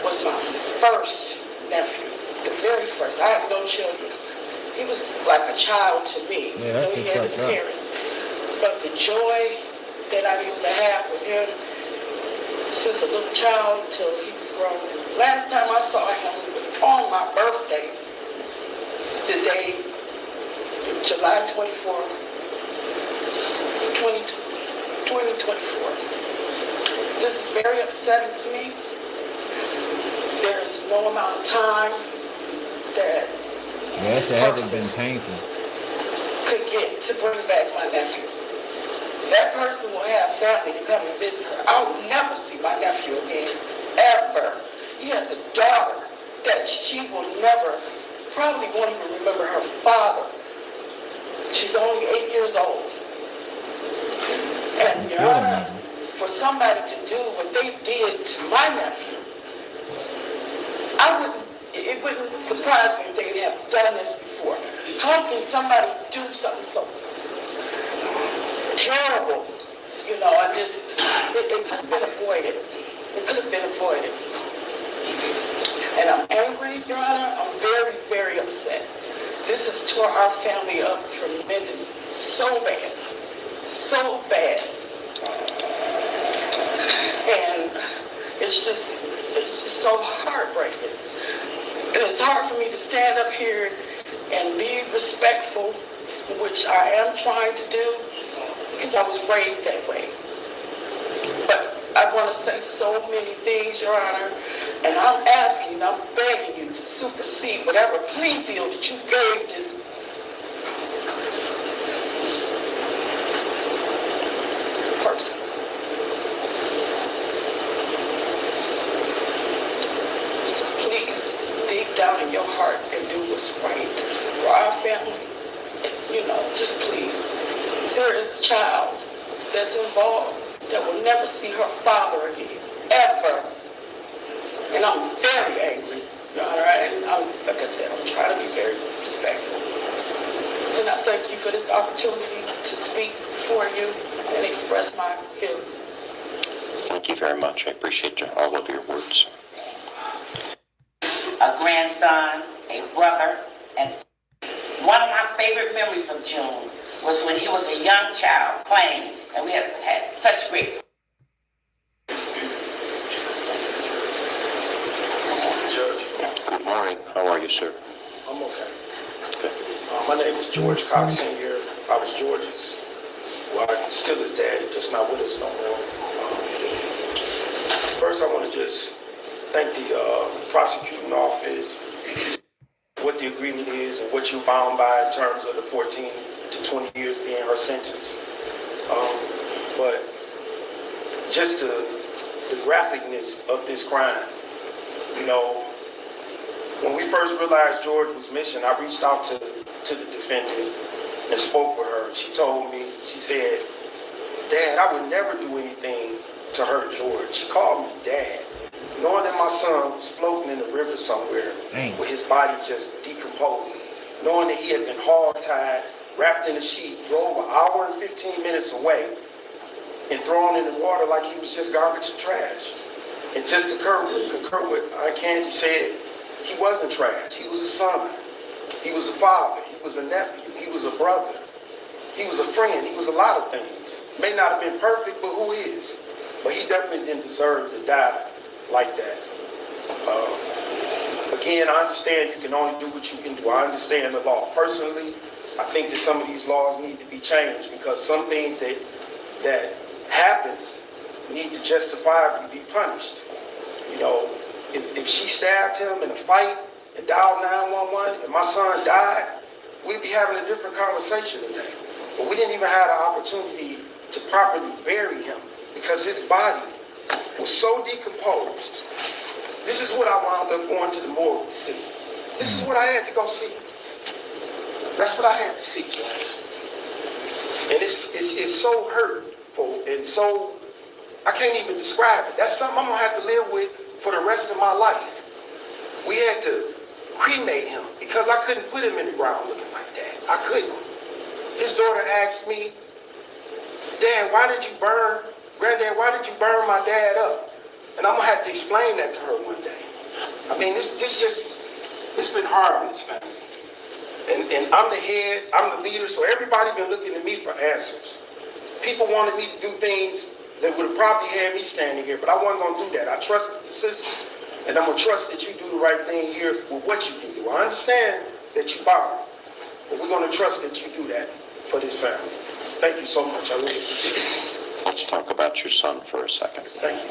was my first nephew, the very first. I have no children. He was like a child to me. Yeah, that's he had his parents. But the joy that I used to have with him since a little child till he was grown. Last time I saw him was on my birthday, the day, July 24th, 2024. This is very upsetting to me. There is no amount of time that Yes, it had been painful. could get to bring back my nephew. That person will have family to come and visit her. I will never see my nephew again, ever. He has a daughter that she will never, probably won't even remember her father. She's only 8 years old. And Your Honor, for somebody to do what they did to my nephew, it wouldn't surprise me if they have done this before. How can somebody do something so terrible? You know, it could have been avoided. It could have been avoided. And I'm angry, Your Honor. I'm very, very upset. This has tore our family up tremendously. So bad. So bad. And it's just so heartbreaking. And it's hard for me to stand up here and be respectful, which I am trying to do, because I was raised that way. But I want to say so many things, Your Honor, and I'm asking, I'm begging you to supersede whatever plea deal that you gave this person. So please, dig down in your heart and do what's right for our family. And, you know, just please. There is a child that's involved that will never see her father again, ever. And I'm very angry, Your Honor, and like I said, I'm trying to be very respectful. And I thank you for this opportunity to speak before you and express my feelings. Thank you very much. I appreciate all of your words. A grandson, a brother, and one of my favorite memories of June was when he was a young child playing, and we had such great. Good morning. How are you, sir? I'm okay. Okay. My name is George Cox Sr. I was George's, well, still his daddy, just not with us no more. First, I want to just thank the prosecuting office, what the agreement is and what you're bound by in terms of the 14 to 20 years being her sentence. But just the graphicness of this crime, you know, when we first realized George was missing, I reached out to the defendant and spoke with her. She told me, she said, Dad, I would never do anything to hurt George. She called me Dad, knowing that my son was floating in the river somewhere with his body just decomposing, knowing that he had been hog-tied, wrapped in a sheet, drove an hour and 15 minutes away, and thrown in the water like he was just garbage and trash. And just to concur with Candy said, he wasn't trash. He was a son. He was a father. He was a nephew. He was a brother. He was a friend. He was a lot of things. May not have been perfect, but who is? But he definitely didn't deserve to die like that. Again, I understand you can only do what you can do. I understand the law. Personally, I think that some of these laws need to be changed because some things that happen need to justifiably be punished. You know, if she stabbed him in a fight and dialed 911 and my son died, we'd be having a different conversation today. But we didn't even have the opportunity to properly bury him because his body was so decomposed. This is what I wound up going to the morgue to see. This is what I had to go see. That's what I had to see, Judge. And it's so hurtful and so, I can't even describe it. That's something I'm gonna have to live with for the rest of my life. We had to cremate him because I couldn't put him in the ground looking like that. I couldn't. His daughter asked me, Dad, why did you burn my dad up? And I'm gonna have to explain that to her one day. I mean, it's been hard in this family. And I'm the head, I'm the leader, so everybody been looking at me for answers. People wanted me to do things that would have probably had me standing here, but I wasn't gonna do that. I trusted the system, and I'm gonna trust that you do the right thing here with what you can do. I understand that you bothered, but we're gonna trust that you do that for this family. Thank you so much, I really appreciate it. Let's talk about your son for a second. Thank you.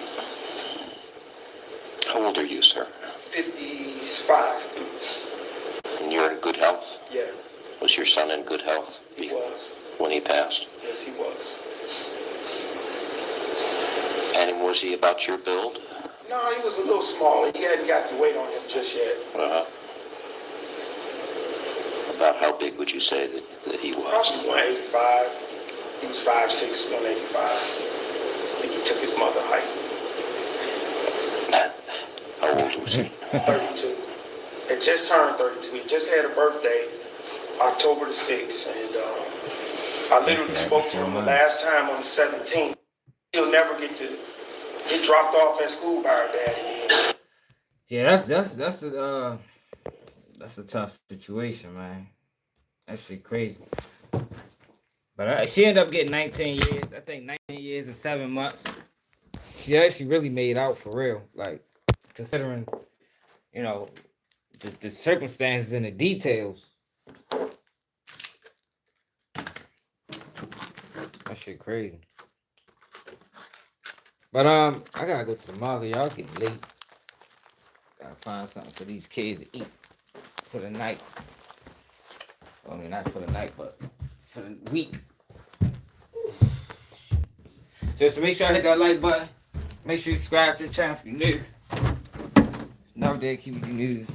How old are you, sir? 55. And you're in good health? Yeah. Was your son in good health? He was. When he passed? Yes, he was. And was he about your build? No, he was a little smaller. He hadn't got the weight on him just yet. About how big would you say that he was? Probably 185. He was 5'6", 185. I think he took his mother height. How old was he? 32. Had just turned 32. He just had a birthday, October the 6th. And I literally spoke to him the last time on the 17th. He'll never get to get dropped off at school by her dad again. Yeah, that's a tough situation, man. That shit crazy. But she ended up getting 19 years. I think 19 years and 7 months. She actually really made out for real. Like, considering, you know, the circumstances and the details. That shit crazy. But I gotta go to the mall. Y'all getting late. Gotta find something for these kids to eat for the night. I mean, not for the night, but for the week. Just make sure I hit that like button. Make sure you subscribe to the channel if you're new. Another day, keep you news.